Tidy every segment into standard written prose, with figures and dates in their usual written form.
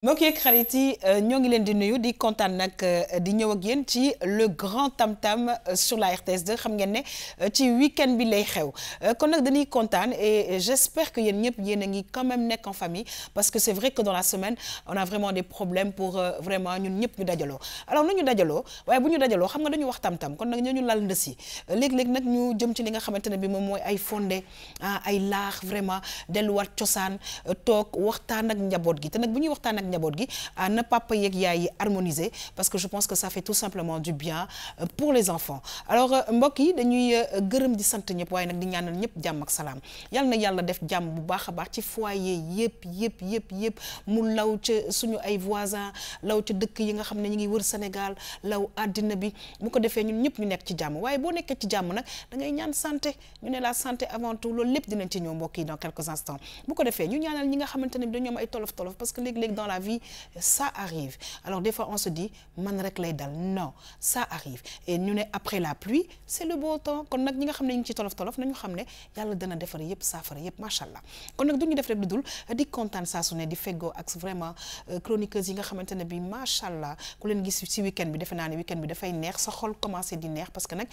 mbokk yeeg xarit yi ñoo ngi leen di nuyu di kontaan nag di ñëw ak yéen ci le grand tam-tam sur la RTS2 xam ngeen ne ci week-end bi lay xew kon nag dañuy kontaan et j'espère que yéen ñëpp yéen a ngi quand même nekk en famille parce que c'est vrai que dans la semaine on a vraiment des problèmes pour vraiment ñun ñëpp ñu dajaloo alors nu ñu dajaloo waaye bu ñu dajaloo xam nga dañu wax tam-tam kon nag ñu lal ndësi léeg-léeg nag ñu jëm ci li nga xamante ne bi moom mooy ay fondé ay laax vraiment delluwaat cosaan toog waxtaan ak njaboot gi te nag bu ñuy waxtaan ak njaboot gi na papa yeeg yaay yi harmoniser parce que je pense que ça fait tout simplement du bien pour les enfants alors mbokk yi dañuy gërëm di sant ñëpp waaye nag di ñaanal ñëpp jàmm ak salaam yal na yàlla def jàmm bu baax a baax ci foyer yëpp mu law ca suñu ay voisins law ca dëkk yi nga xam ne ñu ngi wër Sénégal law àddina bi bu ko defee ñun ñëpp ñu nekk ci jàmm waaye boo nekkee ci jàmm nag da ngay ñaan santé ñu ne la santé avant tout loolu lépp dinañ ci ñëw mbokk yi dans quelques instants bu ko defee ñu ñaanal ñi nga xamante ne bi dañoo am ay tolof parce que léeg-léeg dans la vie ça arrive alors des fois on se dit man rek lay dal non ça arrive et ñu ne après la pluie c'est le beau temps kon nag ñi nga xam ne ñu ngi ci tolof nañu xam ne yàlla dana defar yëpp saafara yëpp macha allah kon nag du ñu def rek lu dul di kontaan saa su ne di feggoo ak vraiment chroniqueuses yi nga xamante ne bi macha allah ku leen gis ci week-end bi defe naa ne week-end bi dafay neex sa xol commencé di neex parce que nag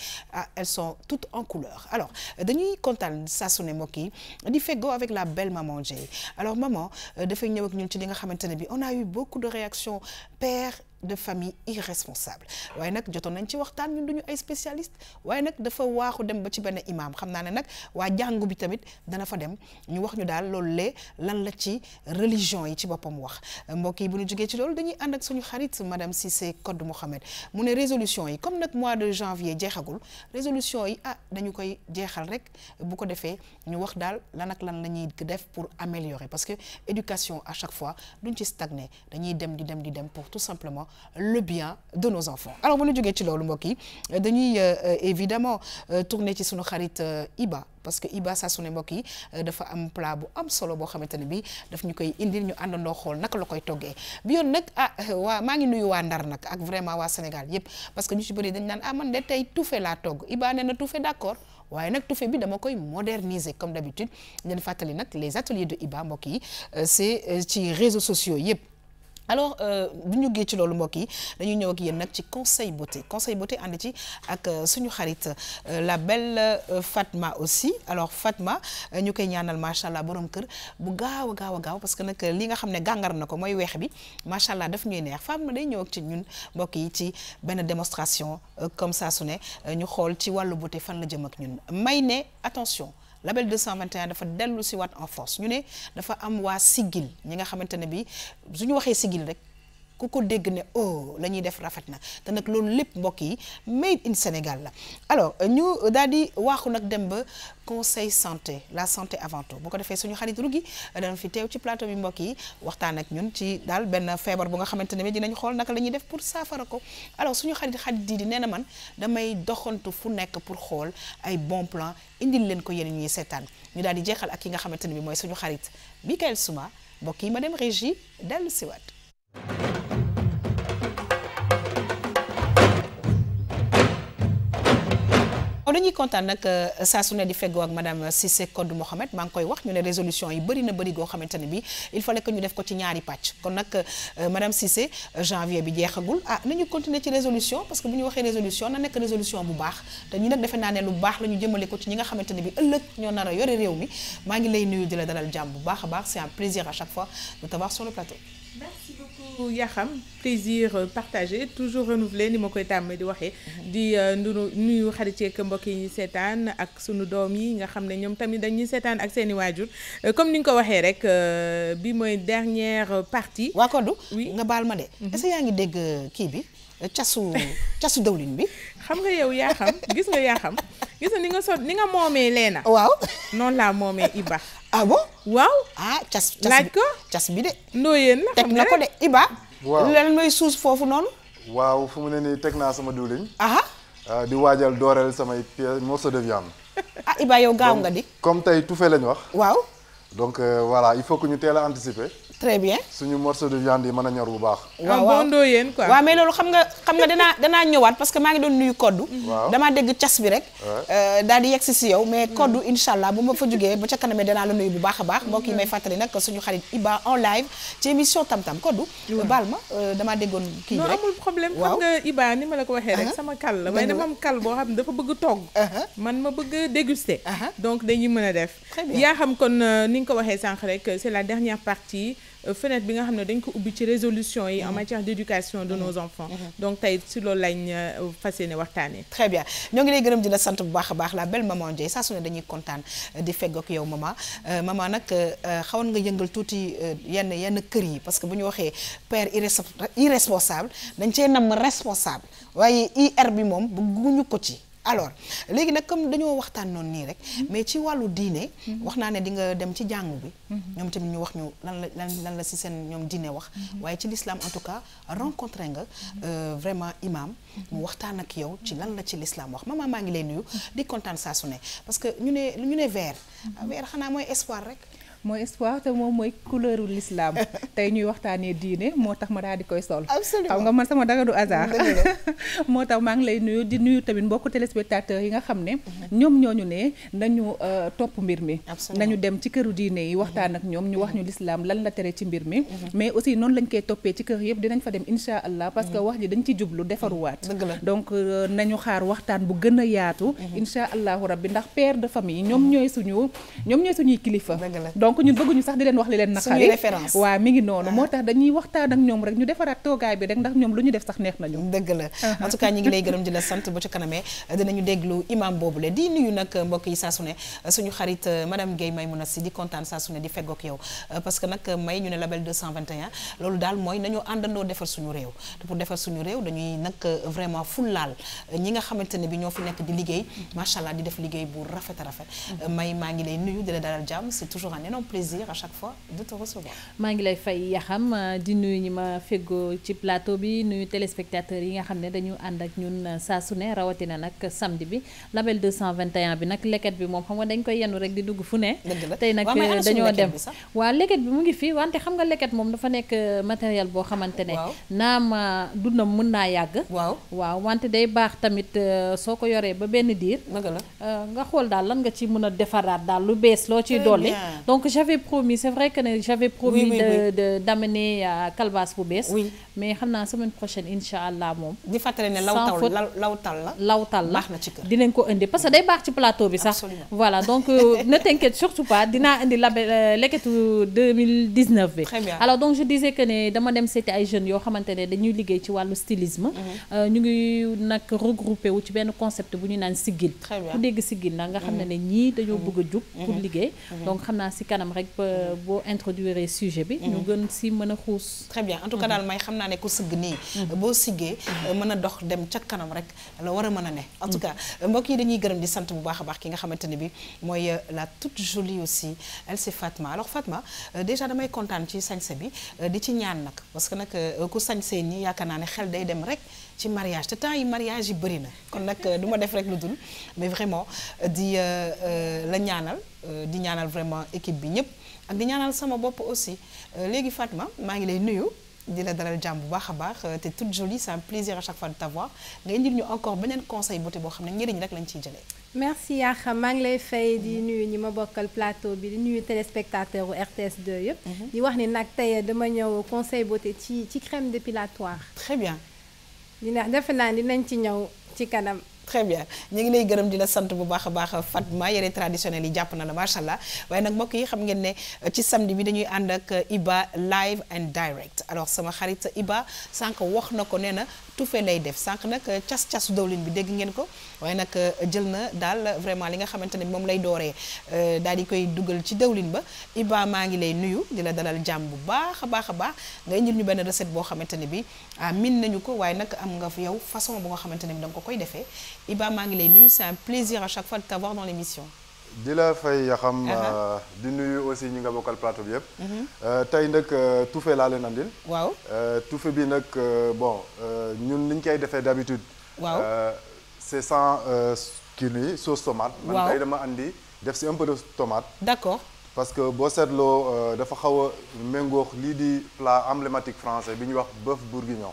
elles sont toutes en couleur alors dañuy kontaan saa su ne mbokk yi di feggoo avec la belle maman Dieye alors maman dafay ñëw ak ñun ci li nga xamante ne bi on a eu beaucoup de réactions père de famille irresponsable waaye nag jotoon nañ ci waxtaan ñun duñu ay spécialiste waaye nag dafa waaxu dem ba ci benn imam xam naa ne nag waa jàngu bi tamit dana fa dem ñu wax ñu daal loolu lee lan la ci religion yi ci boppam wax mbokk yi bu ñu jógee ci loolu dañuy ànd ak suñu xarit madame Cissé Codou Mohamed mu ne résolution yi comme nag mois de janvier jeexagul résolution yi dañu koy jeexal rek bu ko defee ñu wax daal lan ak lan la ñuy def pour améliorer parce que éducation à chaque fois duñ ci stagner dañuy dem di dem pour tout simplement le bien de nos enfants alors bu ñu jógee ci loolu mbokk yi dañuy évidemment tourner ci sunu xarit Iba parce que Iba saa su ne mbokk yi dafa am plat bu am solo boo xamante ne bi daf ñu koy indil ñu àndandoo xool naka la koy toggee bi yoon nag waa maa ngi nuyu waa Ndar nag ak vraiment waa Sénégal yépp parce que ñu ci bëri dañ naan man de tey touffé laa togg Iba nee na touffé d'accord waaye nag touffé bi dama koy moderniser comme d'habitude leen fàttali nag les ateliers de Iba mbokk yi c'est ci réseaux sociaux yépp alors bu ñu géej ci loolu mbokk yi dañuy ñëw ak yéen nag ci conseil beauté ànd ci ak suñu xarit la belle Fatma aussi alors Fatma ñu koy ñaanal macha allah borom kër bu gaaw a gaaw parce que nag li nga xam ne gàngar na ko mooy weex bi macha allah daf ñuy neex Fatma day ñëw ak ci ñun mbokk yi ci benn démonstration comme ça su ne ñu xool ci wàllu beauté fan la jëm ak ñun may ne attention. Label 221 dafa dellu si waat en force ñu ne dafa am waa Sigil ñi nga xamante ne bi su ñu waxee Sigil rek ku ko dégg ne la ñuy def rafet na te nag loolu lépp mbokk yi made in Sénégal la alors ñu daal di waaxu nag dem ba conseil santé la santé avant tout bu ko defee suñu xarit Rougui dana fi teew ci plateau bi mbokk yi waxtaan ak ñun ci daal benn feebar bu nga xamante ne bi dinañ xool naka la ñuy def pour saafara ko alors suñu xarit di nee na man damay doxantu fu nekk pour xool ay bon plan indil leen ko yéen ñuy seetaan ñu daal di jeexal ak ki nga xamante ne bi mooy suñu xarit Michael Souma mbokk yi ma dem régie dellu siwaat dañuy kontaan nag saa su ne di feggoo ak madame Cissé Codou Mohamed maa ngi koy wax ñu ne résolution yi bëri na bëri goo xamante ne bi il fallait que ñu def ko ci ñaari pàcc kon nag madame Cissé janvier bi jeexagul nañu continuer ci résolution parce que bu ñu waxee résolution na nekk résolution bu baax te ñu nag defe naa ne lu baax la ñu jëmale ko ci ñi nga xamante ne bi ëllëg ñoo nar a yore réew mi maa ngi lay nuyu di la dalal jàmm bu baax a baax c'est un plaisir à chaque fois de t'avoir sur le plateau. Merci beaucoup Yaxam plaisir partagé toujours renouvelé ni ma koy tàmm di waxee di nuyu xarit yeeg mbokk yi ñu seetaan ak sunu doom yi nga xam ne ñoom tamit dañuy seetaan ak seeni waajur comme ni nga ko waxee rek bi mooy dernière partie. waa Codou oui nga baal ma de. est-ce que yaa ngi dégg kii bi casu dawlin bi. xam nga yow yaa xam gis nga ni nga moomee Leena. waaw noonu laa moomee Iba. ah bon waaw. cas laaj ko cas bi de. ndooyeen la teg na ko de Iba. waaw lan mooy suus foofu noonu. waaw fu mu ne nii teg naa sama diwlin. di waajal dooreel samay morceau de viande. Iba yow gaaw nga di. comme tey touffé lañ wax. waaw. donc voilà il faut que ñu teel a anticiper. très bien. suñu morceau de viande yi mën a ñor bu baax. waaw bon doo yéen quoi. waaw mais loolu xam nga danaa ñëwaat parce que maa ngi doon nuyu koddu. waaw damaa dégg cas bi rek. daal di yegg si yow mais koddu incha allah bu ma fa jógee ba ca kanamee danaa la nuyu bu baax a baax. mbokk yi may fàttali nag suñu xarit Iba en live ci émission Tam Tam koddu. baal ma damaa déggoon kii bi rek. non amul problème xam nga Iba ni ma la ko waxee rek sama kal la mais dama am kal boo xam ne dafa bëgg togg. man ma bëgg déguster. donc dañuy mën a def. yaa xam kon ni nga ko waxee sànq rek c'est la dernière partie. fenêtre bi nga xam ne dañ ko ubbi ci résolution yi en matière d'éducation de nos enfants donc tey si loolu lañ fas yéene waxtaanee. très bien ñoo ngi lay gërëm di la sant bu baax a baax la belle maman Ndiaye saa su ne dañuy kontaan di feggoog yow maman maman nag xawoon nga yëngal tuuti yenn kër yi parce que bu ñu waxee père irresponsable dañ cee nam responsable waaye IR bi moom bëgguñu ko ci. alors léegi nag comme dañoo waxtaan noonu nii rek mais ci wàllu diine wax naa ne di nga dem ci jàngu bi ñoom tamit ñu wax ñu lan la ci seen ñoom diine wax waaye ci l'islam en tout cas rencontré nga vraiment imam mu waxtaan ak yow ci lan la ci l'islam wax maman maa ngi lay nuyu di kontaan saa su ne parce que ñu ne vert xanaa mooy espoir rek mooy espoir te moom mooy couleuru l'islam tey ñuy waxtaanee diine moo tax ma daal di koy sol. absolument xam nga man sama dara du hasard. moo tax maa ngi lay nuyu di nuyu tamit mbokku téléspectateurs yi nga xam ne. ñoom ñooñu ne nañu topp mbir mi. nañu dem ci këru diine yi waxtaan ak ñoom ñu wax ñu l'islam lan la tere ci mbir mi. mais aussi noonu lañ koy toppee ci kër yëpp dinañ fa dem incha allah parce que wax ji dañ ci jublu defaruwaat. donc nañu xaar waxtaan bu gën a yaatu. incha allahu rabbi ndax père de famille ñoom ñooy suñuy kilifa. donc ñun bëgguñu sax di leen wax li leen naqari référence waaw mi ngi noonu moo tax dañuy waxtaan ak ñoom rek ñu defaraat toogaay bi rek ndax ñoom lu ñu def sax neex nañu dëgg la en tout cas ñi ngi lay gërëm di la sant ba ci kanamee dinañu déglu imam boobule di nuyu nag mbokk yi saa su ne suñu xarit madame Guèye Maymouna Sy di kontaan saa su ne di feggoog yow parce que nag may ñu ne label 221 loolu daal mooy nañu àndandoo defar suñu réew te pour defar suñu réew dañuy nag vraiment fullaal ñi nga xamante ne bi ñoo fi nekk di liggéey macha allah di def liggéey bu rafet a rafet may maa ngi lay nuyu di la dalal jàmm c'est toujours un énorme plaisir à chaque fois de te recevoir. maa ngi lay fay Yaxam di nuyu ñi ma feggoo ci plateau bi nuyu téléspectateurs yi nga xam ne dañu ànd ak ñun saa su ne rawatina nag samedi bi label 221 bi nag leket bi moom xam nga dañ koy yenu rek di dugg fu ne. tey nag dañoo dem waaw leket bi mu ngi fi wante xam nga leket moom dafa nekk matériel boo xamante ne. naam dundam mën naa yàgg. waaw wante day baax tamit soo ko yoree ba benn diir. nga xool daal lan nga ci mën a defaraat daal lu bees loo ciy dolli. donc j'avais promis c'est vrai que j'avais promis d'amener calebasse bu bees. mais xam naa semaine prochaine incha allah moom. di fàttali ne lawtal la baax na ci kër. dinañ ko indi parce que day baax ci plateau bi sax. voilà donc ne t'inquiète surtout pas dinaa indi leketu 2019 bi. alors donc je disais que ne dama dem seeti ay jeunes yoo xamante ne dañuy liggéey ci wàllu stylisme. ñu ngi nag regroupé wu ci benn concept bu ñu naan siggil. ku dégg siggil nag nga xam ne ñii dañoo bëgg a jug pour liggéey. donc xam naa si kanam rek boo introduire sujet bi. ñu gën si mën a xuus. très bien en tout cas daal may xam naa ne ku sëgg nii. boo siggee mën a dox dem ca kanam rek la war a mën a ne. en tout cas mbokk yi dañuy gërëm di sant bu baax a baax ki nga xamante ne bi mooy la toute jolie aussi elle c'est Fatma alors Fatma déjà damay kontaan ci sañse bi di ci ñaan nag parce que nag ku sañsee nii yaakaar naa ne xel day dem rek ci mariage te temps yi mariage yi bëri na kon nag du ma def rek lu dul mais vraiment di la ñaanal di ñaanal vraiment équipe bi ñëpp ak di ñaanal sama bopp aussi léegi Fatma maa ngi lay nuyu di la dalal jàmm bu baax a baax te toute jolie c'est un plaisir à chaque fois de t'avoir nga indil ñu encore beneen conseil beauté boo xam ne njëriñ rek lañ ciy jëlee. merci Yaxam maa ngi lay fay di nuyu ñi ma bokkal plateau bi di nuyu téléspectateur u RTS 2 yëpp. di wax ni nag tey dama ñëw conseil beauté ci crème dépilatoire. très bien. dina defe naa dinañ ci ñëw ci kanam. très bien ñu ngi lay gërëm di la sant bu baax a baax Fatma yére traditionnel yi jàpp na la macha allah waaye nag mbokk yi xam ngeen ne ci samedi bi dañuy ànd ak Iba live and direct alors sama xarit Iba sànq wax na ko nee na tufe lay def sànq nag cas-casu dawlin bi dégg ngeen ko waaye nag jël na daal vraiment li nga xamante ne moom lay dooree daal di koy dugal ci dawlin ba Iba maa ngi lay nuyu di la dalal jàmm bu baax a baax a baax nga indil ñu benn recette boo xamante ne bi min nañu ko waaye nag am nga yow façon bu nga xamante ne bi da nga ko koy defee Iba maa ngi lay nuyu c'est un plaisir à chaque fois de t'avoir dans l'émission. di la fay Yaxam di nuyu aussi ñi nga bokkal plateau bi yëpp. tey nag tufe laa leen andil. waaw tufe bi nag bon ñun ni ñu koy defee d'habitude. waaw c'est sans kii nii sauce tomate. man tey dama andi def si un peu de tomate. d'accord. parce que boo seetloo dafa xaw a méngóog lii di plat emblématique français bi ñuy wax bœuf bourguignon.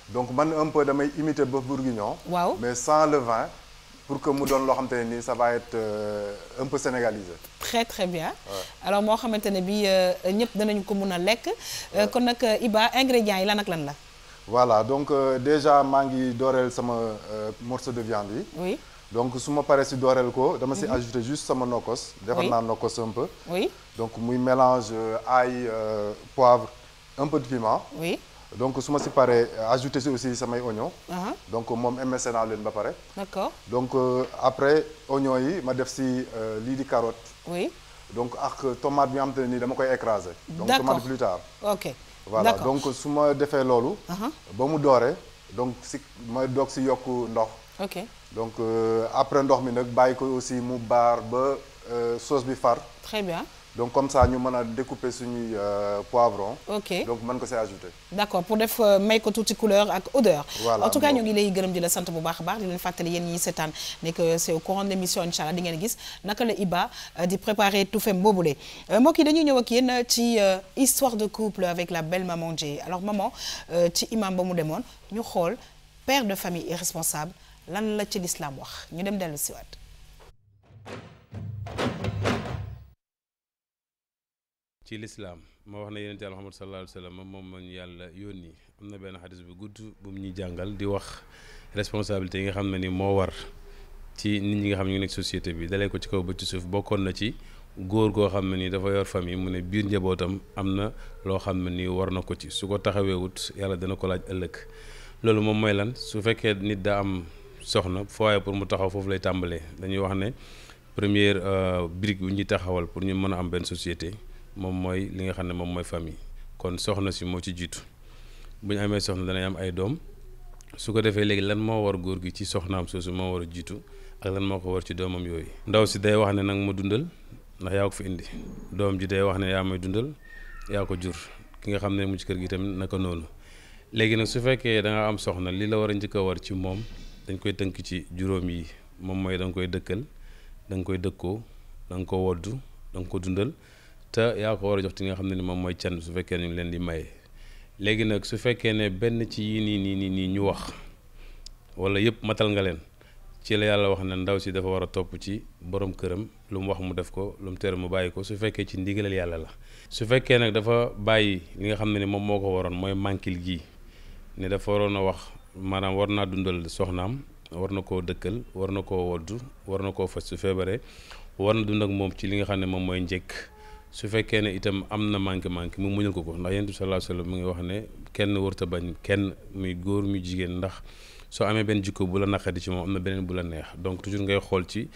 Donc man un peu damay imiter bœuf bourguignon. waaw mais sans le vin. Pour que mu doon loo xamante ne nii ça va être un peu sénégalisé. très très bien. alors moo xamante ne bi ñëpp danañ ko mun a lekk. kon nag Iba ingrédients yi lan ak lan la. voilà donc déjà maa ngi dooreel sama morceau de viande yi. oui. donc su ma paree si dooreel ko dama si ajouter juste sama nokkos. defar naa nokkos un peu. oui. donc muy mélange ail poivre un peu de piment. oui. donc su ma si paree ajouter si aussi samay oignon. donc moom MSC naa leen ba pare. d'accord. donc après oignon yi ma def si lii di carotte. oui. donc ak tomate bi nga xamante ne nii dama koy écraser. donc d'accord tomate plus tard. ok. voilà d'accord. donc su ma defee loolu. ba mu dooree donc si ma doog si yokk ndox. ok. donc après ndox mi nag bàyyi ko aussi mu baar ba sauce bi far. très bien. donc comme ça ñu mën a découper suñuy poivron. ok. donc mën ko see ajouter. d'accord pour def may ko tuuti couleur ak odeur. voilà en tout cas ñu ngi lay gërëm di la sant bu baax a baax di leen fàttali yéen ñi seetaan ne que c'est au courant de l'émission incha allah di ngeen gis naka la Iba di préparer toufem boobule. mbokk yi dañuy ñëw ak yéen ci histoire de couple avec la belle maman Dieye alors maman ci imam ba mu demoon ñu xool père de famille irresponsable lan la ci l'islam wax ñu dem dellu si waat. ci lislaam moo wax ne yonent Yàlla Muhammad sallallahu alayhi wa sallam moom lañu yàlla yónni am na benn xadis bu gudd bu mu ñuy jàngal di wax responsabilité yi nga xam ne ni moo war ci nit ñi nga xam ne ñu nekk société bi dalee ko ci kaw ba ci suuf bokkoon na ci góor goo xam ne ni dafa yor famille mu ne biir njabootam am na loo xam ne ni war na ko ci su ko taxaweewut yàlla dana ko laaj ëllëg loolu moom mooy lan su fekkee nit daa am soxna foyer pour mu taxaw foofu lay tàmbalee dañuy wax ne première brique bu ñuy taxawal pour ñu mën a am benn société moom mooy li nga xam ne moom mooy famille kon soxna si moo ci jiitu bu ñu amee soxna danay am ay doom su ko defee léegi lan moo war góor gi ci soxnaam soosu moo war a jiitu ak lan moo ko war ci doomam yooyu ndaw si day wax ne nag ma dundal ndax yaa ko fi indi doom ji day wax ne yaa may dundal yaa ko jur ki nga xam ne mu ci kër gi tamit naka noonu léegi nag su fekkee da nga am soxna li la war a njëkk a war ci moom dañ koy tënk ci juróom yi moom mooy da nga koy dëkkal da nga koy dëkkoo da nga ko woddu da nga ko dundal te yaa ko war a jox ti nga xam ne ni moom mooy can su fekkee ñu ngi leen di maye léegi nag su fekkee ne benn ci yii nii ñu wax wala yëpp matal nga leen ci la yàlla wax ne ndaw si dafa war a topp ci borom këram lu mu wax mu def ko lu mu tere mu bàyyi ko su fekkee ci ndigalal yàlla la su fekkee nag dafa bàyyi li nga xam ne ni moom moo ko waroon mooy manquil gii ne dafa waroon a wax maanaam war naa dundal soxnaam war na koo dëkkal war na koo woddu war na koo faj su feebaree war na dund ak moom ci li nga xam ne moom mooy njëkk su fekkee ne itam am na manqué mu muñal ko ndax yonent bi sallallahu alayhi wasallam mu ngi wax ne kenn warta bañ kenn muy góor muy jigéen ndax soo amee benn jikko bu la naqadi ci moom am na beneen bu la neex donc toujours ngay xool ci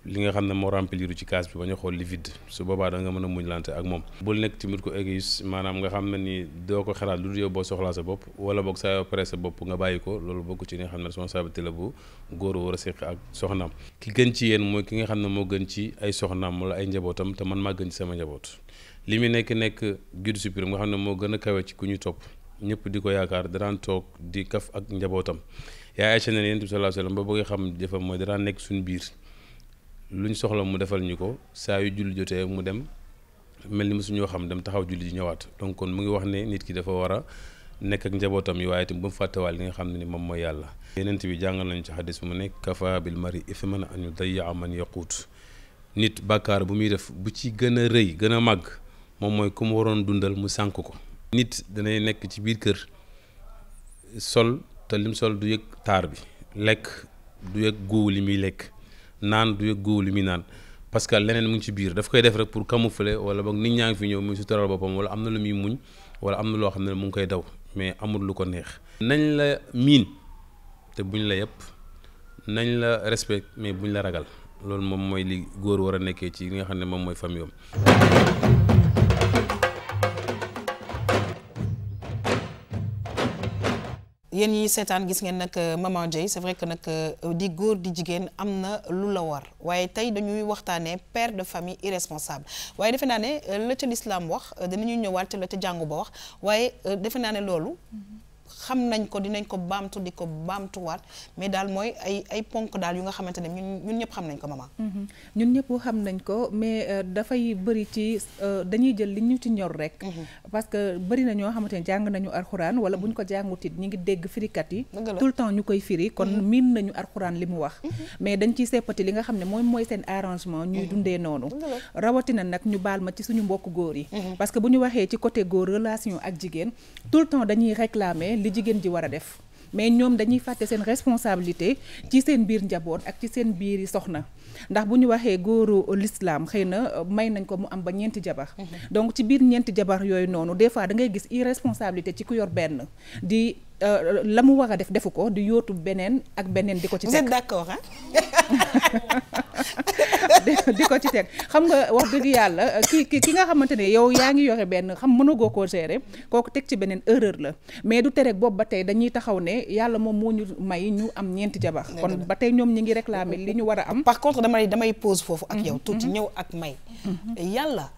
li nga xam ne moo remplir ci kaas bi ba ñu xool li vide su boobaa da nga mën a muñ lante ak moom bul nekk tamit ko égoïste maanaam nga xam ne ni doo ko xalaat lu dul yow boo soxlaa sa bopp wala boog saa yoo pare sa bopp nga bàyyi ko loolu bokk ci li nga xam ne responsabilité la bu góor war a seq ak soxnaam ki gën ci yéen mooy ki nga xam ne moo gën ci ay soxnaam wala ay njabootam te man maa gën ci sama njaboot li mu nekk guide suprême nga xam ne moo gën a kawe ci ku ñu topp ñëpp di ko yaakaar daraan toog di kaf ak njabootam yaa Aysa ne Yonent bi sallallahu alayhi wasallam ba bëgg xam jëfam mooy daraan nekk suñu biir luñ soxla mu defal ñu ko saa yu julli jotee mu dem mel ni mu suñoo xam dem taxaw julli ji ñëwaat donc kon mu ngi wax ne nit ki dafa war a nekk ak njabootam yi waaye itam bu mu fàttewaal li nga xam ne ni moom mooy yàlla Yonent bi jàngal nañu ci xadis bu mu nekk kafa bil mari ithman an yudayya man yaquut nit bàkkaar bu muy def bu ci gën a rëy gën a màgg moom mooy ku mu waroon dundal mu sànk ko nit danay nekk ci biir kër sol te lim sol du yëg taar bi lekk du yëg góowu li muy lekk naan du yëg góowu li muy naan parce que leneen mu ngi ci biir daf koy def rek pour camoufler wala boog nit ñaa ngi fi ñëw muy sutural boppam wala am na lu muy muñ wala am na loo xam ne mu ngi koy daw mais amul lu ko neex nañ la miin te buñ la yëpp nañ la respect mais buñ la ragal loolu moom mooy li góor war a nekkee ci li nga xam ne moom mooy famille am yéen ñi seetaan gis ngeen nag maman Dieye c'est vrai que nag di góor di jigéen am na lu la war waaye tey dañuy waxtaanee père de famille irresponsable waaye defe naa ne la ca l'islam wax dinañu ñëwaat la ca jàngu ba wax waaye defe naa ne loolu xam nañ ko dinañ ko baamtu di ko baamtuwaat mais daal mooy ay ponk daal yu nga xamante ne ñun ñëpp xam nañ ko maman. ñun ñëpp xam nañ ko mais dafay bëri ci dañuy jël li ñu ci ñor rek. parce que bëri na ñoo xamante ne jàng nañu alxuraan wala bu ñu ko jàngutit ñi ngi dégg firikat yi. tout le temps ñu koy firi kon miin nañu alxuraan li mu wax. mais dañ ciy seppati li nga xam ne mooy seen arrangement ñuy dundee noonu. rawatina nag ñu baal ma ci suñu mbokk góor yi. parce que bu ñu waxee ci côté góor relation ak jigéen tout le temps dañuy réclamer li jigéen ji war a def mais ñoom dañuy fàtte seen responsabilité ci seen biir njaboot ak ci seen biir yi soxna ndax bu ñu waxee góoru l'islam xëy na may nañ ko mu am ba 9 jabar donc ci biir 9 jabar yooyu noonu des fois da ngay gis irresponsabilité ci ku yor benn di la mu war a def defu ko di yóotu beneen ak beneen di ko ci teg. Vous êtes d'accord hein? di ko ci teg xam nga wax dëgg yàlla ki nga xamante ne yow yaa ngi yore benn xam mënagoo koo gérer kooku teg ci beneen erreur la mais du tere boobu ba tey dañuy taxaw ne yàlla moom moo ñu may ñu am 9 jabar kon ba tey ñoom ñi ngi réclamer li ñu war a am. par contre damay pause foofu ak yow tuuti ñëw ak may yàlla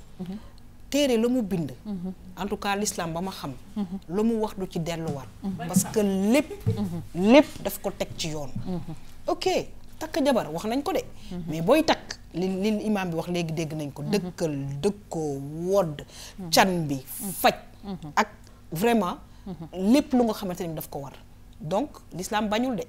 téere la mu bind en tout cas l'islam ba ma xam la mu wax du ci delluwaat parce que lépp daf ko teg ci yoon ok takk jabar wax nañ ko de mais booy takk li imam bi wax léegi dégg nañ ko dëkkal dëkkoo wodd can bi faj ak vraiment lépp lu nga xamante ni daf ko war donc l'islam bañul de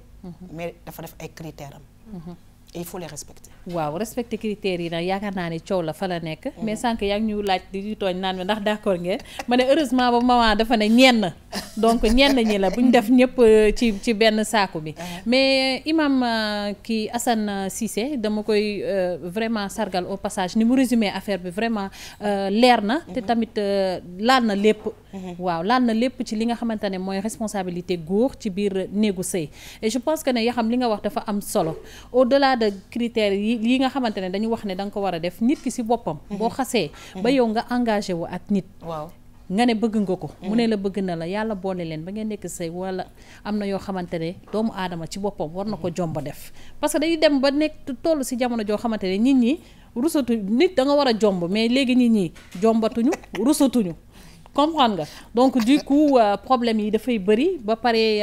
mais dafa def ay critères am et il faut les respecter. waaw respecter critères yi nag yaakaar naa ne coow la fa la nekk. mais sànq yaa ngi ñu laaj di tooñ naan mi ndax d'accord ngeen ma ne heureusement ba maman dafa ne ñenn donc ñenn ñi la bu ñu def ñëpp ci benn saaku bi. mais imam kii Assane Cissé dama koy vraiment sargal au passage ni mu résumé affaire bi vraiment leer na. te tamit laal na lépp. waaw laal na lépp ci li nga xamante ne mooy responsabilité góor ci biir néegu sëy et je pense que ne yaa xam li nga wax dafa am solo au-delà de critères yi nga xamante ne dañu wax ne da nga ko war a def nit ki ci boppam boo xasee ba yow nga engagé wu ak nit waaw nga ne bëgg nga ko mu ne la bëgg na la yàlla boole leen ba ngeen nekk sëy wala am na yoo xamante ne doomu aadama ci boppam war na ko jomba def parce que dañuy dem ba nekk toll ci jamono joo xamante ne nit ñi rusatu nit da nga war a jomb mais léegi nit ñi jombatuñu rusatuñu comprendre nga donc du coup problème yi dafay bëri ba pare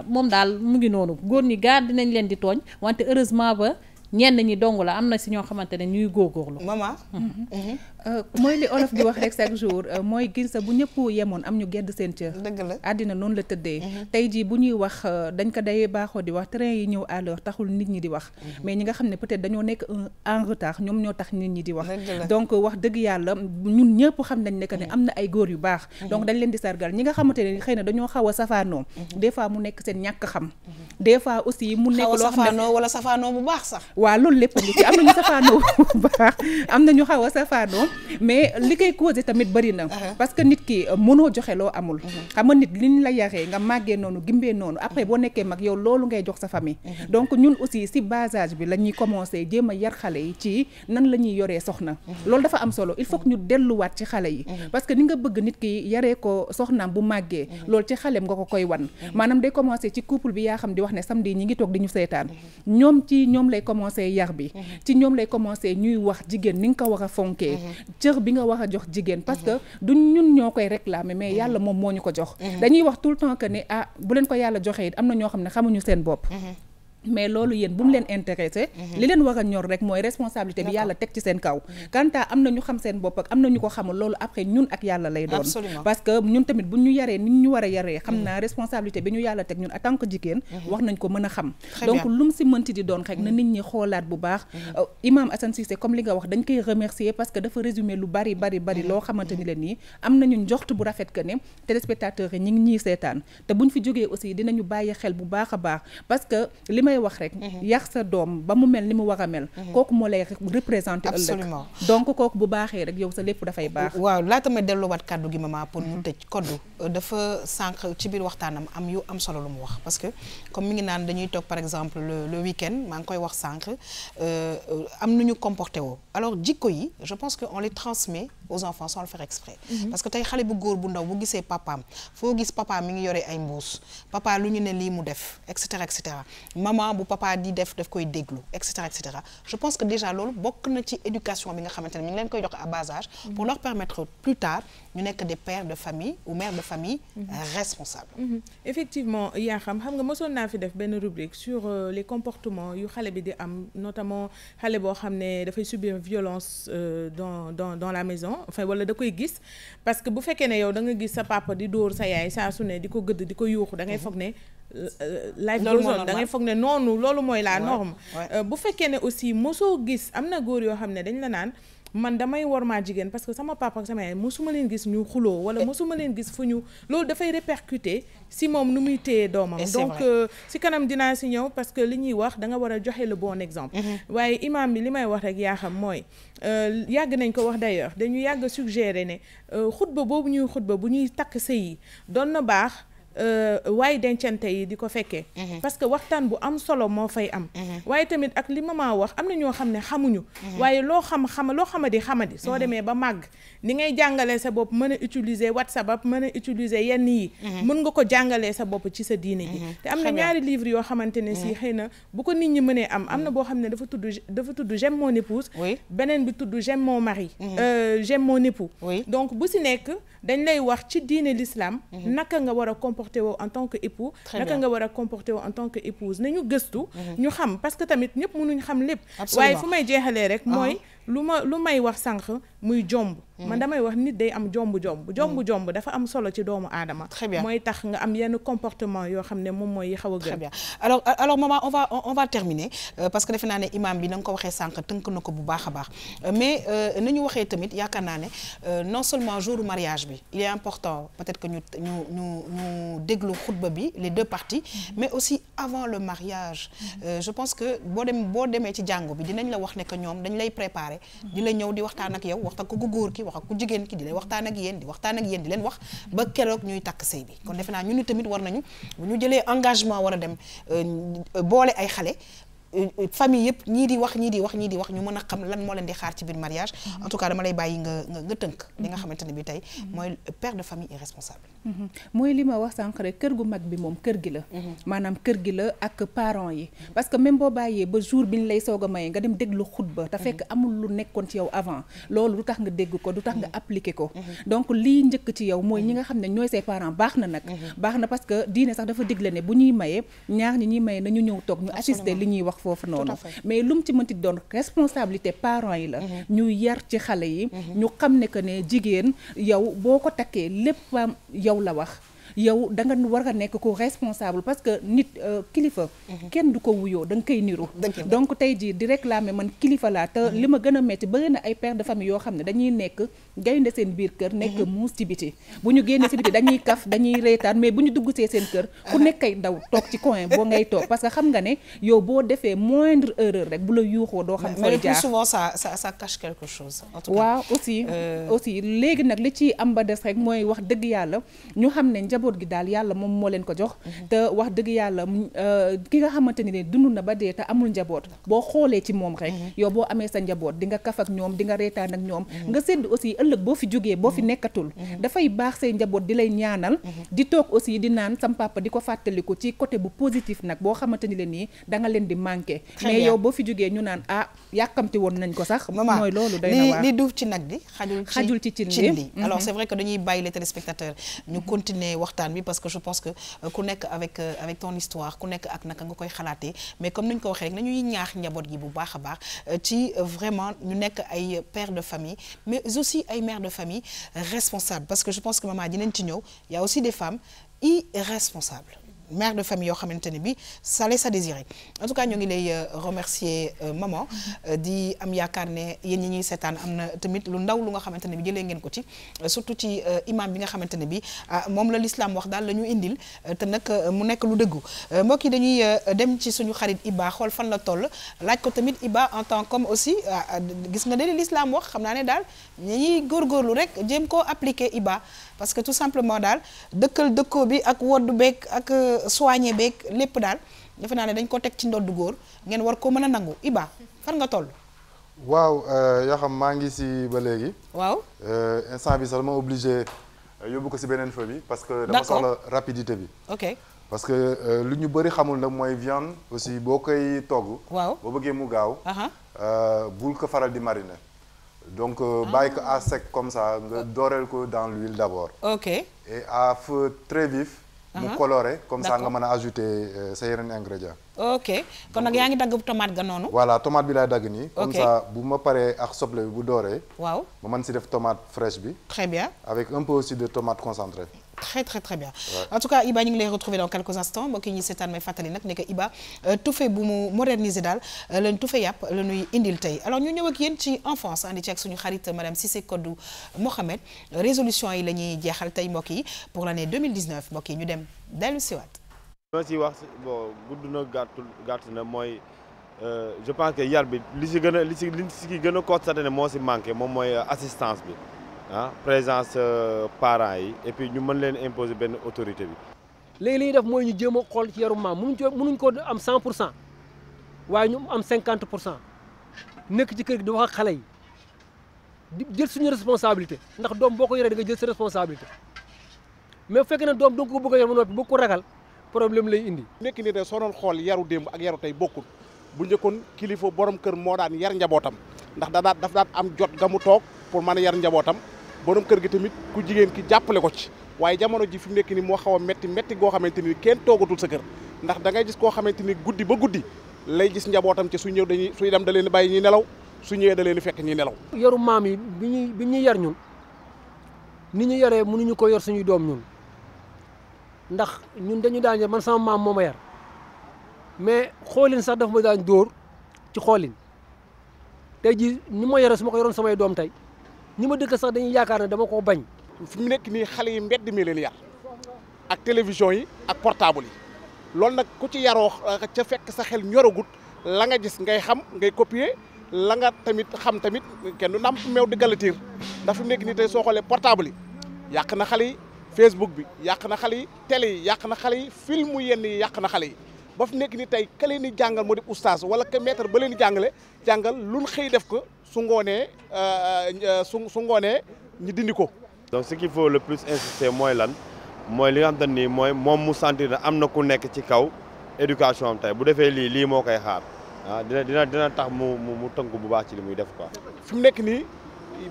moom daal mu ngi noonu góor ñi gaar dinañ leen di tooñ wante heureusement ba ñenn ñi dong la am na si ñoo xamante ne ñuy góorgóorlu. maman. mooy li olof di wax rek chaque jour mooy gis sa bu ñëpp yemoon am ñu gedd seen cër. dëgg la àddina noonu la tëddee. tey jii bu ñuy wax dañ ko day baaxoo di wax train yi ñëw à l'heure taxul nit ñi di wax. mais ñi nga xam ne peut-être dañoo nekk en retard ñoom ñoo tax nit ñi di wax. donc wax dëgg yàlla ñun ñëpp xam nañ ne que ne am na ay góor yu baax. donc dañ leen di sargal ñi nga xamante ne xëy na dañoo xaw a safaanoo. des fois mu nekk seen ñàkk xam. des fois aussi mu nekk loo xam ne wala safaanoo bu baax sax. waaw loolu lépp ngi ci am nañu safaanoo bu baax am nañu xaw a safaanoo mais li koy causé tamit bëri na parce que nit ki mënoo joxe loo amul xam nga nit liñ la yaree nga màggee noonu gimbee noonu après boo nekkee mag yow loolu ngay jox sa famille donc ñun aussi si bas âge bi la ñuy commencé jéem a yar xale yi ci nan la ñuy yoree soxna loolu dafa am solo il faut que ñu delluwaat ci xale yi parce que ni nga bëgg nit ki yaree ko soxnaam bu màggee loolu ci xaleem nga ko koy wan maanaam day commencé ci couple bi yaa xam di wax ne samedi ñi ngi toog di ñu seetaan ñoom lay commencé yar bi ci ñoom lay commencé ñuy wax jigéen ni nga ko war a fonkee cër bi nga war a jox jigéen parce que du ñun ñoo koy réclamer mais yàlla moom moo ñu ko jox dañuy wax tout le temps que ne bu leen ko yàlla joxee it am na ñoo xam ne xamuñu seen bopp mais loolu yéen bu mu leen intéressé li leen war a ñor rek mooy responsabilité bi yàlla teg ci seen kaw quant à am na ñu xam seen bopp ak am na ñu ko xamul loolu après ñun ak yàlla lay doon parce que ñun tamit bu ñu yaree ni ñu war a yaree xam naa responsabilité bi ñu yàlla teg ñun en tant que jigéen wax nañ ko mën a xam donc lu mu si mënti di doon rek na nit ñi xoolaat bu baax imam Assane Cissé comme li nga wax dañ koy remercier parce que dafa résumé lu bari loo xamante ni leen nii am nañu njort bu rafet que ne téléspectateurs yi ñi ngi ñuy seetaan te buñ fi jógee aussi dinañu bàyyi xel bu baax a baax parce que li may wax rek yar sa doom ba mu mel ni mu war a mel kooku moo lay représenter ëllëg donc kooku bu baaxee rek yow sa lépp dafay baax waaw laata may delluwaat kàddu gi maman pour ñu tëj koddu dafa sànq ci biir waxtaanam am yu am solo lu mu wax parce que comme mi ngi naan dañuy toog par exemple le week-end maa ngi koy wax sànq am nu ñu comporté woo alors jikko yi je pense que on les transmet aux enfants sans le faire exprès parce que tey xale bu góor bu ndaw bu gisee papaam foo gis papa mi ngi yore ay mbuus papa lu ñu ne lii mu def et cetera maman bu papa di def daf koy déglu et cetera. Je pense que déjà loolu bokk na ci éducation bi nga xamante ne ñu ngi leen koy jox à bas âge pour leur permettre plus tard ñu nekk des pères de famille ou mères de famille responsables. Effectivement yaa xam nga mosoon naa fi def benn rubrique sur les comportements yu xale bi di am notamment xale boo xam ne dafay subir violence dans la maison enfin wala da koy gis parce que bu fekkee ne yow da nga gis sa papa di dóor sa yaay saa su ne di ko gëdd di ko yuuxu da ngay foog ne life goes on da ngay foog ne noonu loolu mooy la norme. Bu fekkee ne aussi mosoo gis am na góor yoo xam ne dañ la naan man damay wormaa jigéen parce que sama papa ak sama yaay mosuma leen gis ñu xuloo wala mosuma leen gis fu ñu loolu dafay répercuter si moom nu muy téye doomam. Donc si kanam dinaa si ñëw parce que li ñuy wax da nga war a joxe le bon exemple. Waaye imam bi li may wax rek yaa xam mooy yàgg nañ ko wax d'ailleurs dañu yàgg a suggérer ne xutba boobu ñuy xutba bu ñuy takk sëy yi doon na baax waaye dencante yi di ko fekkee parce que waxtaan bu am solo moo fay am waaye tamit ak li maman wax am na ñoo xam ne xamuñu waaye loo xamadi soo demee ba màgg ni ngay jàngalee sa bopp mën a utiliser WhatsApp mën a utiliser yenn yi mën nga ko jàngalee sa bopp ci sa diine ji te am na ñaari livre yoo xamante ne si xëy na bu ko nit ñi mënee am na boo xam ne dafa tudd j'aime mon épouse beneen bi tudd j'aime mon mari j'aime mon époux donc bu si nekk dañ lay wax ci diine l'islam naka nga war a comporter woo en tant que époux naka nga war a comporter woo en tant que épouse nañu gëstu ñu xam parce que tamit ñëpp mënuñ xam lépp waaye fu may jeexalee rek mooy lu may wax sànq muy jomb man damay wax nit day am jomb dafa am solo ci doomu aadama mooy tax nga am yenn comportement yoo xam ne moom mooy xaw a gën. Très bien alors maman on va terminer parce que defe naa ne imam bi na nga ko waxee sànq tënk na ko bu baax a baax mais nañu waxee tamit yaakaar naa ne non seulement jour mariage bi il est important peut-être que ñu déglu xutba bi les deux parties mais aussi avant le mariage je pense que boo demee ci jàngu bi dinañ la wax ne que ñoom dañ lay préparer di la ñëw di waxtaan ak yow waxtaan ko ku góor ki wax ak ku jigéen ki di lay waxtaan ak yéen di leen wax ba keroog ñuy takk sëy bi kon defe naa ñun tamit war nañu bu ñu jëlee engagement war a dem boole ay xale famille yëpp ñii di wax ñu mën a xam lan moo leen di xaar ci biir mariage en tout cas dama lay bàyyi nga tënk li nga xamante ne bi tey mooy père de famille est responsable. mooy li ma wax sànq rek kër gu mag bi moom kër gi la maanaam kër gi la ak parents yi parce que même boo bàyyee ba jour bi ñu lay soog a maye nga dem déglu xutba te fekk amul lu nekkoon ci yow avant loolu du tax nga dégg ko du tax nga appliquer ko donc lii njëkk ci yow mooy ñi nga xam ne ñooy say parents baax na nag baax na parce que diine sax dafa digle ne bu ñuy maye ñaar ñi ñuy maye nañu ñëw toog ñu assister li ñuy wax foofu noonu mais lu mu ci mënti doon responsabilité parents yi la ñu yar ci xale yi ñu xam ne que ne jigéen yow boo ko takkee léppam yow la wax yow da nga war a nekk ko responsable parce que nit kilifa kenn du ko wuyoo da nga koy niru donc tey jii di réclamer man kilifa laa te li ma gën a metti bëri na ay pères de famille yoo xam ne dañuy nekk gaynde seen biir kër nekk muus ci biti bu ñu génnee ci biti dañuy kaf dañuy reetaan mais bu ñu dugg see seen kër ku nekkay daw toog ci coin boo ngay toog parce que xam nga ne yow boo defee moindre erreur rek bu la yuuxoo doo xam fooy jaar mais le plus souvent ça cache quelque chose en tout cas waaw aussi léegi nag li ci am ba des rek mooy wax dëgg yàlla ñu xam ne njaboot gi daal yàlla moom moo leen ko jox te wax dëgg yàlla ki nga xamante ni dund na ba dee te amul njaboot boo xoolee ci moom rek yow boo amee sa njaboot di nga kaf ak ñoom di nga reetaan ak ñoom nga sédd aussi ëllëg boo fi jógee boo fi nekkatul dafay baax say njaboot di lay ñaanal di toog aussi di naan sam papa di ko fàttaliku ci côté bu positif nag boo xamante ni leen nii da nga leen di manqué mais yow boo fi jógee ñu naan yàkkamti woon nañ ko sax mooy loolu day na waar li duuf ci nag bi xajul ci cin li alors c'est vrai que dañuy bàyyi les téléspectateurs ñu continuer waxtaan bi parce que je pense que ku nekk avec ton histoire ku nekk ak naka nga koy xalaatee mais comme ni ñu ko waxee rek nañuy ñaax njaboot gi bu baax a baax ci vraiment ñu nekk ay pères de famille mais aussi ay mères de famille responsables parce que je pense que maman dinañ ci ñëw y a aussi des femmes irresponsables mère de famille yoo xamante ne bi ça laisse à désirer en tout cas ñoo ngi lay remercier maman di am yaakaar ne yéen ñi ñuy seetaan am na tamit lu ndaw lu nga xamante ne bi jëlee ngeen ko ci surtout ci imam bi nga xamante ne bi moom la l'islam wax daal la ñu indil te nag mu nekk lu dëggu mbokk yi dañuy dem ci suñu xarit Iba xool fan la toll laaj ko tamit Iba en tant comme aussi gis nga de l'islam wax xam naa ne daal ñuy góorgóorlu rek jéem koo appliquer Iba parce que tout simplement daal dëkkoo bi ak woddu beeg ak soigné beeg lépp daal defe naa ne dañ ko teg ci ndoddu góor ngeen war ko mën a nangu Iba fan nga toll. waaw yoo xam maa ngi si ba léegi. waaw instant bi sax dama obligé yóbbu ko si beneen feu bi parce que dama soxla rapidité bi. ok parce que lu ñu bëri xamul nag mooy viande aussi boo koy togg. waaw boo bëggee mu gaaw. bul ko faral di mariner. donc bàyyi ko à sec comme ça nga dooreel ko dans l'huile d'abord. ok et à feu très vif. mu coloré comme ça nga mën a ajouter sa yeneen ingrédients. ok kon nag yaa ngi dagg tomate ga noonu. voilà tomate bi laay dagg nii. comme ça bu ma paree ak soble bi bu dooree. waaw ma mën si def tomate fraîche bi. très bien. avec un peu aussi de tomate concentrée. très très très bien. En tout cas Iba ñu ngi lay retrouver dans quelques instants mbokk yi ñuy seetaan may fàttali nag ne que Iba tufe bu mu moderniser daal leen tufe yàpp la ñuy indil tey alors ñu ñëw ak yéen ci enfance andi ci ak suñu xarit madame Cissé Kodou Mohamed résolution yi la ñuy jeexal tey mbokk yi pour l'année 2019 mbokk yi ñu dem dellu siwaat. ma si wax bon gudd na gàtt na mooy je pense que yar bi li si gën a constaté ne moo si manqué moom mooy assistance bi. présence parents yi et puis ñu mën leen imposer benn autorité bi. léegi li ñuy def mooy ñu jéem a xool ci yarum maam mënuñ ko am 100% waaye ñu am 50% nekk ci kër gi di wax ak xale yi di jël suñu responsabilité ndax doom boo ko yoree da nga jël sa responsabilité mais bu fekkee ne doom danga ko bëgg a yor ba noppi bëgg ko ragal problème lay indi. nekk nii de soo doon xool yaru démb ak yaru tey bokkul bu njëkkoon kilifa borom kër moo daan yar njabootam ndax daf daan am jot ga mu toog pour mën a yar njabootam. borom kër gi tamit ku jigéen ki jàppale ko ci waaye jamono ji fi mu nekk ni moo xaw a métti goo xamante ni kenn toogatul sa kër ndax da ngay gis koo xamante ni guddi ba guddi lay gis njabootam ci suy dem da leen di bàyyi ñuy nelaw su ñëwee da leen di fekk ñuy nelaw. yaru maam yi bi ñuy yar ñun ni ñu yaree mënuñu ko yor suñuy doom ñun ndax ñun dañu daan yar man sama maam moo ma yar mais xoolin sax daf ma daan dóor ci xoolin tey ji ni ma yore su ma ko yoroon samay doom tey. ñi ma dëkk sax dañuy yaakaar ne dama ko bañ. fi mu nekk nii xale yi mbedd mi leen yar ak télévision yi ak portable yi loolu nag ku ci yaroo ca fekk sa xel ñoragut la nga gis ngay xam ngay copier la nga tamit xam tamit kenn du namp meew di galatiir ndax fi mu nekk nii tey soo xoolee portable yi yàq na xale yi Facebook bi yàq na xale yi télé yi yàq na xale yi film yenn yi yàq na xale yi ba fi nekk nii tey ka leen di jàngal moo di oustaz wala ka maître ba leen di jàngal luñ xëy def ko su ngoonee ñu dindi ko. donc ce qu'il faut le plus insister mooy lan mooy li nga xam te ni mooy moom mu sentir ne am na ku nekk ci kaw éducation am tey bu defee lii moo koy xaar dina tax mu tënku bu baax ci li muy def quoi. fi mu nekk nii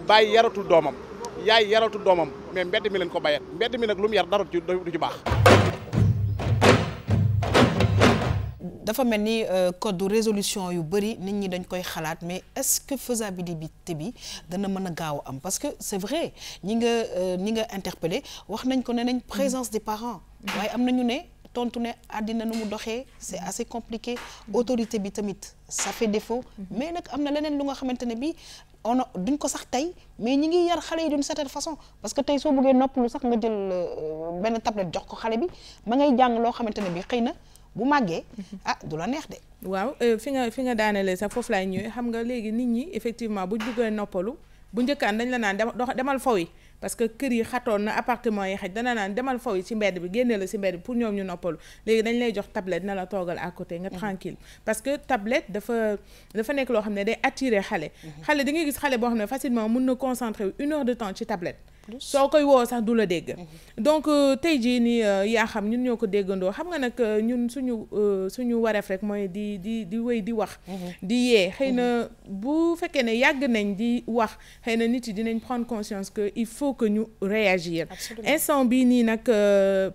bàyyi yaratul doomam yaay yaratul doomam mais mbedd mi leen ko bayat mbedd mi nag lu mu yar dara du ci baax. dafa mel ni code de résolution yu bëri nit ñi dañ koy xalaat mais est-ce que faisabilité bi dana mën a gaaw am parce que c'est vrai ñi nga interpellé wax nañ ko ne nañ présence des parents waaye am nañu ne tontu ne àddina nu mu doxee c'est assez compliqué autorité bi tamit ça fait défaut mais nag am na leneen lu nga xamante ne bi duñ ko sax tey mais ñi ngi yar xale yi d'une certaine façon parce que tey soo bëggee noppalu sax nga jël benn tablette jox ko xale bi ma ngay jàng loo xamante ne bi xëy na bu màggee du la neex de. waaw fi nga daanelee sax foofu laay ñëwee xam nga léegi nit ñi effectivement buñ bëggee noppalu bu njëkkaan dañ la naan demal faw yi parce que kër yi xatoon na appartement yi xaj dana naan demal faw yi ci mbedd bi génnee la ci mbedd bi pour ñoom ñu noppalu léegi dañ lay jox tablette na la toogal à côté nga tranquille parce que tablette dafa nekk loo xam ne day attirer xale da ngay gis xale boo xam ne facilement mun na concentrer 1 heure de temps ci tablette soo koy woo sax du la dégg donc tey jii nii yaa xam ñun ñoo ko déggandoo xam nga nag ñun suñu wareef rek mooy di wéy di wax di yee xëy na bu fekkee ne yàgg nañ di wax xëy na nit yi dinañ prendre conscience que il faut que ñu réagir instant bii nii nag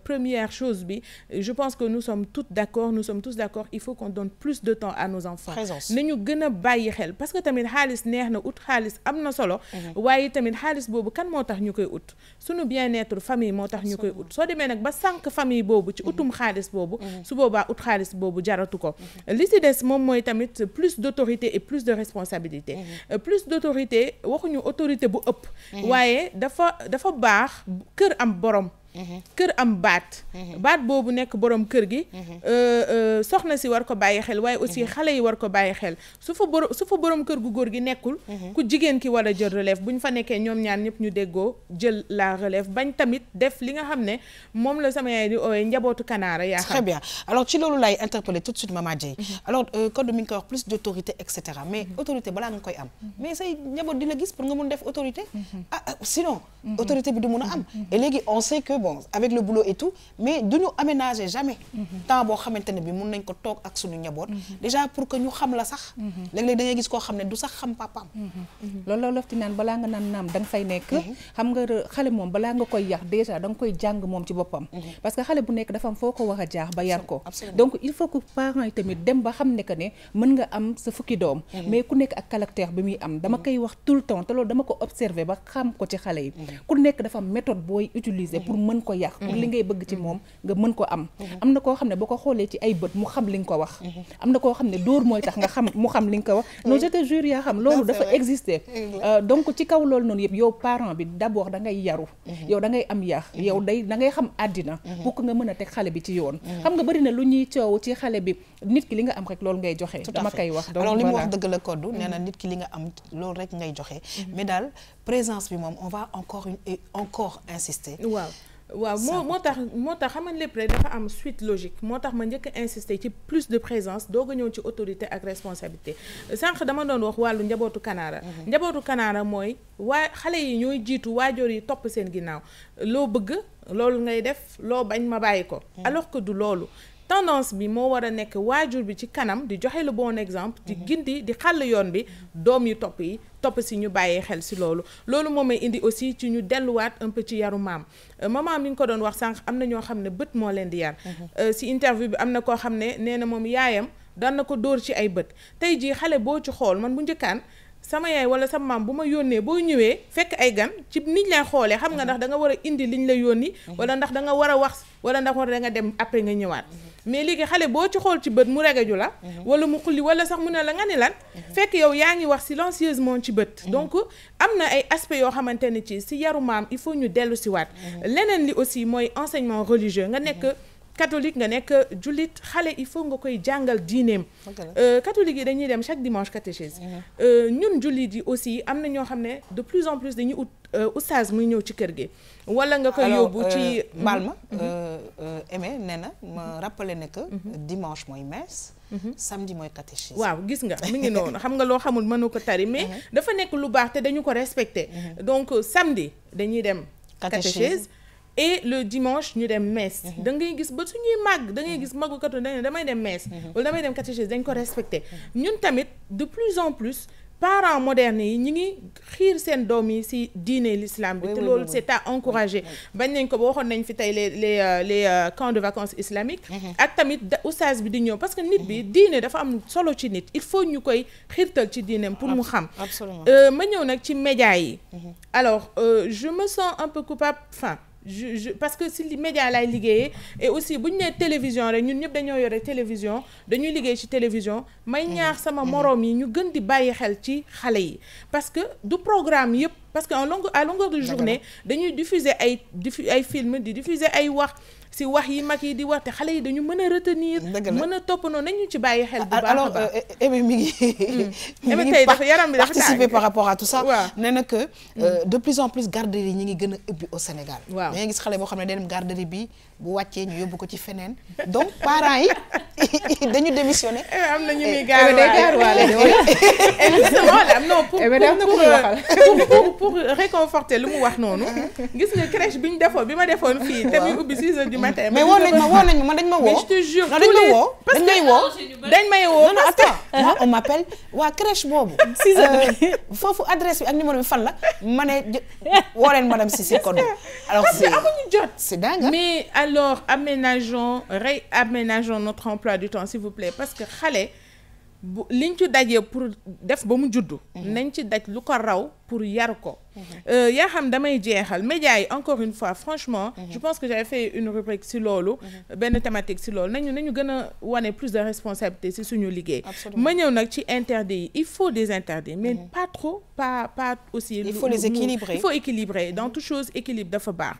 première chose bi je pense que nous sommes tous d'accord il faut qu'on donne plus de temps à nos enfants nañu gën a bàyyi xel parce que tamit xaalis neex na ut xaalis am na solo waaye tamit xaalis boobu kan moo tax ñu koy ut sunu bien-être famille moo tax ñu koy ut soo demee nag ba sànq famille boobu ci utum xaalis boobu su boobaa ut xaalis boobu jaratu ko li ci des moom mooy tamit plus d'autorité et plus de responsabilité plus d'autorité waxuñu autorité bu ëpp waaye dafa baax kër am borom kër am baat boobu nekk borom kër gi soxna si war ko bàyyi xel waaye aussi xale yi war ko bàyyi xel su fa borom kër gu góor gi nekkul ku jigéen ki war a jël relève bu ñu fa nekkee ñoom ñaar ñëpp ñu déggoo jël la relève bañ tamit def li nga xam ne moom la sama yaay di oowee njabootu kanaara yaa xam. Très bien alors ci loolu laay interpeller tout de suite Mama Dieye alors code mi ngi koy wax plus d'autorité et cetera mais autorité balaa nga koy am mais say njaboot di la gis pour nga mun def autorité sinon autorité bi du mun a am et léegi on sait que bon avec le boulot et tout mais duñu aménager jamais temps boo xamante ne bi mun nañ ko toog ak suñu njaboot déjà pour que ñu xam la sax léeg-léeg da ngay gis koo xam ne du sax xam papaam loolu la ti naan balaa nga naan naam da nga fay nekk xam nga xale moom balaa nga koy yar déjà da nga koy jàng moom ci boppam parce que xale bu nekk dafa am foo ko war a jaax ba yar ko donc il faut que parents yi tamit dem ba xam ne que ne mën nga am sa fukki doom mais ku nekk ak caractère bi muy am dama koy wax tout le temps te loolu dama ko observer ba xam ko ci xale yi ku nekk dafa am méthode booy utiliser pour mën ko yar pour li ngay bëgg ci moom nga mën ko am na koo xam ne boo ko xoolee ci ay bët mu xam li nga ko wax am na koo xam ne dóor mooy tax nga xam mu xam li nga ko wax non je te jure yaa xam loolu dafa exister donc ci kaw loolu noonu yëpp yow parent bi d'abord da ngay yaru yow da ngay am yar yow da ngay xam àddina pour que nga mën a teg xale bi ci yoon xam nga bëri na lu ñuy coow ci xale bi nit ki li nga am rek loolu ngay joxe dama koy wax donc alors li mu wax dëgg la koddu nee na nit ki li nga am loolu rek ngay joxe mais daal présence bi moom on va encore insister waaw moo tax xam nga lépp rek dafa am suite logique moo tax ma njëkk a insister ci plus de présence doog a ñëw ci autorité ak responsabilité sànq dama doon wax wàllu njabootu kanaara mooy xale yi ñooy jiitu waajur yi topp seen ginnaaw loo bëgg loolu ngay def loo bañ ma bàyyi ko alors que du loolu tendance bi moo war a nekk waajur bi ci kanam di joxe le bon exemple di gindi di xàll yoon bi doom yi topp si ñu bàyyee xel si loolu moo may indi aussi ci ñu delluwaat un peu ci yaru maam maman mi ngi ko doon wax sànq am na ñoo xam ne bët moo leen di yar si interview bi am na koo xam ne nee na moom yaayam daan na ko dóor ci ay bët tey jii xale boo ci xool man bu njëkkaan sama yaay wala sama maam bu ma yónnee boo ñëwee fekk ay gan ci niñ lay xoolee xam nga ndax da nga war a indi liñ la yónni wala ndax da nga war a wax wala ndax war da nga dem après nga ñëwaat mais léegi xale boo ci xool ci bët mu regaju la wala mu xulli wala sax mu ne la nga ni lan fekk yow yaa ngi wax silencieusement ci bët donc am na ay aspects yoo xamante ne ci si yaru maam il faut ñu dellu si waat leneen li aussi mooy enseignement religieux nga nekk catholique nga nekk jullit xale il faut nga koy jàngal diineem catholique yi dañuy dem chaque dimanche catéchèse ñun jullit yi aussi am na ñoo xam ne de plus en plus dañuy ut oustaz muy ñëw ci kër gi wala nga koy yóbbu ci baal ma Aimé nee na ma rappelé ne que dimanche mooy messe samedi mooy catéchisme waaw gis nga mi ngi noonu xam nga loo xamul mënu ko tari mais dafa nekk lu baax te dañu ko respecté donc samedi dañuy dem catéchèse et le dimanche ñu dem messe da ngay gis ba suñuy màgg da ngay gis màggu katu dañ damay dem messe wala damay dem catéchèse dañ ko respecté ñun tamit de plus en plus parents modernes yi ñi ngi xiir seen doom yi ci diine l'islam bi te loolu c'est à encourager bañ nañ ko ba waxoon nañ fi tey les camps de vacances islamiques ak tamit oustaz bi di ñëw parce que nit bi diine dafa am solo ci nit il faut ñu koy xiirtal ci diineem pour mu xam ma ñëw nag ci médias yi alors je me sens un peu coupable parce que si média laay liggéeyee et aussi bu ñu nee télévision rek ñun ñëpp dañoo yore télévision dañuy liggéey ci télévision may ñaax sama moroom yi ñu gën di bàyyi xel ci xale yi parce que du programme yëpp parce que à longueur de journée dañuy diffuser ay film di diffuser ay wax si wax yi mag yi di wax te xale yi dañu mën a retenir mën a toppandoo nañu ci bàyyi xel bu baax a baax. alors Aimé mi ngi tey dafa yaram bi dafa participer par rapport à tout ça nee na que de plus en plus garderie yi ñi ngi gën a ubbi au Sénégal da ngay gis xale boo xam ne day dem garderie bi bu wàccee ñu yóbbu ko ci feneen donc parents yi dañu démissionné am na ñu muy gaarwaale justement là non pour réconforter lu mu wax noonu gis nga crèche bi ñu defoon bi ma defoon fii te muy ubbi 6 heures du matin mais woo nañ ma dañ ma woo mais je te jure dañ may woo non attends moi on m'appelle waa crèche boobu 6 heures foofu adresse bi ak numéro bi fan la ma ne woo leen madame Cissé Kodou alors amuñu jot c'est dingue mais alors aménageons notre emploi du temps s'il vous plaît parce que xale bu liñ ci dajee pour def ba mu juddu nañ ci daj lu ko raw pour yar ko yaa xam damay jeexal médias yi encore une fois franchement je pense que j'avais fait une rubrique si loolu benn thématique si loolu nañu gën a wane plus de responsabilité si suñu liggéey ma ñëw nag ci interdit yi il faut des interdits mais pas trop pas aussi il faut les équilibrer il faut équilibrer dans toute chose équilibre dafa baax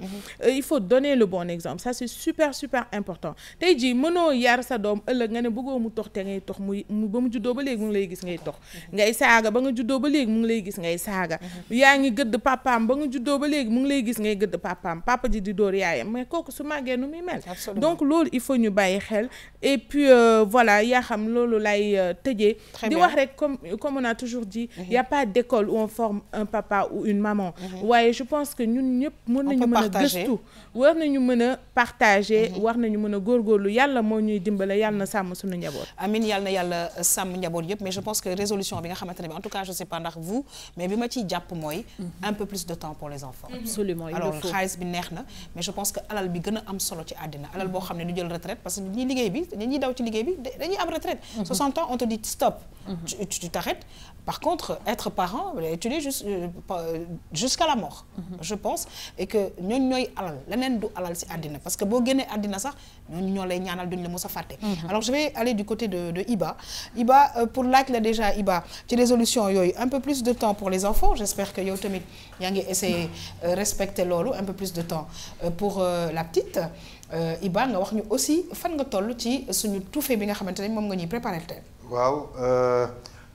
il faut donner le bon exemple ça c'est super super important tey jii mënoo yar sa doom ëllëg nga ne bëggoo mu tox te ngay tox mu ba mu juddoo ba léegi mu ngi lay gis ngay tox ngay saaga ba nga juddoo ba léegi mu ngi lay gis ngay saaga yaa ngi gëdd papaam ba nga juddoo ba léegi mu ngi lay gis ngay gëdd papaam papa ji di dóor yaayam mais kooku su màggee nu muy mel. donc loolu il faut ñu bàyyi xel et puis voilà yaa xam loolu lay tëjee. di wax rek comme on a toujours dit. y a pas d'école où on forme un papa ou une maman. waaye je pense que ñun ñëpp mën nañu mën a gëstu. war nañu mën a partager. war nañu mën a góorgóorlu yàlla moo ñuy dimbale yàlla na sàmm suñu njaboot. amiin yàlla na yàlla sàmm njaboot yëpp mais je pense que résolution bi nga xamante ne bi en tout cas je sais pas ndax vous mais bi ma ciy jàpp mooy. un peu plus de temps pour les enfants. absolument alors xaalis bi neex na mais je pense que alal bi gën a am solo ci àddina alal boo xam ne du jël retraite parce que ñi liggéey bi ñi daw ci liggéey bi dañuy am retraite. 60 ans on te dit stop. tu t'arrêtes. Par contre être parent étudier jusqu'à la mort. Je pense et que ñooñu ñooy alal leneen du alal ci àddina parce que boo génnee àddina sax ñooñu ñoo lay ñaanal duñ la mos a fàtte. alors je vais aller du côté de Iba pour laaj la déjà Iba ci résolution yooyu un peu plus de temps pour les enfants j'espère que yow tamit yaa ngi essayer respecter loolu un peu plus de temps pour la petite Iba nga wax ñu aussi fan nga toll ci suñu tuufee bi nga xamante ne moom nga ñuy préparer tey. waaw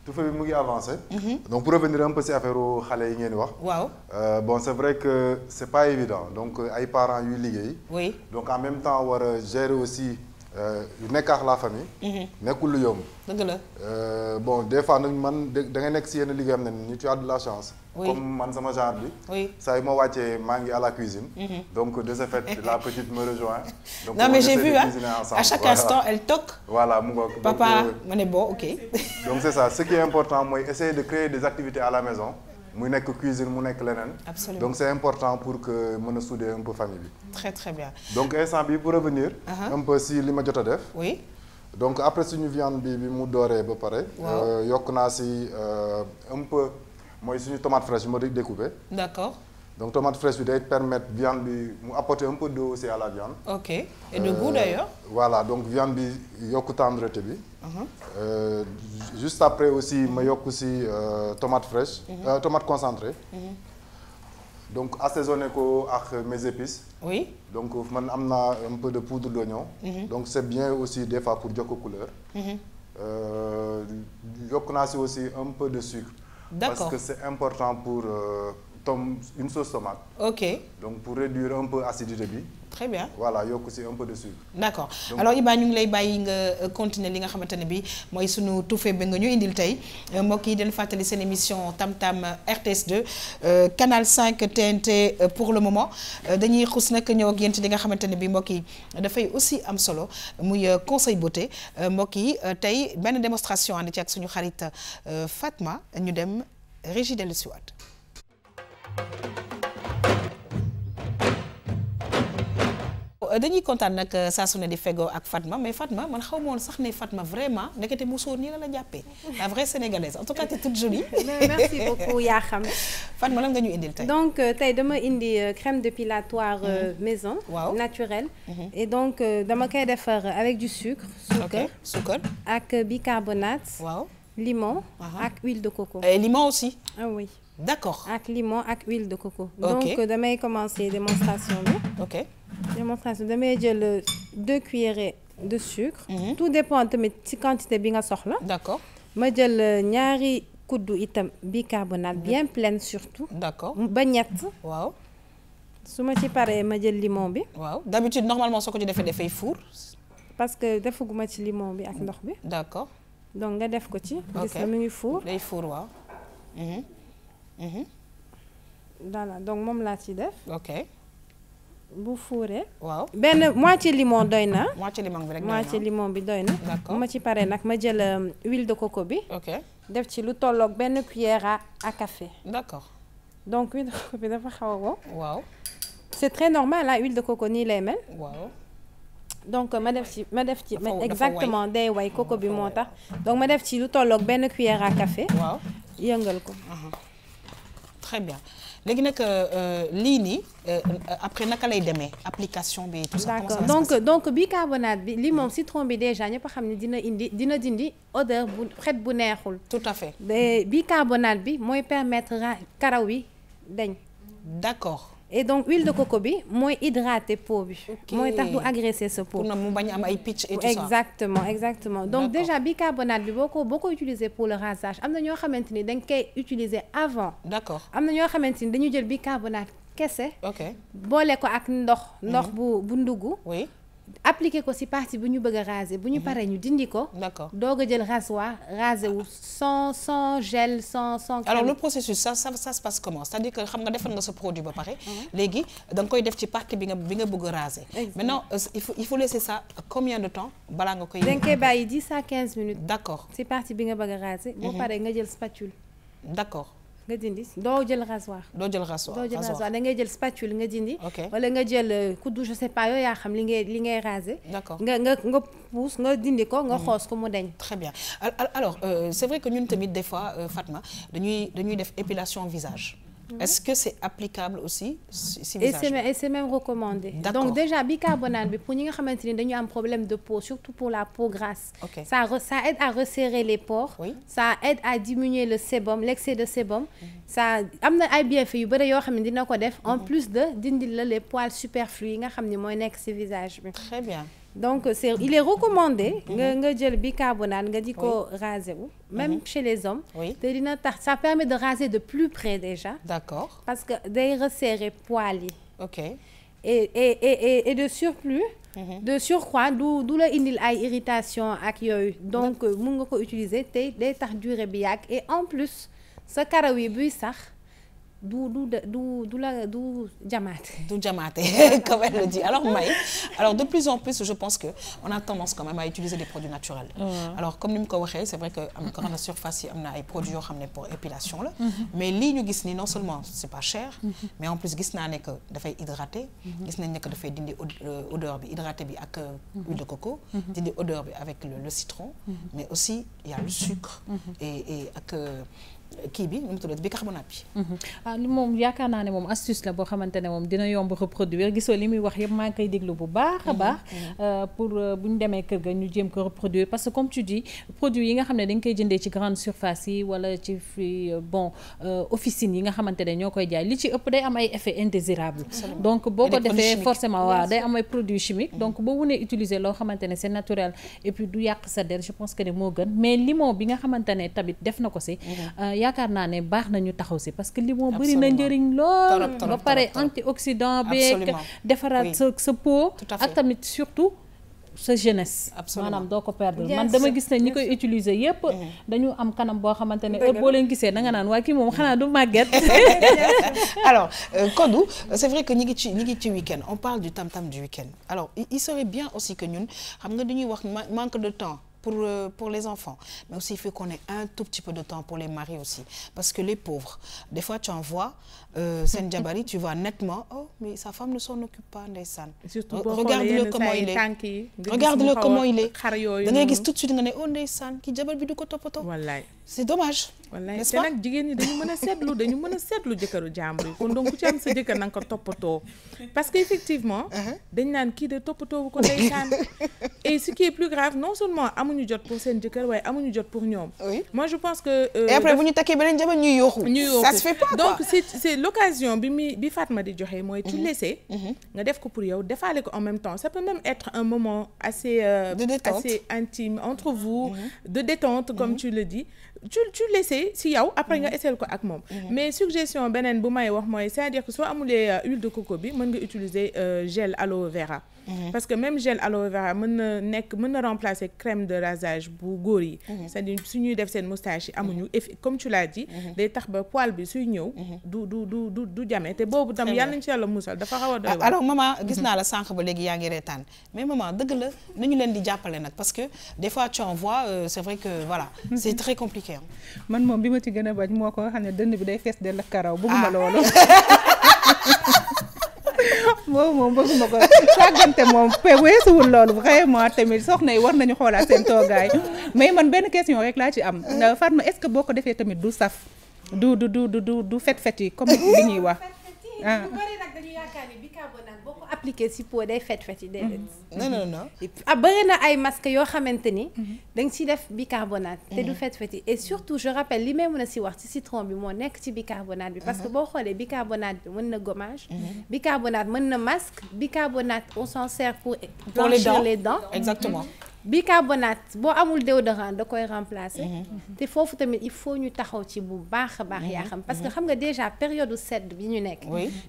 tuufee bi mu ngi avancé. donc pour revenir un peu ci affaire xale yi ngeen wax. waaw bon c'est vrai que c'est pas évident donc ay parents yuy liggéey. oui donc en même temps war a gérer aussi nekk ak la famille. nekkul lu yomb. dëgg la. bon des fois nag man da ngay nekk ci yenn liggéeyam ne ni tu as de la chance. oui comme man sama genre bi. oui saa yu ma wàccee maa ngi à la cuisine. donc de ce fait la petite me rejoint. donc non mais j'ai vu à chaque instant elle toque. voilà mu ngoog. papa ma ne bon ok. donc c'est ça ce qui est important mooy essayer de créer des activités à la maison. mu nekk cuisine mu nekk leneen. absolument donc c'est important pour que mën a souder un peu famille bi. très très bien. donc instant bi pour revenir. un peu si li ma jot a def. oui. donc après suñu viande bi mu dooree ba pare. yokk naa si un peu mooy suñu tomate fraîche bi ma découpé. d'accord. donc tomate fraîche bi day permettre viande bi mu apporter un peu d'eau aussi à la viande. ok et de goût d'ailleurs. voilà donc viande bi yokk tendreté bi. juste après aussi ma yokk aussi tomate fraîche. tomate concentrée. donc assaisonné ko ak mes épices. oui. donc man am naa un peu de poudre d'oignon. donc c'est bien aussi des fois pour jox ko couleur. yokk naa si aussi un peu de sucre. d'accord parce que c'est important pour une sauce tomate. ok donc pour réduire un peu acidité bi. très bien voilà yokk aussi un peu de sucre. d'accord alors Iba ñu ngi lay bàyyi nga continuer li nga xamante ne bi mooy sunu tuufee ba nga ñu indil tey mbokk yi dañu fàttali seen émission Tam Tam RTS2 Canal 5 TNT pour le moment dañuy xus nag ñëw ak yéen ci li nga xamante ne bi mbokk yi dafay aussi am solo muy conseil beauté mbokk yi tey benn démonstration ànd ci ak suñu xarit Fatma ñu dem régie dellu si waat. dañuy kontaan nag saa su ne di fegoo ak Fatma mais Fatma man xaw ma woon sax ne Fatma vraiment ndekete musóor nii la jàppee la vraie sénégalaise en tout cas t'es toute jolie. merci beaucoup yaa xam. Fatma lan nga ñu indil tey. donc tey dama indi crème dépilatoire maison. waaw naturelle. et donc dama koy defar avec du sucre. sucre ak bicarbonate. waaw limon. ak huile de coco. et limon aussi. ah oui. d'accord ak limon ak huile de coco. ok donc damay commencer démonstration bi. ok. démonstration damay jël 2 cuillerées de sucre. tout dépend tamit ci quantité bi nga soxla. d'accord ma jël ñaari kuddu itam bicarbonate bien pleine surtout. d'accord ba ñett. waaw. su ma ci paree ma jël limon bi. waaw d'habitude normalement soo ko ci defee dafay fuur. parce que defaguma ci limon bi ak ndox bi. d'accord. donc nga def ko ci. gis nga mu ngi fuur. day fuur waaw. voilà donc moom laa ci def. ok. bu fuuree. waaw benn moitié limon doy na. moitié limon bi rek doy na moitié limon bi doy na. d'accord bu ma ci paree nag ma jël huile de coco bi. ok def ci lu tolloog benn cuillère à café. d'accord. donc huile de coco bi dafa xaw a wow. waaw. c'est très normal la huile de coco nii lay mel. waaw. donc ma def ci dafa exactement day way coco bi moo tax. donc ma def ci lu tolloog benn cuillère à café. waaw yëngal ko. très bien léegi nag lii nii après naka lay demee application bi tout ça. d'accord donc bicarbonate bi lii moom citron bi déjà ñëpp a xam ne dina dindi odeur bu xet bu neexul. tout à fait. bicarbonate bi mooy permettre karaw yi dañ. d'accord. et donc huile de coco bi mooy hydrater peau bi. mooy tax du agresser sa peau. pour na mu bañ am ay pitch et tout ça. exactement donc déjà bicarbonate bi boo ko utiliser pour le rasage am na ñoo xamante ni dañ koy utiliser avant. d'accord am na ñoo xamante ni dañu jël bicarbonate kese. ok boole ko ak ndox bu ndugg. oui. appliquer ko ci partie bu ñu bëgg a raser bu ñu paree ñu dindi ko. d'accord doog a jël rasoir raser wu sans gel sans crème. alors le processus ça se passe comment c'est-à-dire que xam nga defal nga sa produit ba pare. léegi da nga koy def ci partie bi nga bëgg a raser. maintenant il faut laisser ça combien de temps balaa nga koy. da nga koy bàyyi 10 à 15 minutes. d'accord ci partie bi nga bëgg a raser. boo paree nga jël spatule. d'accord. nga dindi doo jël rasoir. doo jël rasoir da ngay jël spatule nga dindi. ok wala nga jël kuddu je sais pas yow yaa xam li ngay raser. d'accord nga pousse nga dindi ko nga xoos ko mu deñ. très bien alors c'est vrai que ñun tamit des fois Fatma dañuy def épilation visage. Est-ce que c'est applicable aussi si visage et c'est même recommandé. D'accord. Donc déjà bicarbonate bi pour ñi nga xamante ni dañu am problème de peau surtout pour la peau grasse. Okay. Ça aide à resserrer les pores. Oui. Ça aide à diminuer le sébum l'excès de sébum. Ça am na ay bienfaits yu bëri yoo xam ne dina ko def. en plus de dindil la les poils superflus yi nga xam ne mooy nekk ci visage bi. Très bien. Donc il est recommandé nga jël bicarbonate nga di ko raser wu même chez les hommes. te dina tax ça permet de raser de plus près déjà. D'accord. parce que day resserrer poils yi. ok et de surplus. de surcroît du la indil ay irritation ak yooyu. donc mun nga ko utiliser te day tax durée bi yàgg et en plus sa karaw yi buy sax. du jamaate. Du jamaate, comme elle le dit. Alors de plus en plus, je pense que on a tendance quand même à utiliser des produits naturels. Alors comme ni mu ko waxee, c'est vrai que am na grande surface yi am na ay produits yoo xam ne pour épilation la. mais lii ñu gis ni non seulement c'est pas cher. mais en plus gis naa ne que dafay hydrater. gis nañ ne que dafay dindi odeur bi hydrater bi ak huile de coco. dindi odeur bi avec le citron. mais aussi il y a le sucre. et ak kii bi nu mu tuddati bicarbonate bi. moom yaakaar naa ne moom astuce la boo xamante ne moom dina yomb reproduire gisoo li muy wax yëpp maa ngi koy déglu bu baax a baax. pour bu ñu demee kër ga ñu jéem ko reproduire parce que comme tu dis produits yi nga xam ne dañ koy jëndee ci grande surface yi wala ci officine yi nga xamante ne ñoo koy jaay li ci ëpp day am ay effets indésirables. donc boo ko defee forcément waaw day am ay produits chimiques. donc boo mënee utiliser loo xamante ne c'est naturel et puis du yàq sa der je pense que ne moo gën mais limon bi nga xamante ne tamit def na ko si. yaakaar naa ne baax nañu taxaw si parce que limon bëri na njëriñ lool ba pare antioxydant beeg defaraat sa peau ak tamit surtout sa jeunesse maanaam doo ko perdre man dama gis ne ñi koy utiliser yépp dañu am kanam boo xamante ne heure boo leen gisee da nga naan waa kii moom xanaa du màgget. alors Kodou c'est vrai que ñi ngi ci week-end on parle du tam-tam du week-end alors il serait bien aussi que ñun xam nga dañuy wax manque de temps pour les enfants mais aussi il faut qu'on ait un tout petit peu de temps pour les maris aussi parce que les pauvres des fois tu en vois seen jabar yi tu vois nettement oh mais sa femme ne s'en occupe pas ndeysaan. surtout regarde-le comment il est regarde-le comment il est da ngay gis tout de suite nga ne oh ndeysaan ki jabar bi du ko toppatoo. wallaay c'est dommage. wallaay te nag jigéen ñi dañu mën a seetlu jëkkëru jàmbur yi kon donc ku ci am sa jëkkër na nga ko toppatoo parce que effectivement dañ naan kii de toppatoo bu ko ndeysaan et ce qui est plus grave non seulement amuñu jot pour seen jëkkër waaye amuñu jot pour ñoom. moi je pense que. et après bu ñu takkee beneen jabar ñuy yooxu. ça se fait pas quoi donc c'est l'occasion bi Fatma di joxe mooy tu laisser. nga def ko pour yow defaale ko en même temps ça peut même être un moment assez. de détente assez intime entre vous. de détente comme tu le dis. tu laisser si yow après nga essayer ko ak moom. mais suggestion beneen bu may wax mooy c'est-à-dire que soo amulee huile de coco bi mën nga utiliser gel aloe vera. parce que même gel aloe vera mën na remplacer crème de rasage bu góor yi. c'est-à-dire su ñuy def seen moustache yi amuñu effet comme tu l'as dit. day tax ba poil bi suy ñëw. du jame te boobu tam yàlla nañu ci yàlla musal dafa xaw a doy. alors maman gis naa la sànq ba léegi yaa ngi reetaan mais maman dëgg la nañu leen di jàppale nag parce que des fois tu en vois c'est vrai que voilà c'est très compliqué. man moom bi ma ci gën a bañ moo ko xam ne dënn bi day fees dell ak karaw bëgguma loolu. moom bëgguma ko sàggante moom weesuwul loolu vraiment tamit soxna yi war nañu xoolaat seen toogaay mais man benn question rek laa ci am Fatma est-ce que boo ko defee tamit du saf du fet yi comme li ñuy wax. ñu bari nag dañu yaakaar ni bicarbonate boo ko appliquer si peau day fet yi déedéet. non. bëri na ay masques yoo xamante ni. da nga ciy def bicarbonate. te du fet yi et surtout je rappelle li may mën a si wax ci citron bi moo nekk ci bicarbonate bi. parce que boo xoolee bicarbonate bi mën na gommage. bicarbonate mën na masque. bicarbonate on s'en sert pour blanchir les dents. Exactement. bicarbonate boo amul déodorant da koy remplacer. te foofu tamit il faut ñu taxaw ci bu baax a baax yaa xam parce que xam nga déjà période sedd bi ñu nekk.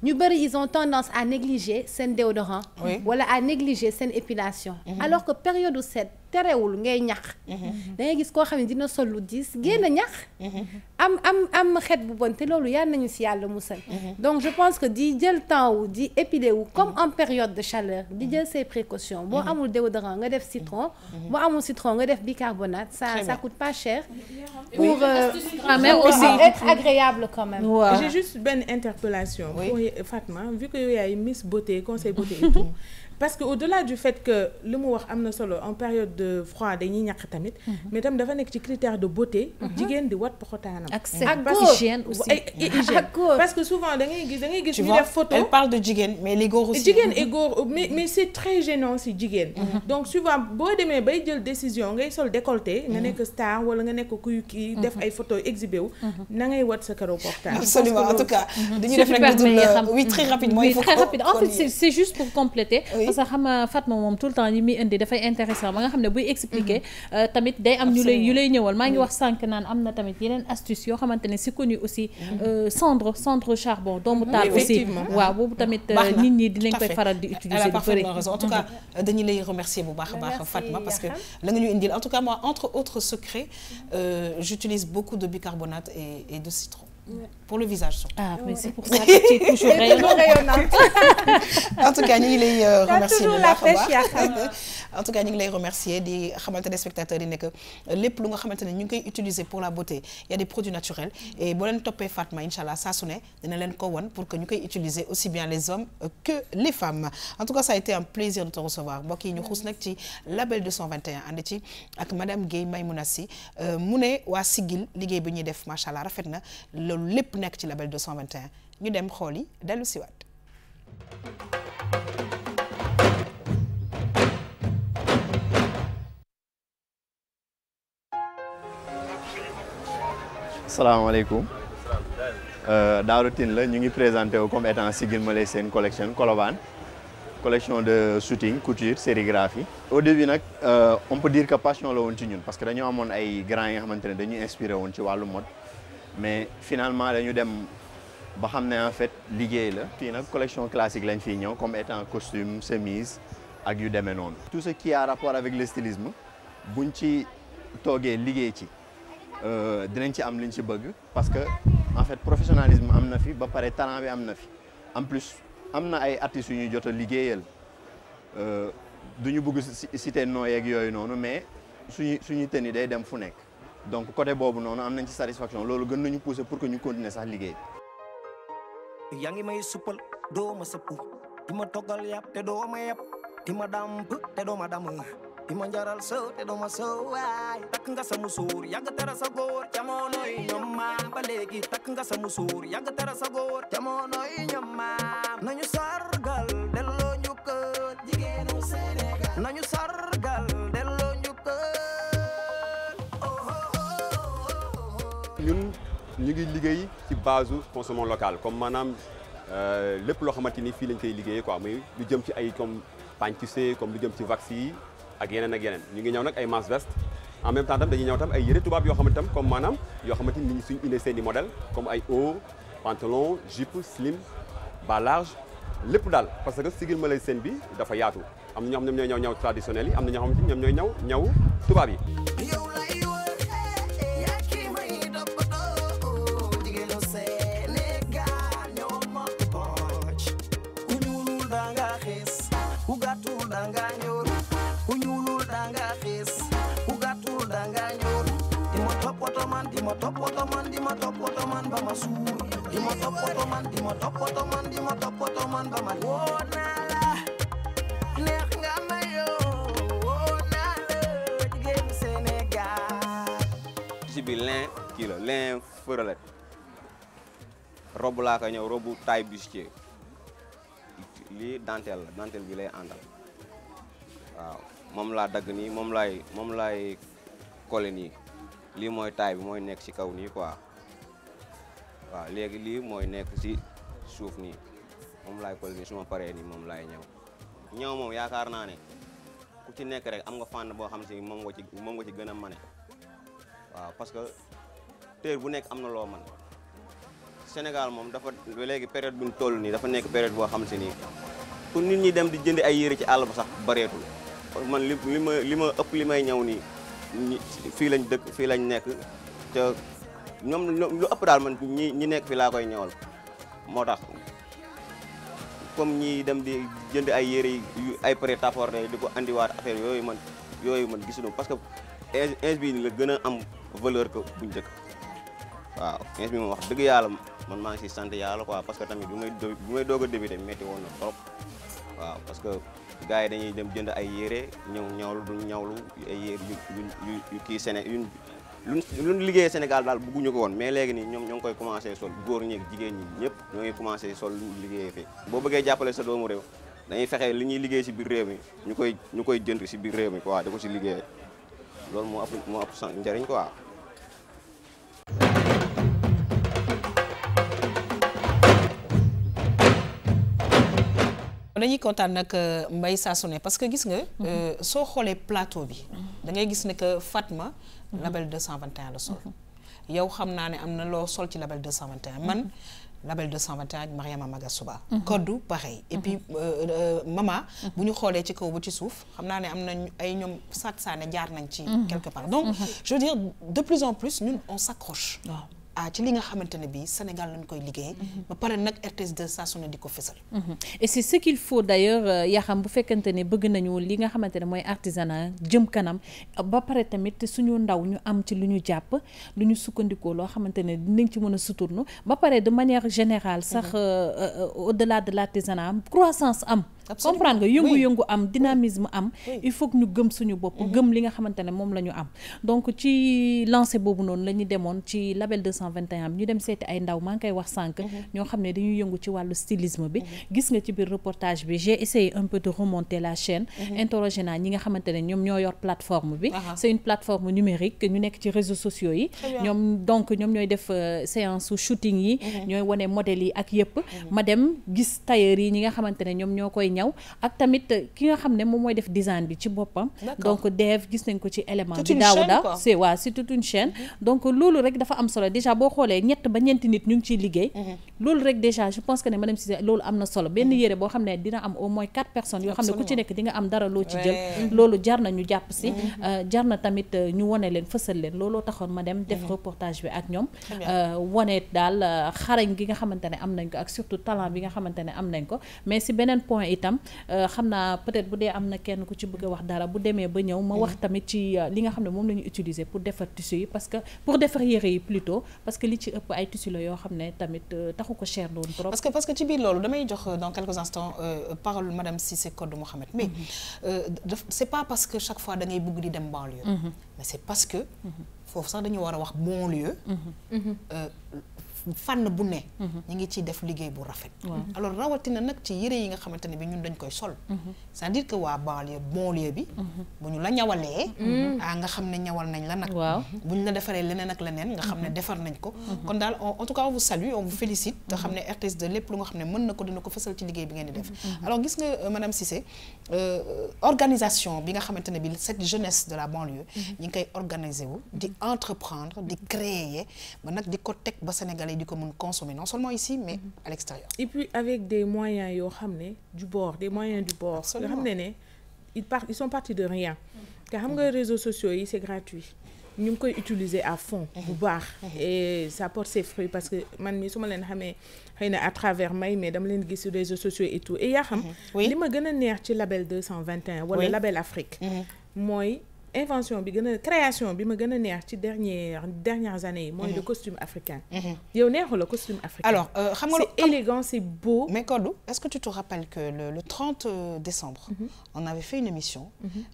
ñu bëri ils ont tendance à négliger seen déodorant. wala à négliger seen épilation. alors que période sedd terewul ngay ñax. da ngay gis koo xam ne dina sol lu diis génn ñax. am xet bu bon te loolu yal nañu si yàlla musal. donc je pense que di jël temps wu di épiler wu comme en période de chaleur di jël ses précautions boo amul déodorant nga def citron. boo amul citron nga def bicarbonate ça coûte pas cher. pour mais aussi être agréable quand même. J'ai juste benn interpellation. pour Fatma vu que yow yaay Miss Beauté conseil beauté et tout. parce que au-delà du fait que li mu wax am na solo en période de froid dañuy ñàkk tamit. mais tam dafa nekk ci critère de beauté. jigéen di wat poxotaanam. ak hygiène aussi. parce que souvent da ngay gis ñu def photo. elle parle de jigéen mais les góor aussi. jigéen et góor mais c'est très gênant si jigéen. donc souvent boo demee bay jël décision ngay sol décolleté. nga nekk star wala nga nekk kuy kii def ay photos exhibé wu. na ngay wat sa karaw poxtaan. absolument en tout cas. dañuy def rek oui très rapidement. oui très rapide en fait c'est juste pour compléter. parce que xam nga Fatma moom tout le temps yi muy indi dafay intéressant ba nga xam ne buy expliquer tamit day am yu lay ñëwal maa ngi wax sànq naan am na tamit yeneen astuce yoo xamante ne c'est connu aussi cendre charbon doomu taal aussi waaw boobu tamit nit ñi dinañ koy faral di utiliser di bëri en tout cas dañu lay remercier bu baax a baax Fatma parce que la nga ñu indil en tout cas moi entre autres secrets j'utilise beaucoup de bicarbonate et de citron. Pour le visage surtout. Ah, mais c'est pour ça que tu es toujours rayonnante. En tout cas ñu ngi lay remercier bu baax a baax. En tout cas ñu ngi lay remercier di xamal téléspectateurs yi ne que lépp lu nga xamante ne ñu ngi koy utiliser pour la beauté il y a des produits naturels et boo leen toppee Fatma incha allah saa su ne dina leen ko won pour que ñu koy utiliser aussi bien les hommes que les femmes. En tout cas ça a été un plaisir de te recevoir mbokk yi ñu xuus nag ci label 221 ànd ci ak madame Guèye Maymouna Sy mu ne waa Sigil liggéey bi ñuy def macha allah rafet na loolu lépp nekk ci label 221 ñu dem xool yi dellu siwaat. Salaamaaleykum Daouda Tine la ñu ngi présenté wu comme étant Sigil ma lay seen collection Colobane collection de shooting couture sérigraphie. Au début nag on peut dire que passion la woon ci ñun parce que dañoo amoon ay grands yi nga xamante ne dañuy inspiré woon ci wàllu mode mais finalement dañu dem ba xam ne en fait liggéey la. fii nag collection classique lañ fiy ñëw comme étant costume chemise ak yu demee noonu. tout ce qui a rapport avec le stylisme buñ ci toogee liggéey ci. dinañ ci am liñ ci bëgg parce que en fait professionnalisme am na fi ba pare talent bi am na fi en plus am na ay artistes yu ñuy jot a liggéeyal du ñu bëgg citer noo yeeg yooyu noonu mais suñu tenue day dem fu nekk donc côté boobu noonu am nañ ci satisfaction loolu gën nañu pousser pour que ñu continuer sax liggéey. yaa ngi may suppal doo ma sëpp di ma toggal yàpp te doo ma yàpp di ma damp te doo ma damm di ma njaral sow te doo ma sow waay takk nga sa musuur yàgg tera sa góor jamono yi ñoom maam ba léegi takk nga sa musuur yàgg tera sa góor jamono yi ñoom maam nañu sargal delloo njukkal jigéenu Sénégal nañu sargal delloo njukkal ñun ñu ngi liggéey ci base consommation locale comme maanaam lépp loo xamante ni fii lañ koy liggéeyee quoi muy lu jëm ci ay comme pagne tissé comme lu jëm ci wax yi ak yeneen ñu ngi ñëw nag ay manches veste en même temps tam dañuy ñëw tam ay yëre tubaab yoo xamante tam comme maanaam yoo xamante ni nit ñi suñu indee seen i modèle comme ay haut pantalon jupe slim bas large lépp daal parce que Sigil ma lay seen bi dafa yaatu am na ñoo xam ne ñoom ñooy ñëw traditionnel yi am na ñoo xamante ni ñoom ñooy ñëw tubaab yi. di ma toppatoo man ba ma suur di ma toppatoo man ba ma woo naa la neex nga ma yow woo naa la jigéenu Sénégal. ci bi lin kii la lin feurelet robe laa ko ñëw robe taille bustier lii dentelle la dentelle bi lay àndal waaw moom laa dagg nii moom laay collé nii lii mooy taille bi mooy nekk ci kaw nii quoi waaw léegi lii mooy nekk ci suuf nii moom laay collé nii su ma paree nii moom laay ñëw moom yaakaar naa ne ku ci nekk rek am nga fànn boo xam si moom nga ci gën a mane waaw parce que téer bu nekk am na loo man Sénégal moom dafa léegi période bi ñu toll nii dafa nekk période boo xam si nii pour nit ñi dem di jënd ay yére ci àll ba sax bareetul man li ma ëpp li may ñëw nii fii lañ dëkk fii lañ nekk te ñoom lu ëpp daal man ñi nekk fi laa koy ñëwal moo tax comme ñi dem di jënd ay yére yu ay prêt-à-porter di ko andiwaat affaire yooyu man gisunu parce que ins bi la gën a am valeur que buñ njëkk waaw ins bi moom wax dëgg yàlla man maa ngi si sant yàlla quoi parce que tamit bu may doog a débuté métti woon na trop waaw parce que gars yi dañuy dem jënd ay yére ñawlu duñ ñawlu ay yére yu kii luñ liggéeyee Sénégal daal bëgguñu ko woon mais léegi nii ñoom ñoo ngi koy commencé sol góor ñi ak jigéen ñi ñëpp ñoo ngi commencé sol luñ liggéeyee fii boo bëggee jàppale sa doomu réew dañuy fexe li ñuy liggéey si biir réew mi ñu koy jënd si biir réew mi quoi da ko si liggéeyee loolu moo ëpp njëriñ quoi. dañuy kontaan nag Mbaye saa su ne parce que gis nga soo xoolee plateau bi da ngay gis ne que Fatma label 221 la sol yow xam naa ne am na loo sol ci label 221 man label 221 Mariama Magasuba koddu pareil et puis Mama bu ñu xoolee ci kaw ba ci suuf xam naa ne am na ay ñoom sat saane jaar nañ ci quelque part donc je veux dire de plus en plus ñun on s'accroche ci li nga xamante ne bii Sénégal lañ koy liggéey ba pare nag RTS2 saa su ne di ko fësal et c'est ce qu'il faut d'ailleurs yaa xam bu fekkante ne bëgg nañu li nga xamante ne mooy artisanat jëm kanam ba pare tamit suñu ndaw ñu am ci lu ñu jàpp lu ñu sukkandikoo loo xamante ne dinañ ci mën a suturnu ba pare de manière générale sax au-delà de l'artisanat croissance am comprendre nga yëngu-yëngu am dynamisme am il faut que ñu gëm suñu bopp gëm li nga xamante ne moom la ñu am donc ci lancé boobu noonu la ñu demoon ci label 221 ñu dem seeti ay ndaw maa ngi koy wax sànq ñoo xam ne dañuy yëngu ci wàllu stylisme bi gis nga ci biir reportage bi j'ai essayé un peu de remonter la chaîne interrogé naa ñi nga xamante ne ñoom ñoo yor plateforme bi c'est une plateforme numérique ñu nekk ci réseaux sociaux yi ñoom donc ñoom ñooy def séance shooting yi ñooy wane modèles yi ak yëpp ma dem gis tailleur yi ñi nga xamante ne ñoom ñoo koy ñaw ak tamit ki nga xam ne moom mooy def design bi ci boppam donc Dave gis nañ ko ci élément bi Daouda c'est toute une chaîne donc loolu rek dafa am solo déjà boo xoolee ñett ba ñeenti nit ñu ngi ciy liggéey loolu rek déjà je pense que ne madame Cissé loolu am na solo benn yére boo xam ne dina am au moins 4 personnes yoo xam ne ku ci nekk di nga am dara loo ci jël loolu jar na ñu jàpp si jar na tamit ñu wone leen fësal leen looloo taxoon ma dem def reportage bi ak ñoom wone daal xarañ gi nga xamante ne am nañ ko ak surtout talent bi nga xamante ne am nañ ko mais si beneen point itam xam naa peut-être bu dee am na kenn ku ci bëgg a wax dara bu demee ba ñëw ma wax tamit ci li nga xam ne moom la ñu utiliser pour defar tissu yi parce que pour defar yére yi plutôt parce que li ci ëpp ay tissu la yoo xam ne tamit taxu ko cher loolu trop. parce que ci biir loolu damay jox dans quelques instants parole madame Cissé Kodou Mohamed mais c'est pas parce que chaque fois da ngay bëgg di dem banlieue mais c'est parce que foofu sax dañu war a wax banlieue fànn bu ne ñu ngi ciy def liggéey bu rafet alors rawatina nag ci yére yi nga xamante ne bi ñun dañ koy sol c'est-à-dire que waa banlieue bi bu ñu la ñawalee nga xam ne ñawal nañ la nag bu ñu la defaree leneen ak leneen nga xam ne defar nañ ko kon daal en tout cas on vous salue on vous félicite te xam ne RTS2 lépp lu nga xam ne mën na ko dina ko fësal ci liggéey bi ngeen di def alors gis nga madame Cissé organisation bi nga xamante ne bi cette jeunesse de la banlieue ñi ngi koy organiser wu di entreprendre di créer ba nag di ko teg ba Sénégalais di ko mën consommer non seulement ici mais à l'extérieur et puis avec des moyens yoo xam ne du bord des moyens du bord nga xam ne ils sont partis de rien te xam nga réseaux sociaux yi c'est gratuit ñu ngi koy utiliser à fond bu baax et ça porte ses fruits parce que man mi su ma leen xamee xëy na à travers mais dama leen gis sur réseaux sociaux et tout et yaa xam li ma gën a neex ci label 221 wala label Afrique mooy invention bi gën a création bi ma gën a neex ci dernières années yi mooy le costume africain yow neexu la costume africain alors xam nga c'est élégant c'est beau mais Kodou est-ce que tu te rappelles que le 30 décembre on avait fait une émission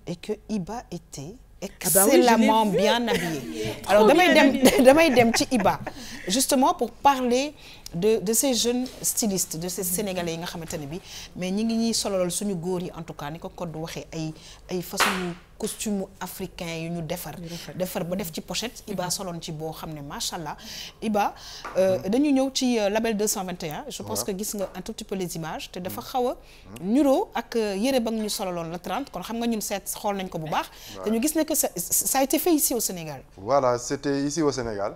et que Iba était excellemment bien habillé. Alors damay dem ci Iba justement pour parler de ces jeunes stylistes de ces sénégalais yi nga xamante ne bi mais ñi ngi ñuy sololal suñu góor yi en tout cas ni ko code waxee ay façon costume africain yu ñu defar ba def ci pochette. Iba soloon ci boo xam ne macha allah. Iba dañu ñëw ci label 221. je pense que gis nga un tout petit peu les images te dafa xaw a nuroo ak yére ba nga ñu sololoon la 30 kon xam nga ñun seet xool nañ ko bu baax. te ñu gis ne que ça a été fait ici au Sénégal. Voilà, c'était ici au Sénégal.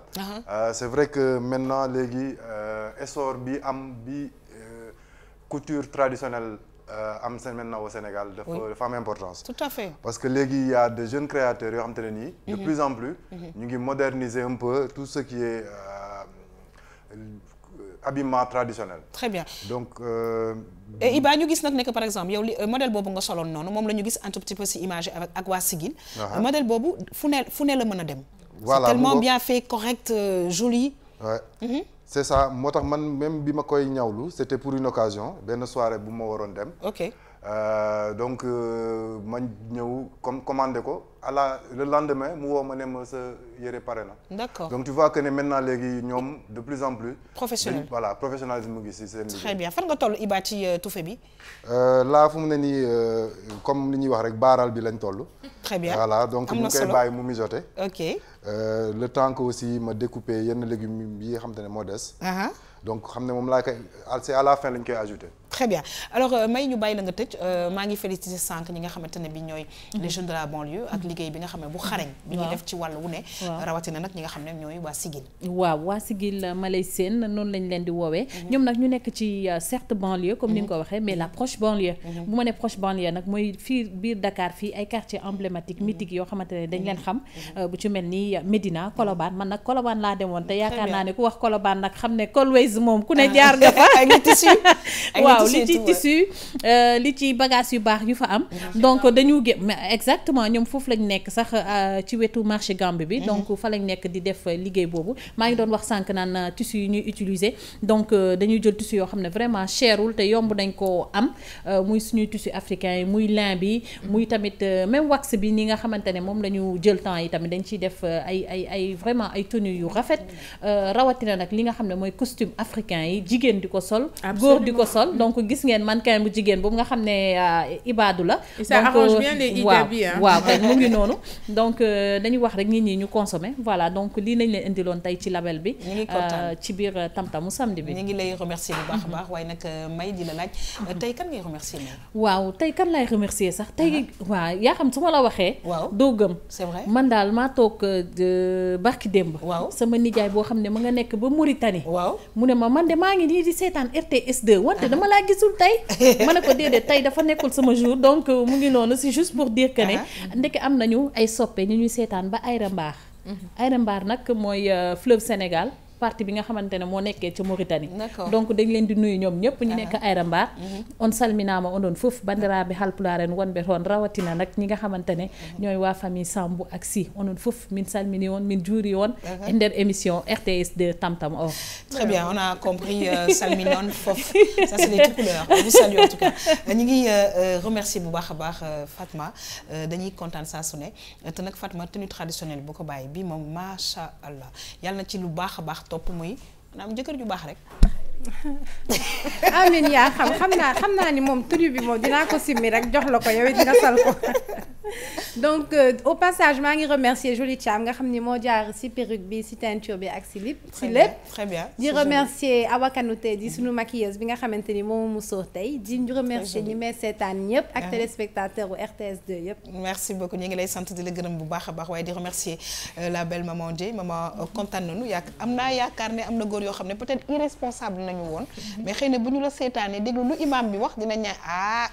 C'est vrai que maintenant léegi essor bi am bi couture traditionnelle am seen maintenant au Sénégal dafa am importance. Tout à fait. Parce que léegi il y a de jeunes créateurs yoo xamante ne nii. de plus en plus. ñu ngi moderniser un peu tout ce qui est habillement traditionnel. Très bien. Donc. et Iba ñu gis nag ne que par exemple yow li modèle boobu nga soloon noonu moom la ñu gis un tout petit peu si image ak waa Sigil. modèle boobu fu ne la mën a dem. Voilà, c'est tellement bien fait, correct, joli. Ouais. C'est ça moo tax man même bi ma koy ñawlu c'était pour une occasion benn soirée bu ma waroon dem. Ok. Donc ma ñëw commandé ko le lendemain mu woo ma ne ma sa yére pare na. D'accord. Donc tu vois que ne maintenant léegi ñoom de plus en plus. Professionnel. Voilà professionnalisme mu ngi ci seen liggéey. Très bien fan nga toll Iba ci tufe bi. Là fu mu ne nii comme li ñuy wax rek baaral bi lañ toll. Très bien. Voilà donc ñu ngi koy bàyyi mu mijoter. Ok. Le temps que aussi ma découper yenn légumes yi nga xam te ne moo des. Donc xam ne moom laa koy c'est à la fin lañ koy ajouter. Très bien alors may ñu bàyyi la nga tëj maa ngi féliciter sànq ñi nga xamante ne bi ñooy les jeunes de la banlieue ak liggéey bi nga xam ne bu xarañ bi ñuy def ci wàll wu ne rawatina nag ñi nga xam ne ñooy waa Sigil. waaw waa Sigil Malay Sène noonu lañ leen di woowee ñoom nag ñu nekk ci certes banlieue comme ni nga ko waxee mais la proche banlieue bu ma ne proche banlieue nag mooy fii biir Dakar fii ay quartiers emblématiques mythiques yoo xamante ne dañ leen xam bu ci mel ni Médina Colobane man nag Colobane laa demoon te yaakaar naa ne ku wax Colobane nag xam ne Colways moom ku ne jaar nga fa waaw li ci tissu li ci bagage yu baax yu fa am donc dañu exactement ñoom foofu lañ nekk sax ci wetu marché Gambie bi donc fa lañ nekk di def liggéey boobu maa ngi doon wax sànq naan tissu yi ñuy utiliser donc dañuy jël tissu yoo xam ne vraiment cherul te yomb nañ koo am muy suñuy tissu africain yi muy lin bi muy tamit même wax bi ni nga xamante ne moom la ñu jël temps yi tamit dañ ciy def ay vraiment ay tenues yu rafet rawatina nag li nga xam ne mooy costume africain yi jigéen di ko sol góor di ko sol donc gis ngeen mannequin bu jigéen boobu nga xam ne ibaadu la ça arrange bien les hijabi waaw kay mu ngi noonu donc dañuy wax rek nit ñi ñu consommer voilà donc lii lañ leen indiloon tey ci label bi ci biir tam-tamu samedi bi ñu ngi lay remercier bu baax a baax waaye nag may di la laaj tey kan ngay remercier waaw tey kan lay remercier sax tey waaw yaa xam su ma la waxee doo gëm c'est vrai man daal maa toog barki démb sama nijaay boo xam ne ma nga nekk ba Mauritanie mu ne ma man de maa ngi nii di seetaan RTS 2 wante dama laa gisul tey ma ne ko déedéet tey dafa nekkul sama jour donc mu ngi noonu c'est juste pour dire que ne ndeke am nañu ay soppe ñu ñuy seetaan ba Aïra Mbar Aïra Mbar nag mooy fleuve Sénégal parti bi nga xamante ne moo nekkee ca Mauritanie donc dañ leen di nuyu ñoom ñëpp ñu nekk Aïra Mbar on salminaama onon foof bandiraɓe halpulaar en wonɓe toon rawatina nag ñi nga xamante ne ñooy waa famille Sambou ak Sy onon foof min salmini on min juuri on e nder émission RTS 2 Tam-Tam o très bien on a compris salminon foof ça c'est les couleurs on vous salue en tout cas ñu ngi remercier bu baax a baax Fatma dañuy kontaan saa su ne te nag Fatma tenue traditionnelle bu ko bàyyi bi moom macha allah yàlla na ci lu baax a baax topp muy maanaam jëkkër ju baax rek. Amin yaa xam naa ni moom tenue bi moom dinaa ko simmi rek jox la ko yow it dina sal ko donc au passage maa ngi remercier Jolie Thiam nga xam ni moo jaar ci perruque bi ci teinture bi ak ci lépp. très bien di remercier Awa Kanouté di sunu maquilleuse bi nga xamante ni moom mu sóor tey di remercier ñi may seetaan ñëpp ak téléspectateurs u RTS 2 yëpp. merci beaucoup ñu ngi lay sant di la gërëm bu baax a baax waaye di remercier la belle maman Dieye maman kontaan nañu am naa yaakaar ne am na góor yoo xam ne peut-être irresponsable nañu woon mais xëy na bu ñu la seetaanee déglu lu imam bi wax dinañ ñaan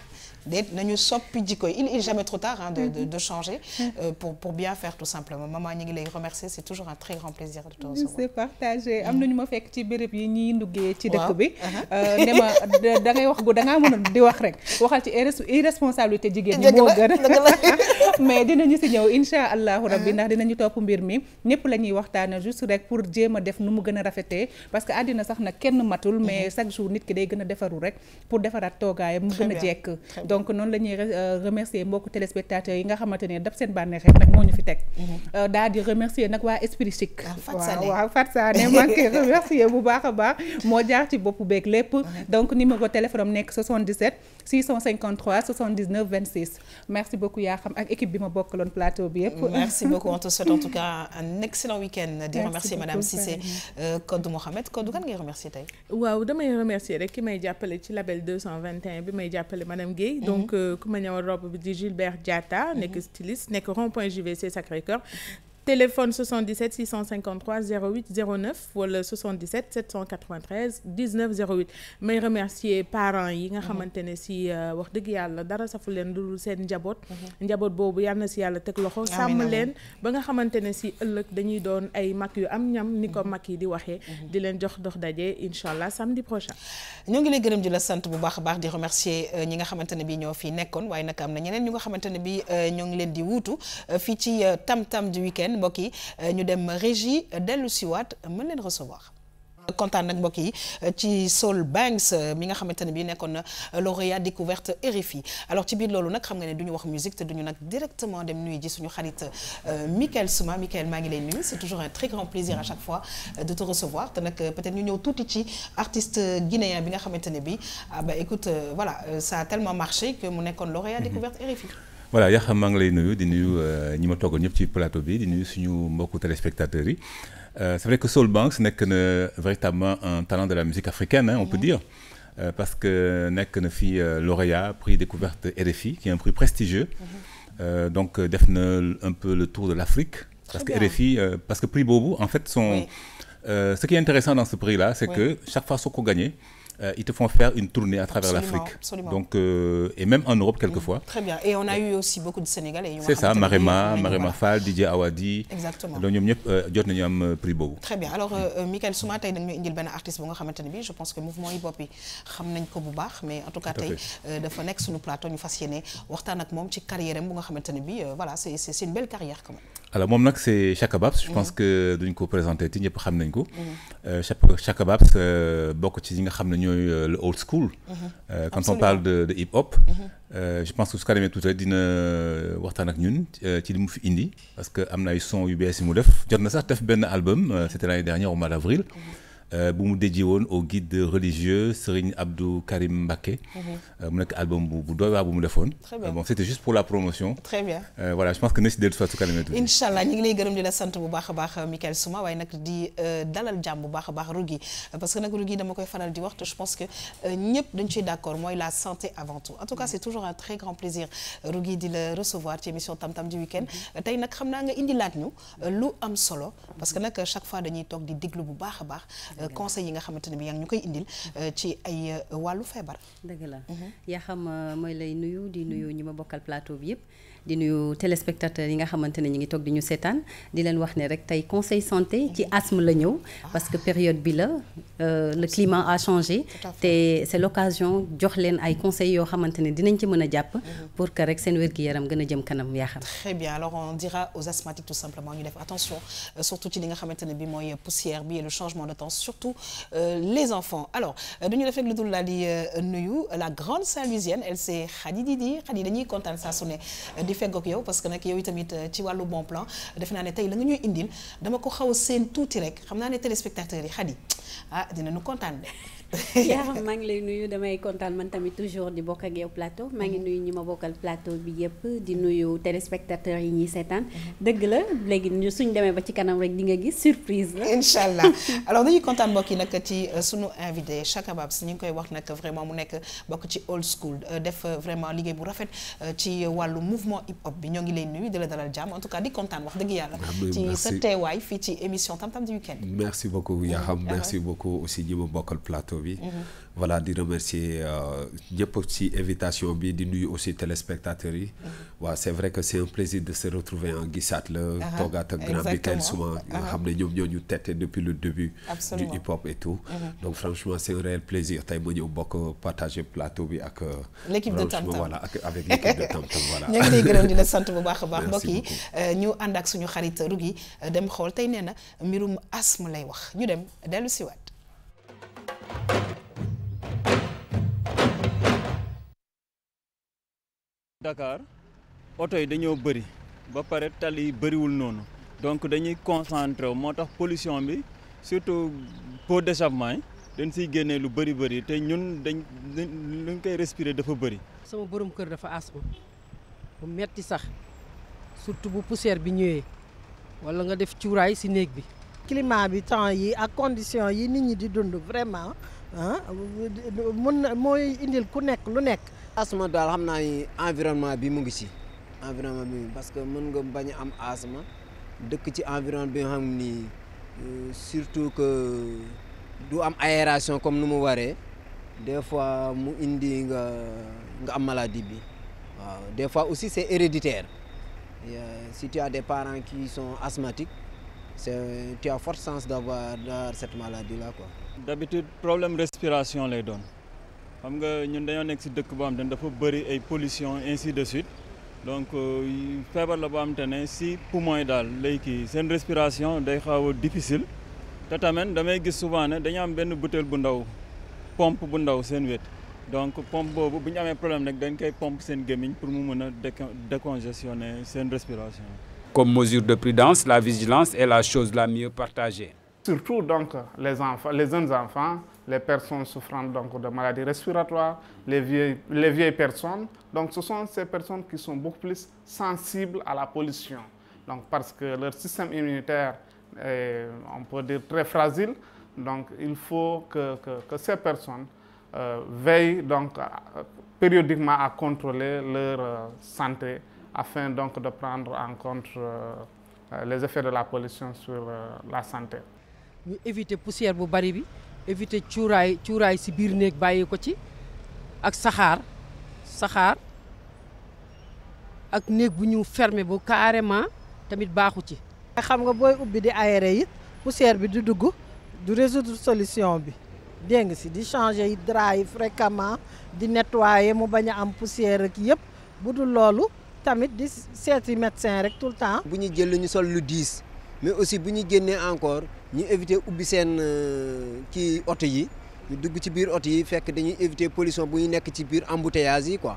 déet nañu soppi jikko il est jamais trop tard de changer pour bien faire tout simplement maman ñu ngi lay remercier c'est toujours un très grand plaisir de te recevoir. c'est partagé am na ñu ma fekk ci béréb yi ñiy nduggee ci dëkk bi ne ma da ngay wax da ngaa mën a di wax rek waxal ci irresponsabilité jigéen ñi moo gën mais dinañu si ñëw insha allahu rabbi ndax dinañu topp mbir mi ñëpp la ñuy waxtaana juste rek pour jéem a def nu mu gën a rafetee parce que àddina sax nag kenn matul mais chaque jour nit ki day gën a defaru rek pour defaraat toogaayam mu gën a jekk donc noonu la ñuy remercier mbokku téléspectateurs yi nga xamante ne daf seen bànneex rek nag moo ñu fi teg daal di remercier nag waa Esprit Chic waaw Fat Sané maa ngi koy remercier bu baax a baax moo jaar ci boppu beeg lépp donc numéro téléphone am nekk 77 653 79 26 merci beaucoup yaa xam ak équipe bi ma bokkaloon plateau bi yëpp. Merci beaucoup, on te souhaite en tout cas un excellent week-end. Di remercier Madame Cissé Kodou Mohamed Kodou kan ngay remercier tey. waaw damay remercier rek ki may jàppale ci label 221 bi may jàppale Madame Guèye. donc ku ma ñëwal robe bi di Gilbert Diatta nekk styliste nekk rond-point JVC Sacré-Cœur. téléphone 77 653 08 09 wala 77 793 19 08 may remercier parents yi nga xamante ne si wax dëgg yàlla dara safu leen dul seen njaboot. njaboot boobu yal na si yàlla teg loxo. sàmm leen ba nga xamante ne si ëllëg dañuy doon ay mag yu am ñam ni ko mag yi di waxee. di leen jox dox daje incha allah samedi prochain. ñoo ngi lay gërëm di la sant bu baax a baax di remercier ñi nga xamante ne bii ñoo fi nekkoon waaye nag am na ñeneen ñu nga xamante ne bii ñoo ngi leen di wuutu fii ci tam-tam du week-end mbokk yi ñu dem régie dellu siwaat mën leen recevoir kontaan nag mbokk yi ci Saul Banks mi nga xamante ne bii nekkoon na lauréat découverte RFI alors ci biir loolu nag xam nga ne du ñu wax musique te duñu nag directement dem nuyu ji suñu xarit Mickaël Souma Mickaël maa ngi lay nuyu c'est toujours un très grand plaisir à chaque fois de te recevoir te nag peut-être ñu ñëw tuuti ci artiste guinéen bi nga xamante ne bii bah écoute voilà ça a tellement marché que mu nekkoon lauréat découverte RFI. voilà yaa xam maa ngi lay nuyu di nuyu ñi ma toogoon ñëpp ci plateau bi di nuyu suñu mbokku téléspectateurs yi c'est vrai que Saul Banks nekk na véritablement un talent de la musique africaine on peut dire parce que nekk na fi lauréat prix découverte RFI qui est un prix prestigieux donc def na un peu le tour de l'Afrique parce que RFI parce que prix boobu en fait ce qui est intéressant dans ce prix là c'est que chaque fois soo ko gagné ils te font faire une tournée à travers l'Afrique. Absolument. Donc et même en Europe quelquefois. Très bien. Et on a eu aussi beaucoup de Sénégalais. C'est ça, Marema Fall, DJ Awadi. Exactement. Donc ñoom ñëpp jot nañu am prix boobu. Très bien. Alors Mickaël Souma tey dañu indil benn artiste bu nga xamante ne bi je pense que mouvement hip hop yi xam nañ ko bu baax mais en tout cas tey dafa nekk suñu plateau ñu fas yéene waxtaan ak moom ci carrière am bu nga xamante ne bi voilà c'est une belle carrière quand même. Alors moom nag c'est Chaka Babs je pense que duñ ko présenté ti ñëpp xam nañ ko. Chaka Babs bokk ci ñi nga xam ne ñooy le old school. Quand on parle de hip hop. Je pense que su ko demee tuuti dina waxtaan ak ñun ci li mu fi indi parce que am na ay son yu bees yi mu def jot na sax def benn album c'était l'année dernière au mois d'avril. bu mu dédié woon au guide religieux Serigne Abdou Karim Mbacké. mu nekk album bu doy waar bu mu defoon. Bon c'était juste pour la promotion. Très bien. Voilà je pense que na si dellu soit su ko demee tuuti. Inch'Allah ñu ngi lay gërëm di la sant bu baax a baax Mickaël Souma waaye nag di dalal jàmm bu baax a baax Rougui parce que nag Rougui dama koy faral di wax te je pense que ñëpp dañu ciy d'accord mooy la santé avant tout en tout cas c'est toujours un très grand plaisir Rougui di la recevoir ci émission Tam Tam du week-end tey nag xam naa nga indilaat ñu lu am solo parce que nag chaque fois dañuy toog di déglu bu baax a baax conseil yi nga xamante ne bi yaa ngi ñu koy indil ci ay wàllu feebar. dëgg la yaa xam mooy lay nuyu di nuyu ñi ma bokkal plateau bi yëpp di nuyu téléspectateurs yi nga xamante ne ñu ngi toog di ñu seetaan di leen wax ne rek tey conseil santé ci asthme la ñëw parce que période bi la le climat a changé te c'est l'occasion jox leen ay conseils yoo xamante ne dinañ ci mën a jàpp pour que rek seen wér-gu-yaram gën a jëm kanam yaa xam. Très bien alors on dira aux asthmatiques tout simplement ñu def attention surtout ci li nga xamante ne bi mooy poussière bi et le changement de temps surtout les enfants alors dañu def rek lu dul daal di nuyu la grande Saint-Louisienne elle c'est Khady Didi Khady dañuy kontaan saa su ne di feggoog yow parce que nag yow itamit ci wàllu bon plan defe naa ne tey la nga ñuy indil dama ko xaw a seen tuuti rek xam naa ne téléspectateurs yi Khady dinañu kontaan de. yaa xam maa ngi lay nuyu damay kontaan man tamit toujours di bokk ak yow plateau maa ngi nuyu ñi ma bokkal plateau bi yëpp di nuyu téléspectateurs yi ñuy seetaan dëgg la léegi suñ demee ba ci kanam rek di nga gis surprise la. Inch'Allah alors dañuy kontaan mbokk yi nag ci sunu invité Chaka Babs ñu ngi koy wax nag vraiment mu nekk bokk ci old school def vraiment liggéey bu rafet ci wàllu mouvement hip hop bi ñoo ngi lay nuyu di la dalal jàmm en tout cas di kontaan wax dëgg yàlla. ci sa teewaay fii ci émission Tam Tam du week-end. merci beaucoup Yakham merci beaucoup aussi ñi ma bokkal plateau bi. Voilà di remercier ñëpp ci invitation bi di nuyu aussi téléspectateurs yi. waaw c'est vrai que c'est un plaisir de se retrouver en gisaat la. toogaat ak grand Mickaël Souma nga xam ne ñoom ñoo ñu tette depuis le début. du hip hop et tout. donc franchement c'est un réel plaisir tey ma ñëw bokk partager plateau bi ak. l'équipe de Tam Tam voilà avec l'équipe de Tam Tam voilà. ñu ngi lay gërëm di la sant bu baax a baax mbokk yi ñu ànd ak suñu xarit Rougui dem xool tey nee na mbirum asthme lay wax ñu dem dellu si waat. Dakar oto yi dañoo bëri ba pare tali yi bëriwul noonu donc dañuy concentré moo tax pollution bi surtout pot d'échappement yi dañ siy génnee lu bëri te ñun luñ koy respirer dafa bëri. sama borom kër dafa asthme bu metti sax surtout bu poussière bi ñëwee wala nga def cuuraay ci néeg bi. climat bi temps yi ak condition yi nit ñi di dund vraiment mën na mooy indil ku nekk lu nekk. asthme daal xam naa ni environnement bi mu ngi ci environnement bi parce que mën nga bañ a am asthme dëkk ci environnement bi nga xam ni surtout que du am aération comme nu mu waree des fois mu indi nga am maladie bi waaw des fois aussi c'est héréditaire si tu as des parents qui sont asthmatiques tu as forte chance d'avoir cette maladie là quoi. D'habitude problème respiration lay doon xam nga ñun dañoo nekk ci dëkk boo xam ne dafa bëri ay pollution ainsi de suite donc feebar la boo xam te ne ci poumon yi daal lay kii seen respiration day xaw a difficile te tamit damay gis souvent ne dañu am benn butéel bu ndaw pompe bu ndaw seen wet donc pompe boobu bu ñu amee problème nag dañ koy pompe seen gémmiñ pour mu mën a décongestionner seen respiration. Comme mesure de prudence, la vigilance est la chose la mieux partagée. Surtout donc les jeunes enfants, les personnes souffrant donc de maladies respiratoires, les vieilles personnes. Donc ce sont ces personnes qui sont beaucoup plus sensibles à la pollution. Donc parce que leur système immunitaire est, on peut dire, très fragile. Donc il faut que ces personnes veillent donc périodiquement à contrôler leur santé afin donc de prendre en compte les effets de la pollution sur la santé. ñu éviter poussière bu bari bi éviter cuuraay ci biir néeg bàyyi ko ci ak saxaar ak néeg bu ñu fermer bu carrément tamit baaxu ci. xam nga booy ubbi di aéré it poussière bi du dugg du résoudre solution bi dégg nga si di changer drap yi fréquemment di nettoyer mu bañ a am poussière ak yëpp bu dul loolu tamit di seeti médecin rek tout le temps. bu ñu jël ñu sol lu diis mais aussi bu ñu génnee encore ñu éviter ubbi seen kii oto yi ñu dugg ci biir oto yi fekk dañuy éviter pollution bu ñu nekk ci biir embouteillage yi quoi.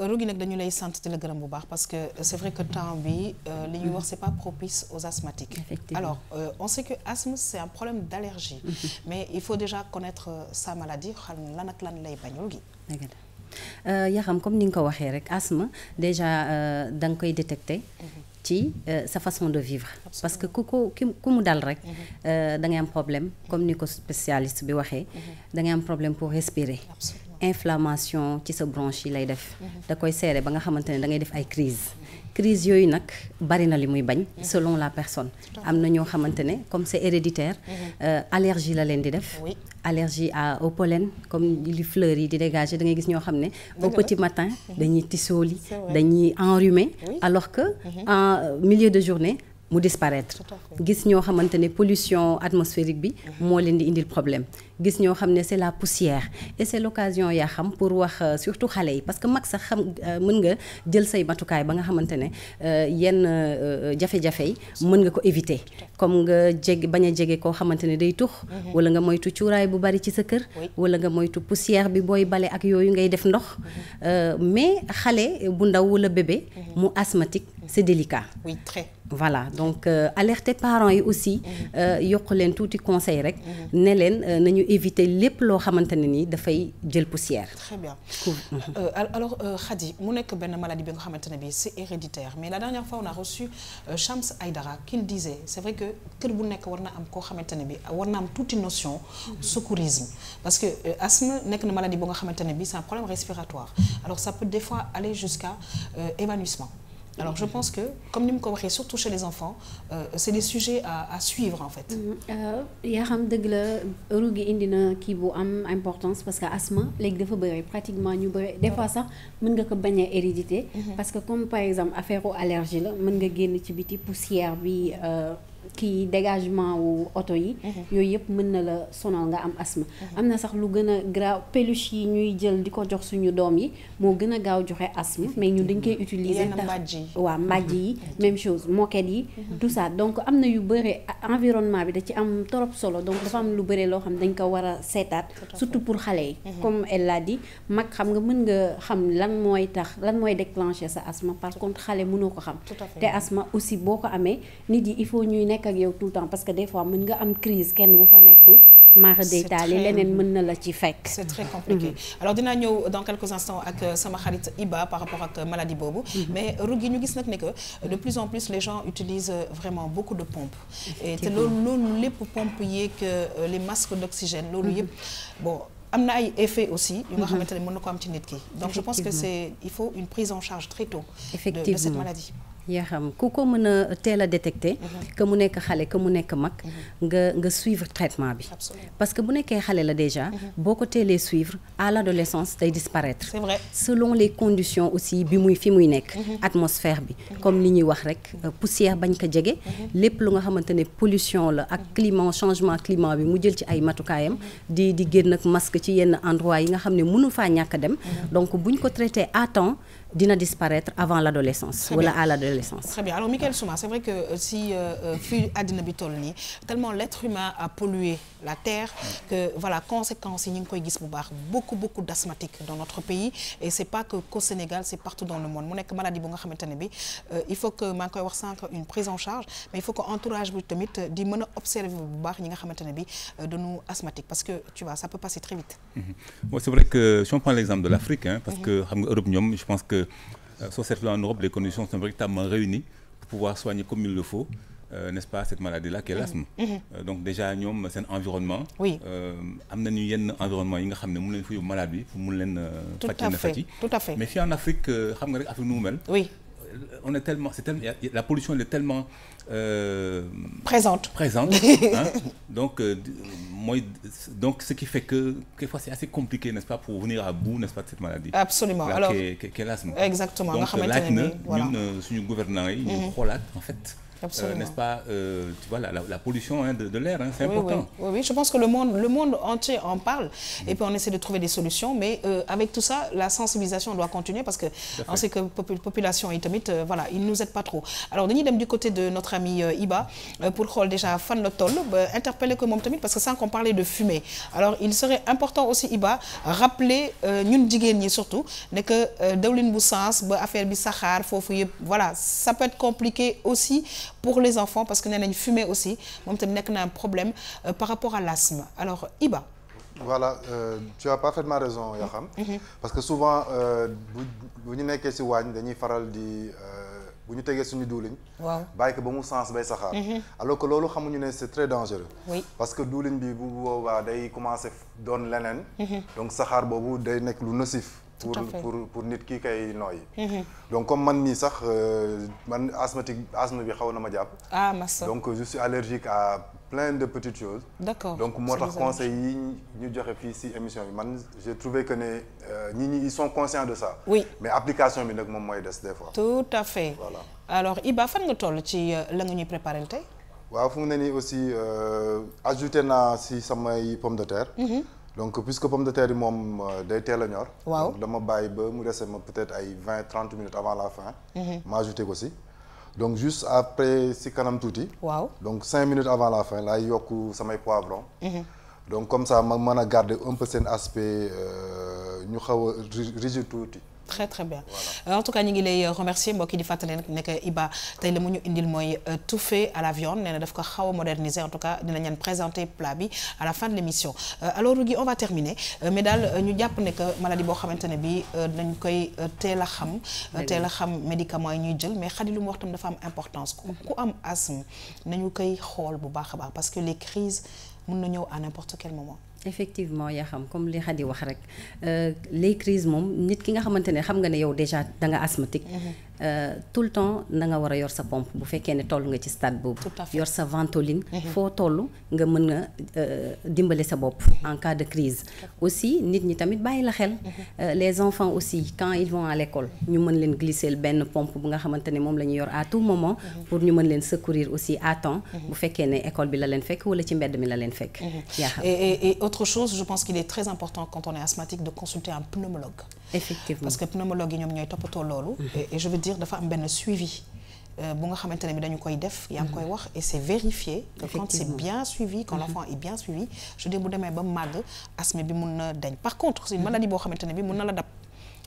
Rougui nag dañu lay sant di la gërëm bu baax parce que c'est vrai que temps bi li ñuy wax c'est pas propice aux asthmatiques. Alors on sait que asthme c'est un problème d'allergie mais il faut déjà connaître sa maladie xam lan ak lan lay bañ Rougui. yaa xam comme ni nga ko waxee rek asthme déjà da nga koy détecter ci sa façon de vivre. Parce que ku mu dal rek da ngay am problème comme ni ko spécialiste bi waxee da ngay am problème pour respirer. Inflammation ci sa bronche yi lay def da koy seere ba nga xamante ne da ngay def ay crise yooyu nag bari na li muy bañ selon la personne am na ñoo xamante ne comme c'est héréditaire allergie la leen di def allergie au pollen comme li fleurs yi di dégager da ngay gis ñoo xam ne au petit matin dañuy tisooli dañuy enrhumer alors que en milieu de journée mu disparaître gis ñoo xamante ne pollution atmosphérique bi moo leen di indil problème gis ñoo xam ne c'est la poussière et c'est l'occasion yaa xam pour wax surtout xale yi parce que mag sax xam mën nga jël say matukaay ba nga xamante ne yenn jafe-jafe yi mën nga ko éviter comme nga bañ a jege koo xamante ne day tux wala nga moytu cuuraay bu bari ci sa kër wala nga moytu poussière bi booy bale ak yooyu ngay def ndox mais xale bu ndaw wala bébé mu asthmatique c'est délicat. Oui, très. Voilà donc alerter parents yi aussi yokk leen tuuti conseil rek ne leen nañu éviter lépp loo xamante ne nii dafay jël poussière. Très bien. Alors Khady mu nekk benn maladie bi nga xamante ne bi c'est héréditaire mais la dernière fois on a reçu Shams Aïdara qui disait c'est vrai que kër bu nekk war na am koo xamante ne bi war na am tuuti notion secourisme parce que asthme nekk na maladie bu nga xamante ne bi c'est un problème respiratoire alors ça peut des fois aller jusqu'à évanouissement. Alors je pense que comme ni mu ko waxee surtout chez les enfants c'est des sujets à suivre en fait. yaa xam dëgg la Rougui indi na kii bu am importance parce que asthme léegi dafa bëri pratiquement ñu bëri des fois sax mën nga ko bañ a hérédité parce que comme par exemple affaire allergie la mën nga génn ci biti poussière bi kii dégagement wu oto yi yooyu yëpp mën na la sonal nga am asthme am na sax lu gën a grave peluche yi ñuy jël di ko jox suñu doom yi moo gën a gaaw joxe asthme mais ñun dañ koy utiliser waaw mbàjj yi même chose moquette yi tout ça donc am na yu bëre environnement bi da ci am trop solo donc dafa am lu bëre loo xam dañ ko war a seetaat surtout pour xale yi comme elle l'a dit mag xam nga mën nga xam lan mooy déclencher sa asthme par contre xale mënoo ko xam te asthme aussi boo ko amee nit yi il faut ñuy nekk ak yow tout le temps parce que des fois mën nga am crise kenn bu fa nekkul mara deytaali leneen mën na la ci fekk. C'est très compliqué. Alors dinaa ñëw dans quelques instants ak sama xarit Iba par rapport ak maladie boobu mais Rougui ñu gis nag ne que de plus en plus les gens utilisent vraiment beaucoup de pompes et te loolu lépp pompe yeeg les masques d'oxygène loolu yëpp bon am na ay effets aussi yu nga xamante ne mën na ko am ci nit ki donc je pense que il faut une prise en charge très tôt de cette maladie. yaa xam ku ko mën a teel a détecter que mu nekk xale que mu nekk mag nga suivre traitement bi parce que bu nekkee xale la déjà boo ko teelee suivre à l'adolescence day disparaître c'est vrai selon les conditions aussi bi muy fi muy nekk atmosphère bi comme li ñuy wax rek poussière bañ ko jege lépp lu nga xamante ne pollution la ak climat changement climat bi mu jël ci ay matukaayam di génn ak masque ci yenn endroit yi nga xam ne mënu faa ñàkk dem donc buñ ko traité à temps dina disparaître avant l'adolescence wala à l'adolescence. Très bien. Alors Michael Souma, c'est vrai que si fi àddina bi toll nii tellement l'être humain a pollué la terre que voilà conséquences yi ñu ngi koy gis bu baax beaucoup d'asthmatiques dans notre pays et c'est pas que qu'au Sénégal, c'est partout dans le monde mu nekk maladie bu nga xamante ne bi il faut que maa ngi koy wax sànq une prise en charge mais il faut que entourage bi tamit di mën a observer bu baax ñi nga xamante ne bi dañu asthmatique parce que tu vois ça peut passer très vite. Bon, c'est vrai que si on prend l'exemple de l'Afrique parce que xam nga Europe ñoom je pense que sur cette loi en Europe, les conditions sont véritablement réunies pour pouvoir soigner comme il le faut, n'est-ce pas, cette maladie-là qui est l'asthme. Donc déjà, ñoom seen environnement. Oui. am nañu yenn environnement yi nga xam ne mën leen fa yóbbu malade bi pour mun leen. Tout à fait. Mais fii en Afrique xam nga rek Afrique nu mu mel. Oui. On est tellement, la pollution elle est tellement présente. Hein? Donc ce qui fait que quelquefois c'est assez compliqué, n'est-ce pas, pour venir à bout, n'est-ce pas, de cette maladie. Absolument. Là, Alors qu'est l'asthme. Exactement. Donc laaj na ñun suñu gouvernants yi ñu xoolaat en fait. N'est-ce pas, tu vois, la pollution de l'air, c'est important. Oui, je pense que le monde entier en parle et puis on essaie de trouver des solutions, mais avec tout ça, la sensibilisation doit continuer parce que on sait que population yi tamit, voilà, ils nous aident pas trop. Alors dañuy dem du côté de notre ami Iba pour xool déjà fan la toll ba interpeller ko moom tamit parce que sans qu'on parlait de fumée. Alors il serait important aussi Iba rappeler ñun jigéen ñi surtout ne que dawlin bu sens ba affaire bi saxaar foofu yëpp voilà, ça peut être compliqué aussi pour les enfants parce que nee nañ fumer aussi moom tamit nekk na un problème par rapport à l'asthme. Alors Iba. Voilà, tu as parfaitement raison Yaxam parce que souvent bu ñu nekkee ci waañ dañuy faral di bu ñu tegee suñu diwlin bàyyi ko ba mu sens bay saxaar alors que loolu xamuñu ne c'est très dangereux parce que diwlin bi bu boobaa day commencer doon leneen donc saxaar boobu day nekk lu nocif pour nit ki kay nooyi donc comme man nii sax man asthme bi xaw na ma jàpp donc je suis allergique à plein de petites choses donc moo tax conseils yi ñu joxe fii ci émission bi man j'ai trouvé que ne ñi ils sont conscients de ça mais application bi nag moom mooy des des fois tout à fait voilà. Alors Iba fan nga toll ci la nga ñuy préparer tey waaw fu mu ne nii aussi ajouté naa ci samay pomme de terre donc puisque pomme de terre yi moom day teel a ñor donc dama bàyyi ba mu dese ma peut-être ay 20-30 minutes avant la fin ma ajouté ko ci donc juste après ci kanam tuuti donc 5 minutes avant la fin laay yokk samay poivrons donc comme ça ma mën a garder un peu seen aspect ñu xaw a rigide tuuti très très bien en tout cas ñu ngi lay remercier mbokk yi di fàttali nag nekk Iba tey la mu ñu indil mooy touffé à la viande nee na daf ko xaw a moderniser en tout cas dina ñaan présenter plat bi à la fin de l'émission alors Rougui on va terminer mais daal ñu jàpp ne que maladie boo xamante ne bi dañ koy teel a xam médicaments yi ñuy jël mais Khady lu mu wax tam dafa am importance ku am asthme nañu koy xool bu baax a baax parce que les crises mën na ñëw à n'importe quel moment. Effectivement yaa xam comme li Khady wax rek les crises moom nit ki nga xamante ne xam nga ne yow déjà da nga asthmatique tout le temps da nga war a yor sa pompe bu fekkee ne toll nga ci stade boobu yor sa ventoline foo toll nga mën a dimbale sa bopp en cas de crise aussi nit ñi tamit bàyyi la xel les enfants aussi quand ils vont à l'école ñu mën leen glisser benn pompe bu nga xamante ne moom la ñu yor à tout moment pour ñu mën leen secourir aussi à temps bu fekkee ne école bi la leen fekk wala ci mbedd mi la leen fekk et autre chose je pense qu'il est très important quand on est asthmatique de consulter un pneumologue effectivement parce que pneumologue yi ñoom ñooy toppatoo loolu et je veux dire dafa am benn suivi bu nga xamante ne bi dañu koy def yaa ngi koy wax et c'est vérifié que quand c'est bien suivi quand l'enfant est bien suivi je veux dire bu demee ba màgg asthme bi mun na dañ par contre c'est une maladie boo xamante ne bi mun na la dab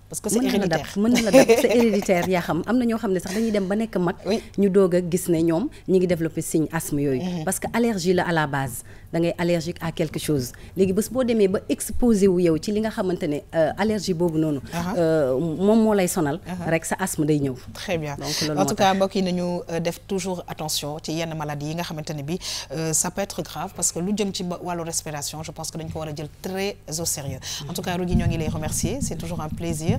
parce que c'est héréditaire mën na la dab c'est héréditaire yaa xam am na ñoo xam ne sax dañuy dem ba nekk mag ñu doog a gis ne ñoom ñi ngi développer signe asthme yooyu parce que allergie la à la base da ngay allergique à quelque chose léegi bés boo demee ba exposé wu yow ci li nga xamante ne allergie boobu noonu moom moo lay sonal rek sa asthme day ñëw très bien en tout cas mbokk yi nañu def toujours attention ci yenn maladies yi nga xamante ne bi ça peut être grave parce que lu jëm ci wàllu respiration je pense que dañ ko war a jël très au sérieux en tout cas Rougui ñoo ngi lay remercier c'est toujours un plaisir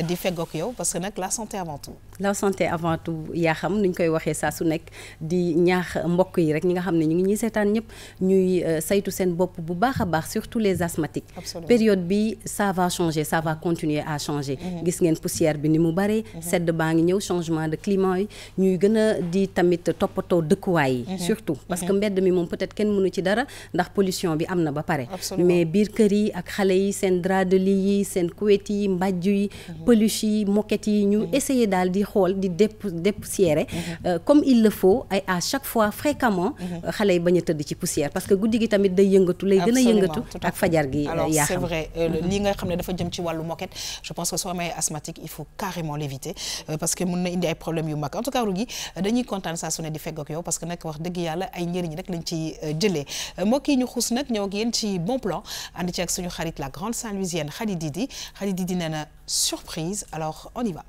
di feggoog yow parce que nag la santé avant tout la santé avant tout yaa xam nuñ koy waxee saa su nekk di ñaax mbokk yi rek ñi nga xam ne ñu ngi ñuy seetaan ñëpp ñuy saytu seen bopp bu baax a baax surtout les asthmatiques période bi ça va changer ça va continuer à changer gis ngeen poussière bi ni mu bare sedd baa ngi ñëw changement de climat yi ñuy gën a di tamit toppatoo dëkkuwaay yi surtout parce que mbedd mi moom peut-être kenn mënu ci dara ndax pollution bi am na ba pare mais biir kër yi ak xale yi seen drap de lit yi seen couette yi mbàjju yi peluche yi moquette yi ñu essayer daal di xool di dépoussiérer comme il le faut ay à chaque fois fréquemment xale yi bañ a tëdd ci poussière parce que guddi gi tamit day yëngatu lay gën a yëngatu ak fajar gi alors yaa c'est xam vrai li nga xam ne dafa jëm ci wàllu moquette je pense que soo amee asthmatique il faut carrément l'éviter parce que mën na indi ay problèmes yu mag en tout cas Rougui dañuy kontaan saa su ne di feggoog yow parce que nag wax dëgg yàlla ay njëriñ rek lañ ci jëlee mbokk yi ñu xuus nag ñëw ak yéen ci bon plan ànd ci ak suñu xarit la grande Saint-Louisienne Khady Didi nee na surprise alors on y va.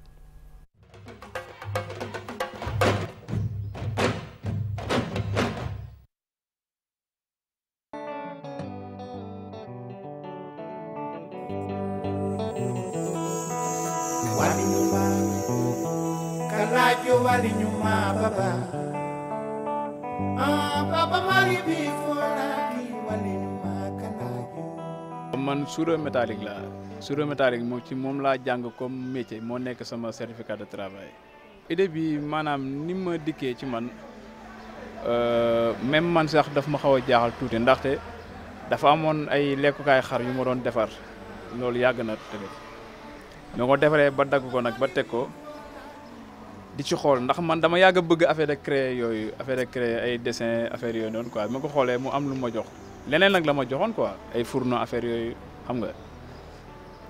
Walinyuma, karajo walinyuma baba. Baba mari bifora di walinyuma karajo. Man soudeur métallique la soudeur métallique moom laa jàng comme métier moo nekk sama certificat de travail. idée bi maanaam ni ma dikkee ci man même man sax daf ma xaw a jaaxal tuuti ndaxte dafa amoon ay lekkukaay xar yu ma doon defar loolu yàgg na tamit. ñoo ko defaree ba dagg ko nag ba teg ko di ci xool ndax man dama yàgg a bëgg affaire de créer ay dessin affaire yooyu noonu quoi ma ko xoolee mu am lu ma jox leneen nag la ma joxoon quoi ay fourneau affaire yooyu xam nga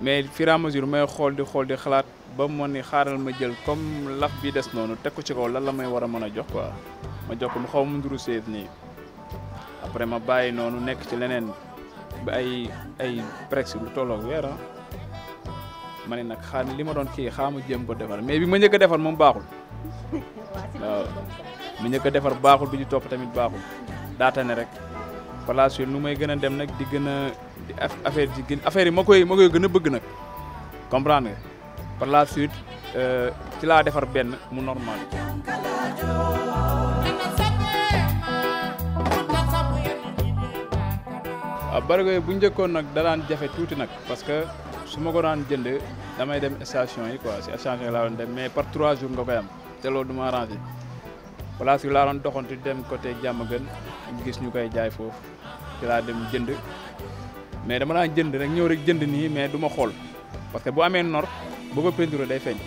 mais fur et à mesure may xool di xalaat ba mu ni xaaral ma jël comme laf bi des noonu teg ko ci kaw lan la may war a mën a jox quoi ma jox ko mu xaw ma nduru seet nii après ma bàyyi noonu nekk ci leneen ba ay presque lu tolloog weer ma ne nag xaar li ma doon kii xaama jéem ko defar mais bi ma njëkk a defar moom baaxul waaw mi njëkk a defar baaxul bi ñu topp tamit baaxul daata ne rek par la suite nu may gën a dem nag di gën a affaire yi ma koy gën a bëgg nag comprendre nga par la suite ci laa defar benn mu normal. waaw barigo yi bu njëkkoon nag da daan jafe tuuti nag parce que su ma ko daan jënd damay dem station yi quoi si station yi laa doon dem mais par 3 jours nga koy am te loolu du ma arrangé place bi laa doon doxantu dem côté Diamaguène gis ñu koy jaay foofu ci laa dem jënd mais dama daan jënd rek ñëw rek jënd nii mais du ma xool parce que bu amee nor boo ko peinture day feeñ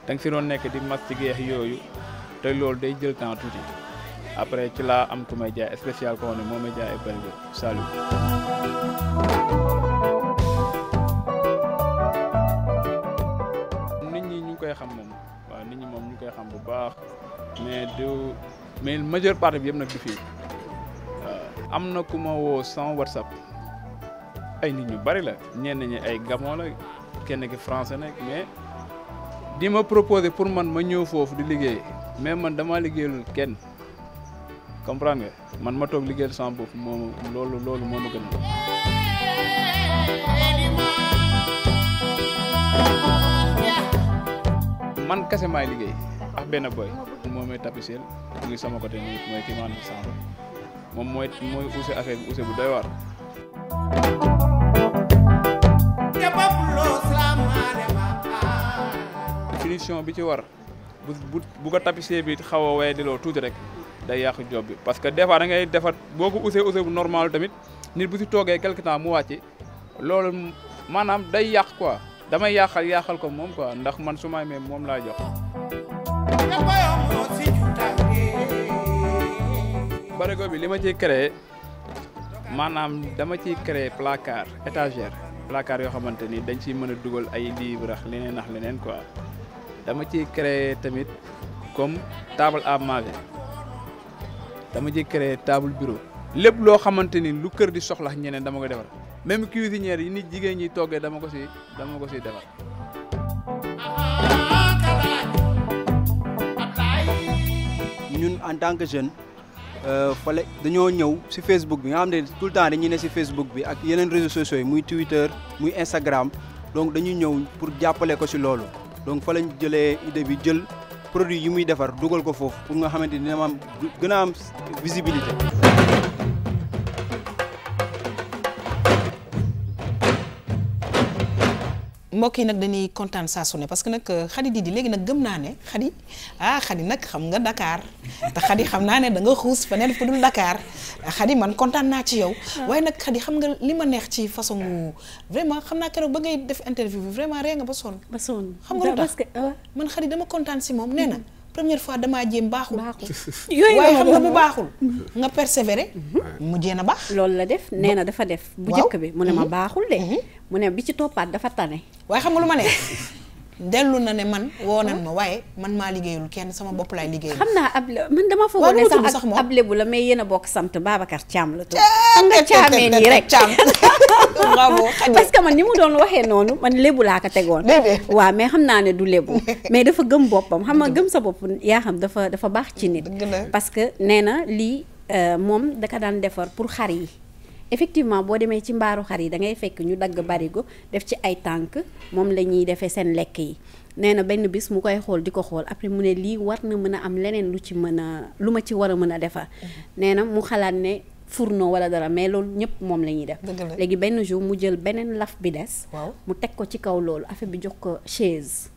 da nga si doon nekk di mastiquer yooyu te loolu day jël temps tuuti après ci laa am ku may jaay spécial ko ne moo may jaay ay barigo salut. koy xam moom waaw nit ñi moom ñu koy xam bu baax mais majeure partie bi yëpp nag du fii waaw am na ku ma woo sans WhatsApp ay nit ñu bari la ñenn ñi ay Gabon la kenn ki français nag mais di ma proposer pour man ma ñëw foofu di liggéey mais man dama liggéeyul kenn comprendre nga man ma toog liggéeyal sama bopp moom loolu moo ma gën man kese maay liggéey ak benn boy moom mooy tapissier mu ngi sama côté nii mooy kii maanaam sànq moom mooy use affaire bi use bu doy waar. finition bi ci war bu ko tapissier bi xaw a waye diloo tuuti rek day yàq job bi parce que des fois da ngay defar boo ko use bu normal tamit nit bu si toogee quelque temps mu wàcc loolu maanaam day yàq quoi damay yàqal ko moom quoi ndax man su ma amee moom laa jox. barigo bi li ma ciy créé maanaam dama ciy créé placard étagère placard yoo xamante ni dañ ciy mën a dugal ay livres ak leneen quoi dama ciy créé tamit comme table à manger dama ciy créé table bureau lépp loo xamante ni lu kër di soxla ñeneen dama koy defar même cuisinière yi nit jigéen ñi toggee dama ko si defar. ñun en tant que jeune fale dañoo ñëw ci Facebook bi nga xam ne tout le temps dañuy ne ci Facebook bi ak yeneen réseaux sociaux yi muy Twitter muy Instagram donc dañuy ñëw pour jàppale ko ci loolu donc fa lañ jëlee idée bi jël produit yi muy defar dugal ko foofu pour nga xamante ni dina am gën a am visibilité. mbokk yi nag dañuy kontaan saa su ne parce que nag Khady Didi léegi nag gëm naa ne Khady nag xam nga Dakar te Khady xam naa ne da nga xuus feneen fu dul Dakar Khady man kontaan naa ci yow. waaye nag Khady xam nga li ma neex ci façon vraiment xam naa keroog ba ngay def interview bi vraiment ree nga ba sonn. xam nga lu tax man Khady dama kontaan si moom nee na. première fois damaa jéem baaxul. waaye xam nga bu baaxul. nga persévérer. mujjee na baax. loolu la def nee na dafa def. bu njëkk bi mu ne ma baaxul de. mu ne bi ci toppaat dafa tane. waaye xam nga lu ma ne dellu na ne man woo nañ ma waaye man maa liggéeyul kenn sama bopp laay liggéeyul. xam naa man dama foogoon ne sax ab lébu la mais yéen a bokk sant Babacar Thiam la tudd. xam nga caamee nii rek. bravo parce que man ni mu doon waxee noonu man lébu laa ko tegoon. waaw mais xam naa ne du lébu. mais dafa gëm boppam xam nga gëm sa bopp yaa xam dafa baax ci nit. parce que nee na lii moom daka daan defar pour xar yi. effectivement boo demee ci mbaaru xar yi da ngay fekk ñu dagg barigo def ci ay tànk moom la ñuy defee seen lekk yi nee na benn bis mu koy xool di ko xool après mu ne lii war na mën a am leneen lu ma ci war a mën a defar. nee na mu xalaat ne fourneau wala dara mais loolu ñëpp moom la ñuy def. léegi benn jour mu jël beneen laf bi des. mu teg ko ci kaw loolu affaire bi jox ko chaise.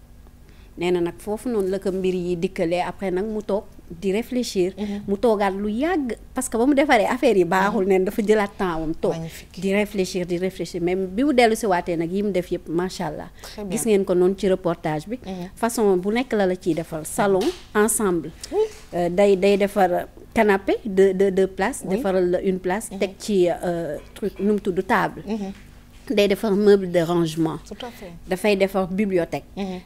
nee na nag foofu noonu la ko mbir yi dikkalee après nag mu toog di réfléchir. mu toogaat lu yàgg parce que ba mu defaree affaire yi baaxul neen dafa jëlaat temps wam toog di réfléchir mais bi mu dellu si waatee nag yi mu def yëpp macha allah. gis ngeen ko noonu ci reportage bi. façon bu nekk la ciy defal salon ensemble. day defar canapé de place. defaral la une place. teg ci truc nu mu tudd table. day defar meuble de rangement. tout à fait dafay defar bibliothèque.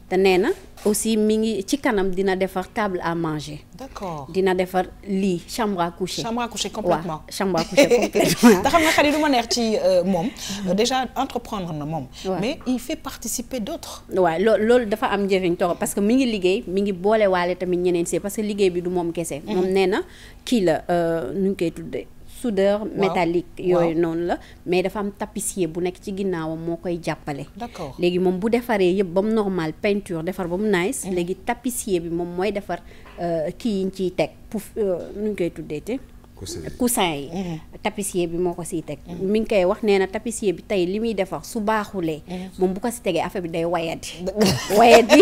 te nee na aussi mi ngi ci kanam dina defar table à manger. d'accord dina defar lit chambre à coucher. chambre à coucher complètement waaw chambre à coucher complètement. te xam nga Khady du ma neex ci moom. déjà entreprendre na moom. mais il fait participer d'autres. waaw loolu dafa am njëriñ torop parce que mi ngi liggéey mi ngi boole waale tamit ñeneen si parce que liggéey bi du moom kese. moom nee na kii la nu ñu koy tuddee. soudeur métallique yooyu noonu la mais dafa am tapissier bu nekk ci ginnaawam moo koy jàppale. d'accord léegi moom bu defaree yëpp ba mu normal peinture defar ba mu nice. léegi tapissier bi moom mooy defar kii yi ñu ciy teg pouf nu ñu koy tuddeete coussin yi. tapissier bi moo ko siy teg. mi ngi koy wax nee na tapissier bi tey li muy defar su baaxulee. moom bu ko si tegee affaire bi day wayadi. wayadi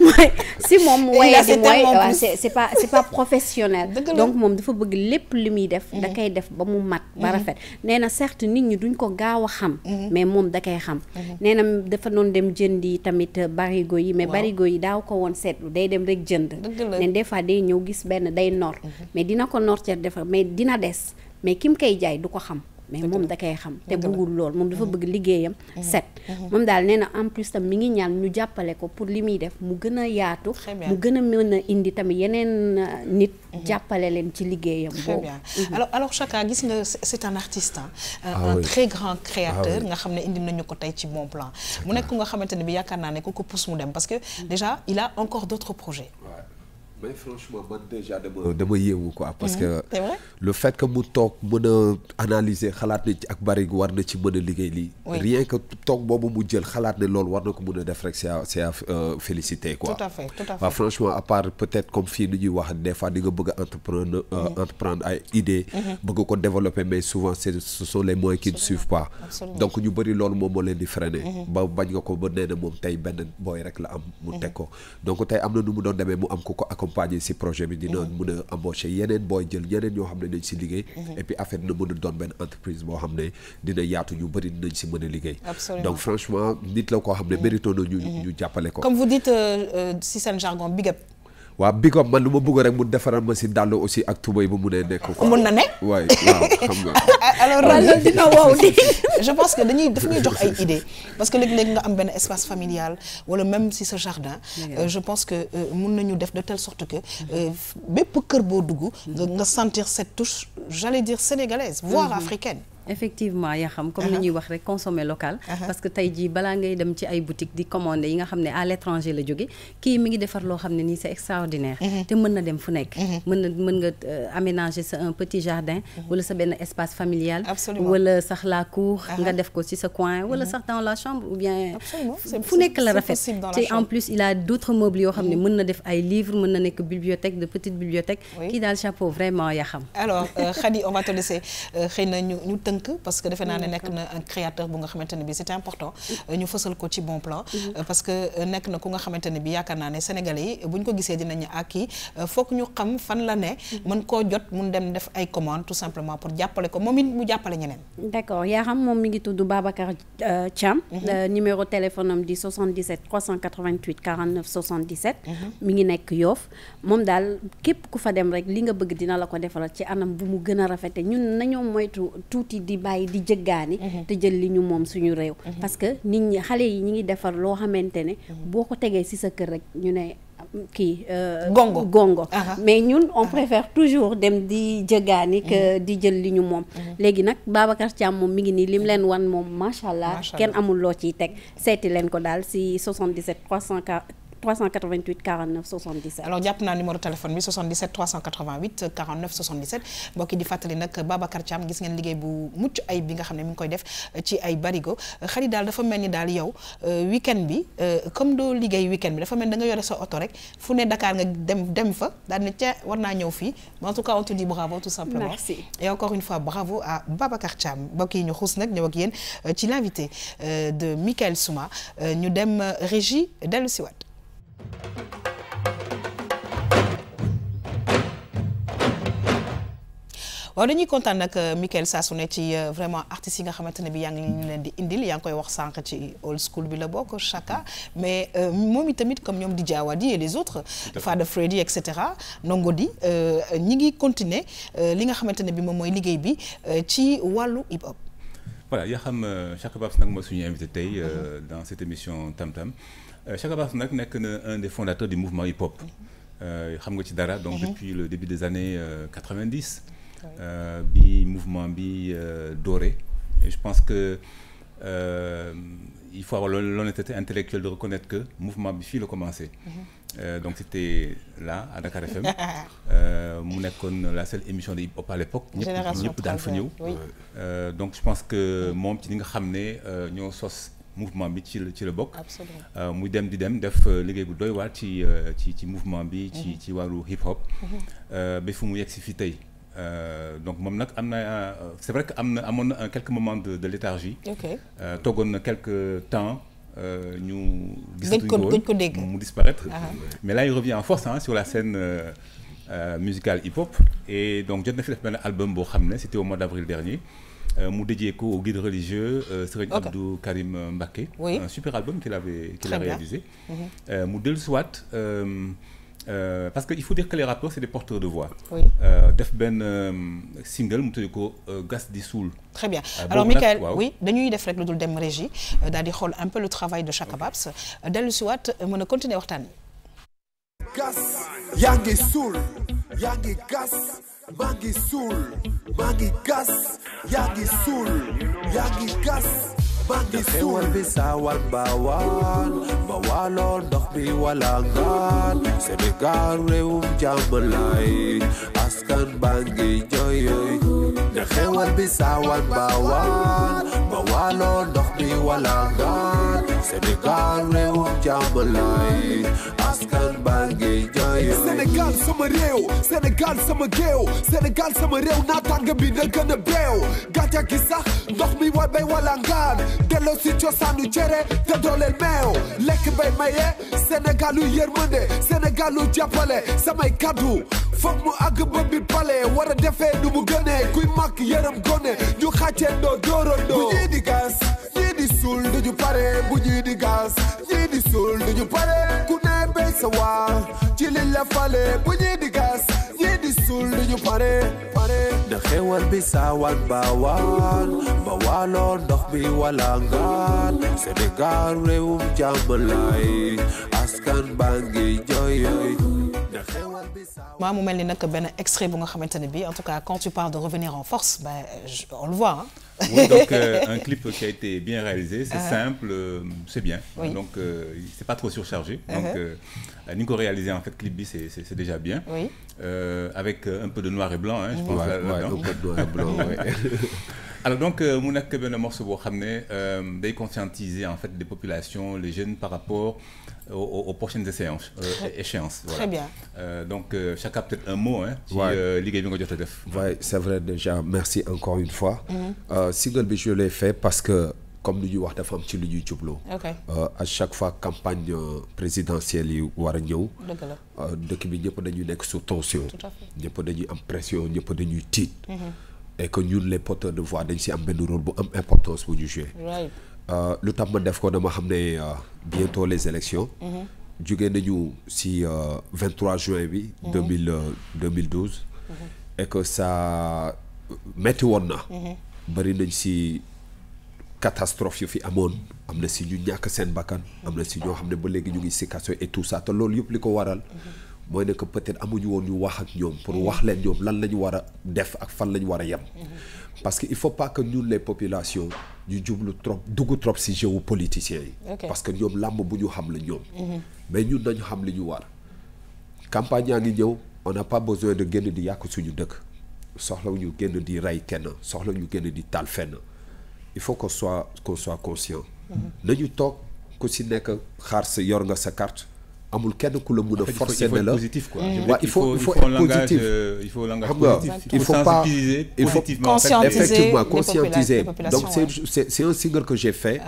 mooy si moom wayadi mooy waaw c'est pas professionnel. donc moom dafa bëgg lépp li muy def. da koy def ba mu mat ba rafet. nee na certes nit ñi duñ ko gaaw a xam. mais moom da koy xam. nee na dafa doon dem jëndi tamit barigo yi mais barigo yi daaw ko woon seetlu day dem rek jënd. ne des fois day ñëw gis benn day nor. mais dina ko nor ca defar mais dina des mais ki mu koy jaay du ko xam mais moom da koy xam te bëggul lool moom dafa bëgg liggéeyam set moom daal nee na en plus tam mi ngi ñaan ñu jàppale ko pour li muy def mu gën a yaatu mu gën a mën a indi tamit yeneen nit jàppale leen ci liggéeyam boobu. alors Chaka gis nga c'est un artiste un très grand créateur nga xam ne indi nañu ko tey ci bon plan mu nekk nga xamante ne bi yaakaar naa ne ku ko pousse mu dem parce que déjà il a encore d'autres projets. mais franchement man déjà dama yéewu quoi parce que le fait que mu toog mën a analyser xalaat ne ci ak bari war na ci mën a liggéey lii rien que toog boobu mu jël xalaat ne loolu war na ko mën a def rek c'est à féliciter quoi. Tout à fait. waaw franchement à part peut-être comme fii ni ñuy wax des fois di nga bëgg a entreprendre ay idées bëgg ko développer mais souvent ce sont les moyens qui ne suivent pas. Donc ñu bëri loolu moom moo leen di freiner ba bañ nga ko ba nee na moom tey benn booy rek la am mu teg ko donc tey am na nu mu doon demee mu am ko accompagner ci projet bi dina mën a embaucher yeneen booy jël yeneen ñoo xam ne nañ ci liggéey et puis affaire dina mën a doon benn entreprise boo xam ne dina yaatu ñu bëri dinañ ci mën a liggéey donc franchement nit la koo xam ne mérito na ñu jàppale ko comme vous dites si seen jargon big up. waaw big up man lu ma bëgg rek mu defaral ma si dàll aussi ak tubay bu mu nee nekk quoi. mun na nekk waaw xam nga. alors dina wow di je pense que daf ñuy jox ay idées parce que léeg-léeg nga am benn espace familial wala même si sa jardin je pense que mun nañu def de telle sorte que bépp kër boo dugg nga sentir cette touche j'allais dire sénégalaise voire africaine. Effectivement yaa xam comme li ñuy wax rek consommer local parce que tey jii balaa ngay dem ci ay boutique di commander yi nga xam ne à l'étranger la jóge kii mi ngi defar loo xam ne nii c'est extraordinaire te mën na dem fu nekk mën nga aménager sa un petit jardin wala sa benn espace familial wala sax la cour nga def ko ci sa coin wala sax dans la chambre ou bien fu nekk la rafet te en plus il a d'autres meubles yoo xam ne mën na def ay livres mën na nekk bibliothèque de petite bibliothèque kii daal chapeau vraiment yaa xam. Alors Khady on va te laisser xëy na ñu parce que defe naa ne nekk na un créateur bu nga xamante ne bi c'est important ñu fësal ko ci bon plan parce que nekk na ku nga xamante ne bi yaakaar naa ne sénégalais yi bu ñu ko gisee dinañu kii foog ñu xam fan la ne mën koo jot mun dem def ay commandes tout simplement pour jàppale ko moom it mu jàppale ñeneen. D'accord yaa xam moom mi ngi tudd Babacar Thiam numéro téléphone am di 77 388 49 77 mi ngi nekk Yoff moom daal képp ku fa dem rek li nga bëgg dina la ko defaral ci anam bu mu gën a rafete ñun nañoo moytu tuuti di bàyyi di jëggaani te jël li ñu moom suñu réew parce que nit ñi xale yi ñi ngi defar loo xamante ne boo ko tegee ci sa kër rek ñu ne kii gongo mais ñun on préfère toujours dem di jëggaani que di jël li ñu moom léegi nag Babacar Thiam moom mi ngi nii lim leen wan moom macha allah kenn amul loo ciy teg seeti leen ko daal ci 77 388 49 77. alors jàpp naa numéro téléphone bi 77 388 49 77 mbokk yi di fàttali nag Babacar Thiam gis ngeen liggéey bu mucc ay bi nga xam ne mi ngi koy def ci ay barigo xarit daal dafa mel ni daal yow week-end bi comme doo liggéey week-end bi dafa mel ni da nga yore sa oto rek fu ne Dakar nga dem fa daal ne ca war naa ñëw fii en tout cas on te dit bravo tout simplement. Merci. Et encore une fois bravo à Babacar Thiam mbokk yi ñu xuus nag ñëw ak yéen ci l'invité de Mickaël Souma ñu dem régie dellu si waat. waaw dañuy kontaan nag Mickaël saa su ne ci vraiment artistes yi nga xamante ne bi yaa ngi leen di indil yaa ngi koy wax sànq ci old school bi la bokk Chaka mais moom itamit comme ñoom di Diawadi et les autres Fada Freddy et cetera Ndongo Di ñi ngi continuer li nga xamante ne bi moom mooy liggéey bi ci wàllu hip hop. Voilà yaa xam Chaka Babs nag mooy suñu invité tey dans cette émission Tam Tam Chaka Babs nag nekk na un des fondateurs du mouvement hip hop xam nga ci dara donc depuis le début des années 90 bi mouvement bi doré et je pense que il faut avoir l'honnêteté intellectuelle de reconnaître que mouvement bi fii la commencé donc c'était là à Dakar FM mu nekkoon la seule émission de hip hop à l'époque ñëpp daan fa ñëw donc je pense que moom ci ñi nga xam ne ñoo sos mouvement bi ci la bokk muy dem di dem def liggéey bu doy waar ci mouvement bi ci wàllu hip hop ba fu mu yegg si fii tey donc moom nag am na c'est vrai que amoon na quelques moments de léthargie toogoon na quelques temps ñu gisatuñu ko mu disparaître mais là il revient en force sur la scène musicale hip hop et donc jot na fi def benn album boo xam ne c'était au mois d'avril dernier mu dédié ko au guide religieux Serigne Abdou Karim Mbacké un super album qu'il a réalisé mu dellusiwaat parce que il faut dire que les rappeurs c'est des porteurs de voix def benn single mu tudd ko gas di suul. Très bien alors Mickaël oui dañuy def rek lu dul dem régie daal di xool un peu le travail de Chaka Babs dellusiwaat mën a continuer waxtaan wi. gas yaa ngi suul yaa ngi gas maa ngi suul maa ngi gas yaa ngi suul yaa ngi gas maa ngi suul xewal bi saawal baawaan bawaaloo ndox bi walangaan Sénégal réewum jàmm laay askan baa ngi jooy ne xewal bi saawal baawaan bawaaloo ndox bi walangaan Sénégal réewum jàmm laay askan baa ngi jooy Sénégal sama réew Sénégal sama géew Sénégal sama réew naataange bi na gën a beew gàncax gi sax ndox mi way bay walangaan delloo si cosaanu cere te dooleel meew lekk bay maye Sénégal lu yërmande Sénégal lu jàppale samay kaddu foog mu àgg ba biir pale war a defee nu mu gënee kuy màgg yërëm gone ñu xàcceendoo dóorandoo bu ñii di gas ñii di suul duñu pare bu ñii di gas ñii di suul duñu pare ku ne bay sa waar ci li la fale bu ñii di gas ñii di suul duñu pare na xewal bi saawal baawaan bawaaloo ndox bi walangaan Sénégal réewum jàmm laay askan baa ngi jooy mu mel ni nag benn extrait bu nga xamante ne bi en tout cas quand tu parles de revenir en force on le voit hein. Oui, donc un clip qui a été bien réalisé, c'est simple, c'est bien. Oui. Donc c'est pas trop surchargé. Donc ni ko réalisé en fait clip bi c'est déjà bien. Oui. Avec un peu de noir et blanc, hein, je pense. Ouais, un peu de noir et blanc. Alors donc mu nekk benn morceau boo xam ne day conscientiser en fait des populations, les jeunes par rapport aux prochaines échéances. Voilà. Très bien. Donc chacun peut-être un mot hein. ci liggéey bi nga jot a def. Ouais, c'est vrai déjà merci encore une fois. Single bi je l'ai fait parce que comme lu ñuy wax dafa am ci lu ñuy jubloo. À chaque fois campagne présidentielle yi war a ñëw. dëkk bi ñëpp dañuy nekk sous tension. ñëpp dañuy am pression ñëpp dañuy tiit. Et que ñun les porteurs de voix dañ si am benn rôle bu am importance bu ñu jouer. lu tax ma def ko dama xam ne bientôt les élections. jóge nañu si 23 juin bi. 2012. et que ça metti woon na. bari nañ si catastrophe yu fi amoon am na si ñu ñàkk seen bakkan am na si ñoo xam ne ba léegi ñu ngi si kaso et tout ça te loolu yëpp li ko waral. mooy ne que peut-être amuñu woon ñu wax ak ñoom pour wax leen ñoom lan la ñu war a def ak fan la ñu war a yem. parce que il faut pas que ñun les populations ñu jublu trop dugg trop si jeu politiciens yi. parce que ñoom làmb bu ñu xam la ñoom. mais ñun nañu xam li ñu war. campagne yaa ngi ñëw on n'a pas besoin de génn di yàq suñu dëkk soxlawuñu génn di rey kenn soxlawuñu génn di taal fenn il faut qu'on soit conscient. nañu toog ku si nekk xaar sa yor nga sa carte. amul kenn ku la mun a forcer ne la positif quoi. il faut être positif. il faut langage positif. il faut pas il faut effectivement conscientiser donc c'est un single que j'ai fait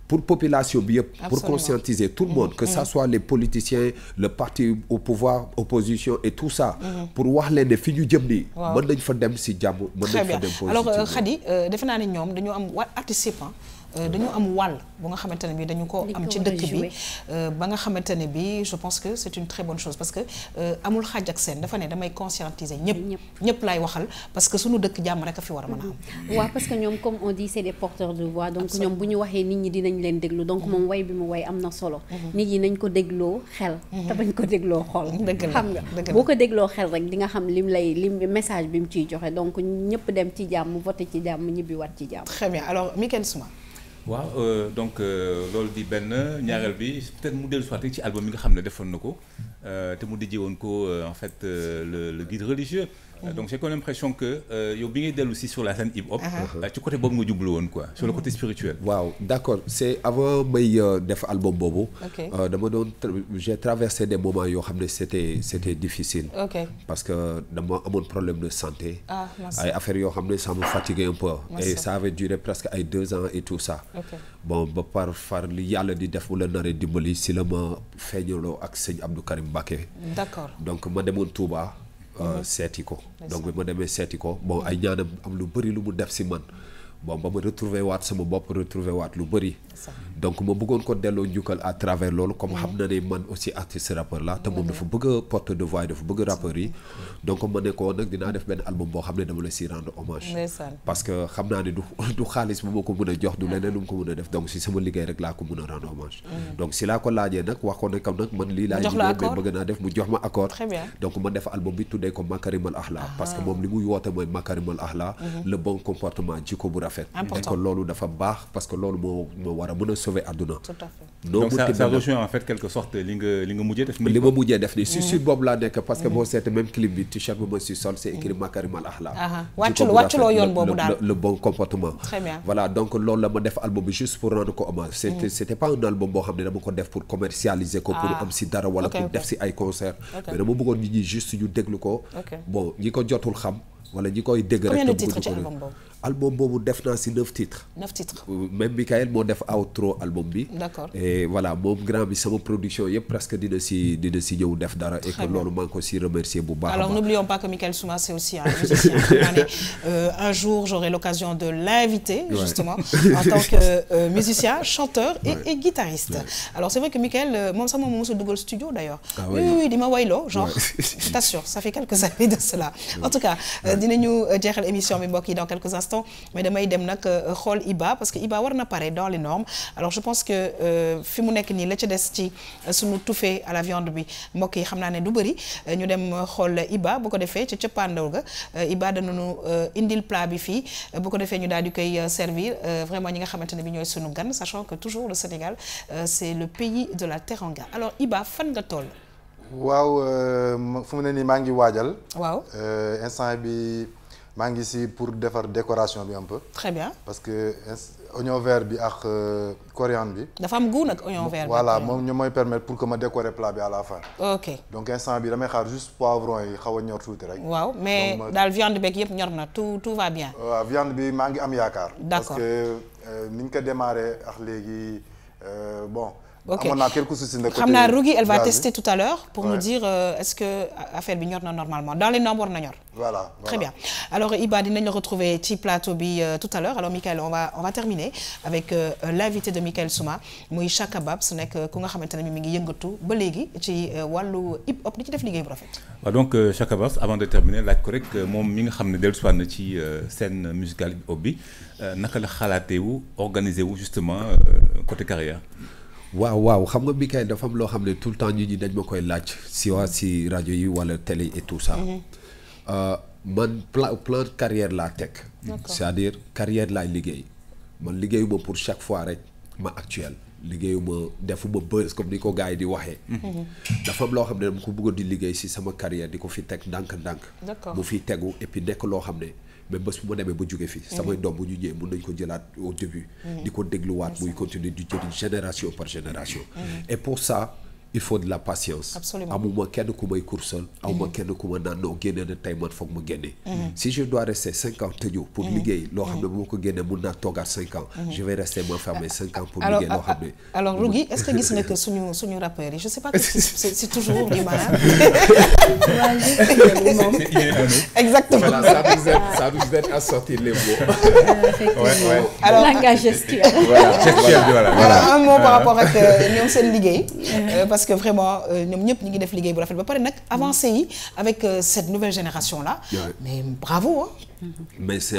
pour population bi yëpp pour conscientiser tout le monde que ça soit les politiciens le parti au pouvoir opposition et tout ça pour wax leen ne fi ñu jëm nii mën nañ fa dem si jàmm mën nañ fa dem positivement. alors Khady defe naa ne ñoom dañu am participant dañu am wàll bu nga xamante ne bi dañu ko am ci dëkk bi ba nga xamante ne bi je pense que c'est une très bonne chose parce que amul xaaj ak seen dafa ne damay conscientiser ñëpp laay waxal parce que suñu dëkk jàmm rek a fi war a mën a am. waaw parce que ñoom comme on dit c'est des porteurs de voix donc ñoom bu ñu waxee nit ñi dinañ leen déglu donc moom way bi mu way am na solo. nit yi nañ ko dégloo xel. te bañ ko dégloo xol. xam nga boo ko dégloo xel rek di nga xam lim message bi mu ciy joxe donc ñëpp dem ci jàmm voté ci jàmm ñibbi wat ci jàmm. très bien alors Miken Souma. waaw donc loolu di benn ñaareel bi peut-être mu dellu soit ci album bi nga xam ne defoon na ko te mu dijjee woon ko en fait le guide religieux. Donc j'ai comme l'impression que yow bi ngay dellu si sur la scène hip-hop. ci côté boobu nga jublu woon quoi sur le côté spirituel. waaw d'accord c'est avant may def album boobu. dama doon j'ai traversé des moments yoo xam ne c'était difficile. parce que dama amoon problème de santé. ay affaires yoo xam ne ça me fatiguait un peu. et ça avait duré presque ay 2 ans et tout ça. bon ba par far li yàlla di def mu la naree dimbali si la ma feeñaloo ak sëñ Abdou Karim Mbacké. d'accord donc ma demoon Touba. seeti ko donc bi ma demee seeti ko bon ay ñaanam am lu bëri lu mu def si man bon ba ma retrouver waat sama bopp retrouver waat lu bëri donc ma bëggoon ko delloo njukkal à travers loolu comme xam na ne man aussi artiste rappeur la te moom dafa bëgg a porte de voix dafa bëgg rappeurs yi donc ma ne ko nag dinaa def benn album boo xam ne dama la si rendre hommage parce que xam naa ne du xaalis bu ma ko mën a jox du leneen lu mu ko mën a def donc si sama liggéey rek laa ko mën a rendre hommage donc si laa ko laajee nag wax ko ne comme nag man lii laa liggéey mais bëgg naa def mu jox ma accord donc ma def album bi tuddee ko Makarimal Akhla parce que moom li muy woote mooy Makarimal Akhla le bon comportement jikko bu rafet et que loolu dafa baax parce que loolu moo war a mën a sauver àdduna donc ça rejoint en fait quelque sorte li nga mujjee def li ma mujjee def ni si boobu laa nekk parce que boo seetee même clip bi t-shirt bi ma si sol c'est écrit Makarimal Akhla wàcculoo yoon boobu daal le bon comportement voilà donc loolu la ma def album bi juste pour rendre ko hommage c'était pas un album boo xam ne dama ko def pour commercialiser ko pour am si dara wala pour def si ay concert mais dama bëggoon nit ñi juste ñu déglu ko bon ñi ko jotul xam wala ñi koy dégg rek te bëgg ko album boobu def naa si 9 titres. 9 titres. Même Michael moo def outro album bi. D'accord. Et voilà moom grand bi sama production yëpp presque dina si ñëw def dara. et que loolu maa ngi ko si remercier bu baax. Alors n'oublions pas que Michael Souma c'est aussi un musicien. Un jour j'aurai l'occasion de l'inviter justement en tant que musicien, chanteur et guitariste. Alors c'est vrai que Michael moom sax moom mosul dugal studio d'ailleurs. Oui di ma wayloo genre je t'assure ça fait quelques années de cela. En tout cas dinañu jeexal émission bi mbokk yi dans quelques instants. Mais damay dem nag xool Iba parce que Iba war na pare dans les normes alors je pense que fi mu nekk nii la ca des ci sunu touffé à la viande bi mbokk yi xam naa ne du bëri ñu dem xool Iba bu ko defee ca cëppaandaw ga Iba danañu indil plat bi fii bu ko defee ñu daal di koy servir vraiment ñi nga xamante ne bi ñooy sunu gan sachant que toujours le Sénégal c'est le pays de la teranga alors Iba fan nga toll. waaw fu mu ne nii maa ngi waajal. waaw instant bi. maa ngi si pour defar décoration bi un peu. Très bien. parce que oignon vert bi ak coriandre bi. dafa am goût nag oignon vert bi. voilà moom ñu mooy permettre pour que ma décorer plat bi à la fin. ok donc instant bi damay xaar juste poivron yi xaw a ñor tuuti rek. waaw mais daal viande beeg yëpp ñor na tout va bien. waaw viande bi maa ngi am yaakaar. d'accord parce que ni ñu ko démarré ak léegi bon. ok amoon naa quelques soucis de côté. xam naa Rougui elle va tester tout à l'heure pour nous dire est-ce que affaire bi ñor na normalement dans les normes war na ñor. voilà très bien alors Iba dinañ la retrouver ci plateau bi tout à l'heure alors Michael on va terminer avec l'invité de Michael Souma muy Chaka Babs nekk ku nga xamante ne mi ngi yëngatu ba léegi ci wàllu hip hop di ci def liggéey bu rafet. waaw donc Chaka Babs avant de terminer laaj ko rek moom mi nga xam ne dellusiwaat na ci scène musicale hip hop bi naka la xalaatee wu organiser wu justement côté carrière. waaw xam nga bi kay dafa am loo xam ne tout le temps ñi dañ ma koy laaj si rajo yi wala télé et tout ça man plan carrière laa teg c'est-à-dire carrière laay liggéey man liggéeyuma pour chaque fois rek ma actuel liggéeyuma defuma buzz comme ni ko gars yi di waxee dafa am loo xam ne dama ko bëggoon di liggéey si sama carrière di ko fi teg ndànk mu fi tegu et puis nekk loo xam ne mais bés bu ma demee ba jóge fi samay doom bu ñu ñëwee mën nañ ko jëlaat au début di ko dégluwaat muy continuer di jëriñ génération par génération et pour ça il faut de la patience amuma kenn ku may kursal amuma kenn ku ma naan noo génne na tey man foog ma génne si je dois rester 5 ans tëju pour liggéey loo xam ne bu ma ko génne mun naa toogaat 5 ans je vais rester m'enfermer 5 ans pour liggéey loo xam ne alors Rougui est-ce que gis nga que suñu rappeurs yi je sais pas que c'est toujours du mal exactement ça nous aide à sortir les mots alors langage gestuel voilà un mot par rapport ak ñoom seen liggéey parce que vraiment ñoom ñëpp ñi ngi def liggéey bu rafet ba pare nag avancé yi avec cette nouvelle génération là mais bravo mais c'est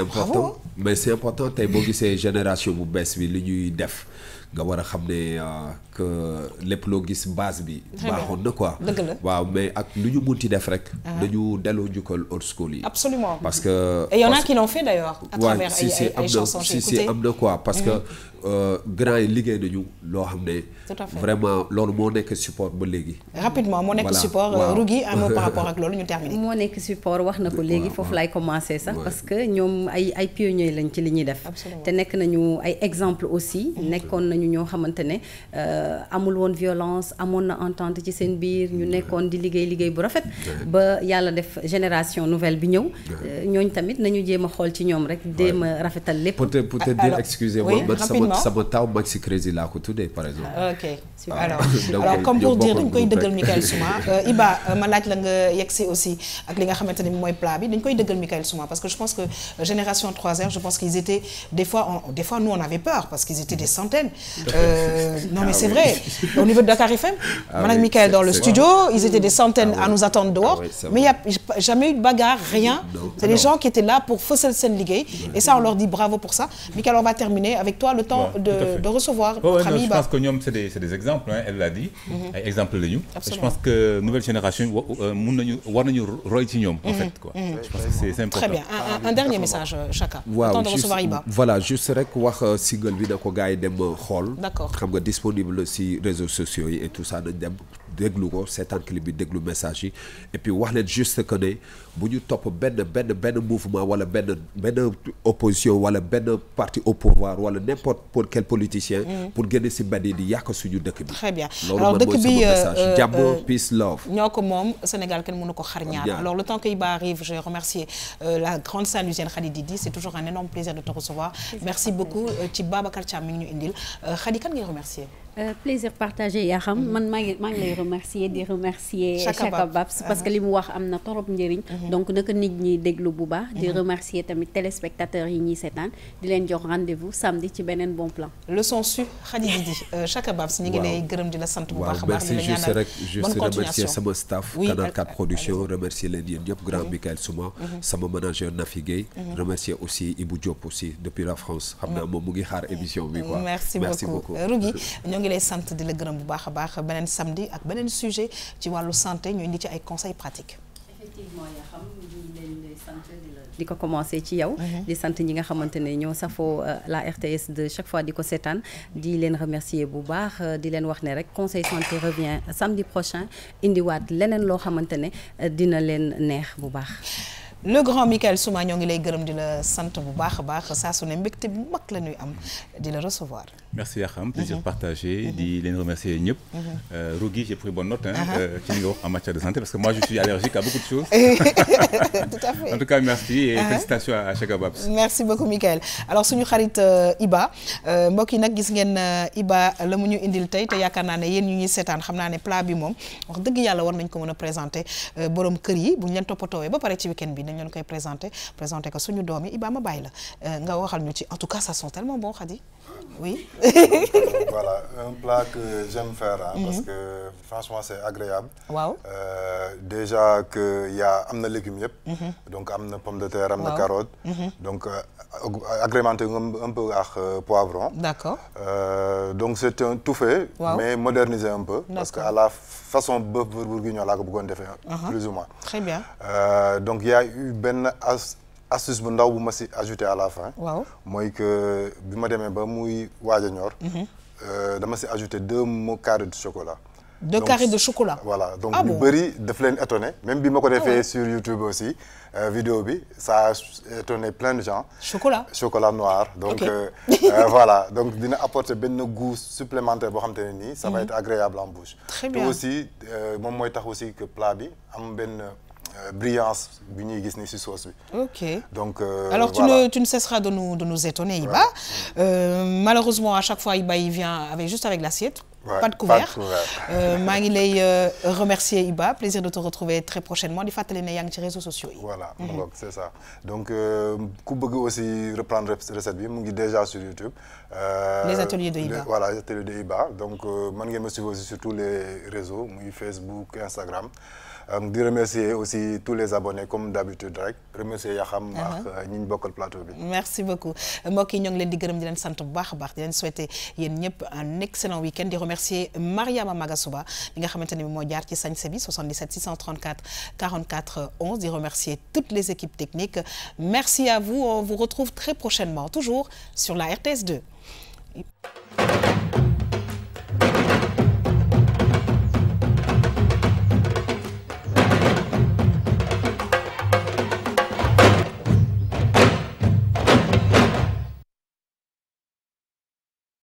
important tey boo gisee génération bu bees bi li ñuy def nga war a xam ne que lépp loo gis base bi baaxoon na quoi waaw mais ak lu ñu munti def rek dañu delloo njukkal old school yi absolument parce que et il y en a qui l'ont fait d'ailleurs à travers ay chansons si am na quoi parce que grand yi liggéey nañu loo xam ne vraiment loolu moo nekk support ba léegi rapidement moo nekk support Rougui un mot par rapport ak loolu ñu terminer moo nekk support wax na ko léegi foofu laay commencer sax parce que ñoom ay pionniers lañ ci li ñuy def te nekk nañu ay exemple aussi nekkoon nañu ñoo xamante ne amul woon violence amoon na entente ci seen biir ñu nekkoon di liggéey bu rafet ba yàlla def génération nouvelle bi ñëw ñooñ tamit nañu jéem a xool ci ñoom rek jéem a rafetal lépp pour te dire excusez-moi man sama rapidement sama taw Maxi Crazy laa ko tuddee par exemple. ok alors comme pour dire dañ koy dëggal Michael Souma Iba ma laaj la nga yegsi aussi ak li nga xamante ni mooy plat bi dañ koy dëggal Michael Souma parce que je pense que génération 3R je pense qu'ils étaient des fois nous on avait peur parce qu'ils étaient des centaines non mais c'est vrai au niveau de Dakar FM man ak Michael dans le studio ils étaient des centaines à nous attendre dehors mais il y a jamais eu de bagarre rien c'est des gens qui étaient là pour fësal seen liggéey et ça on leur dit bravo pour ça Michael on va terminer avec toi le temps de recevoir notre ami Iba. Je pense que ñoom c'est des exemples elle l'a dit ay exemples lañu je pense que nouvelle génération war nañu roy ci ñoom en fait quoi je pense que c'est important. Très bien un dernier message Chaka. waaw temps de recevoir Iba. voilà juste rek wax single bi da ko gars yi dem xool. d'accord xam nga disponible si réseaux sociaux yi et tout ça nañ dem déglu ko seetaan clip bi déglu message yi et puis wax leen juste que ne bu ñu topp benn mouvement wala benn opposition wala benn parti au pouvoir wala n'importe pour quel politicien. pour génne si mbedd yi di yàq suñu dëkk bi. très bien alors dëkk bi jàmm peace love. ñoo ko moom Sénégal kenn mënu ko xar ñaar. alors le temps que Iba arrive je remercie la grande Saint-Louisienne Khady Didi c'est toujours un énorme plaisir de te recevoir. merci beaucoup ci Babacar Thiam mi ngi ñu indil Khady kan ngay remercier. plaisir partagé yaa xam man maa ngi lay remercier di remercier Chaka Babs parce que li mu wax am na torop njëriñ donc naka nit ñi déglu bu baax di remercier tamit téléspectateurs yi ñuy seetaan di leen jox rendez-vous samedi ci beneen bon plan leçon su Khady Didi Chaka Babs ñi ngi lay gërëm di la sant bu baax a baax merci juste remercier sama staff Canal 4 Production remercier leen yéen ñëpp grand Michael Souma sama manager Nafi Gueye remercier aussi Ibou Diop aussi depuis la France xam naa moom mu ngi xaar émission bi quoi merci beaucoup Rougui ñoo ngi lay sant di la gërëm bu baax a baax beneen samedi ak beneen sujet ci wàllu santé ñu indi ci ay conseils pratiques. effectivement yaa xam di leen di sant di ko commencer ci yow. di sant ñi nga xamante ne ñoo safoo la RTS de chaque fois di ko seetaan di leen remercier bu baax di leen wax ne rek conseil santé revient samedi prochain indiwaat leneen loo xamante ne dina leen neex bu baax. le grand Michael Souma ñoo ngi lay gërëm di la sant bu baax a baax saa su ne mbégte bu mag la ñuy am di la recevoir. merci Yakham plaisir partagé di leen remercier ñëpp. Rougui j'ai pris bonne note ci li nga wax en matière de santé parce que moi je suis allergique à beaucoup de choses. tout à fait en tout cas merci et félicitations à Chaka Babs. merci beaucoup Michael alors suñu xarit Iba mbokk yi nag gis ngeen Iba la mu ñu indil tey te yaakaar naa ne yéen ñu ñuy seetaan xam naa ne plat bi moom wax dëgg yàlla war nañ ko mën a présenter borom kër yi bu ñu leen toppatoowee ba pare ci week-end bi dañ leen koy présenter ko suñu doom yi Iba ma bàyyi la nga waxal ñu ci en tout cas ça sent tellement bon Khady oui. voilà un plat que j'aime faire parce que franchement c'est agréable. waaw déjà que am na légumes yëpp. donc am na pomme de terre am na carotte. donc agrémenté un peu ak poivron. d'accord. donc c'est un tout fait. mais modernisé un peu. parce que à la façon bœuf bourguignon laa ko bëggoon defee. plus ou moins. très bien. donc y a eu benn astuce bu ndaw bu ma si ajouté à la fin. waaw mooy que bi ma demee ba muy waaj a ñor. dama si ajouté 2 carrés de chocolat. 2 carrés de chocolat. voilà donc ñu bëri daf leen étonné même bi ma ko defee sur YouTube aussi vidéo bi ça a étonné plein de gens. chocolat noir. donc voilà donc dina apporter benn goût supplémentaire boo xam te ne nii. ça va être agréable en bouche. très bien te aussi moom mooy tax aussi que plat bi am benn. brillance bi ñuy gis ni ci sauce bi. ok donc alors voilà. tu ne cesseras de nous étonner Iba. Malheureusement à chaque fois Iba il vient juste avec l'assiette. pas de couvert maa ngi lay remercier Iba plaisir de te retrouver très prochainement di fàttali ne yaa ngi ci réseaux sociaux yi. voilà donc c'est ça donc ku bëgg aussi reprendre recette bi mu ngi déjà sur YouTube. les ateliers de Iba voilà les ateliers de Iba donc mën ngeen me suivre aussi sur tous les réseaux muy Facebook Instagram. di remercier aussi tous les abonnés comme d'habitude rek remercier Yakham ak ñi ñu bokkal plateau bi. merci beaucoup mbokk yi ñoo ngi leen di gërëm di leen sant bu baax a baax di leen souhaiter yéen ñëpp un excellent week-end di remercier Mariama Magasuba bi nga xamante ne moo jaar ci sañse bi 77 634 44 11 di remercier toutes les équipes techniques merci à vous on vous retrouve très prochainement toujours sur la RTS 2.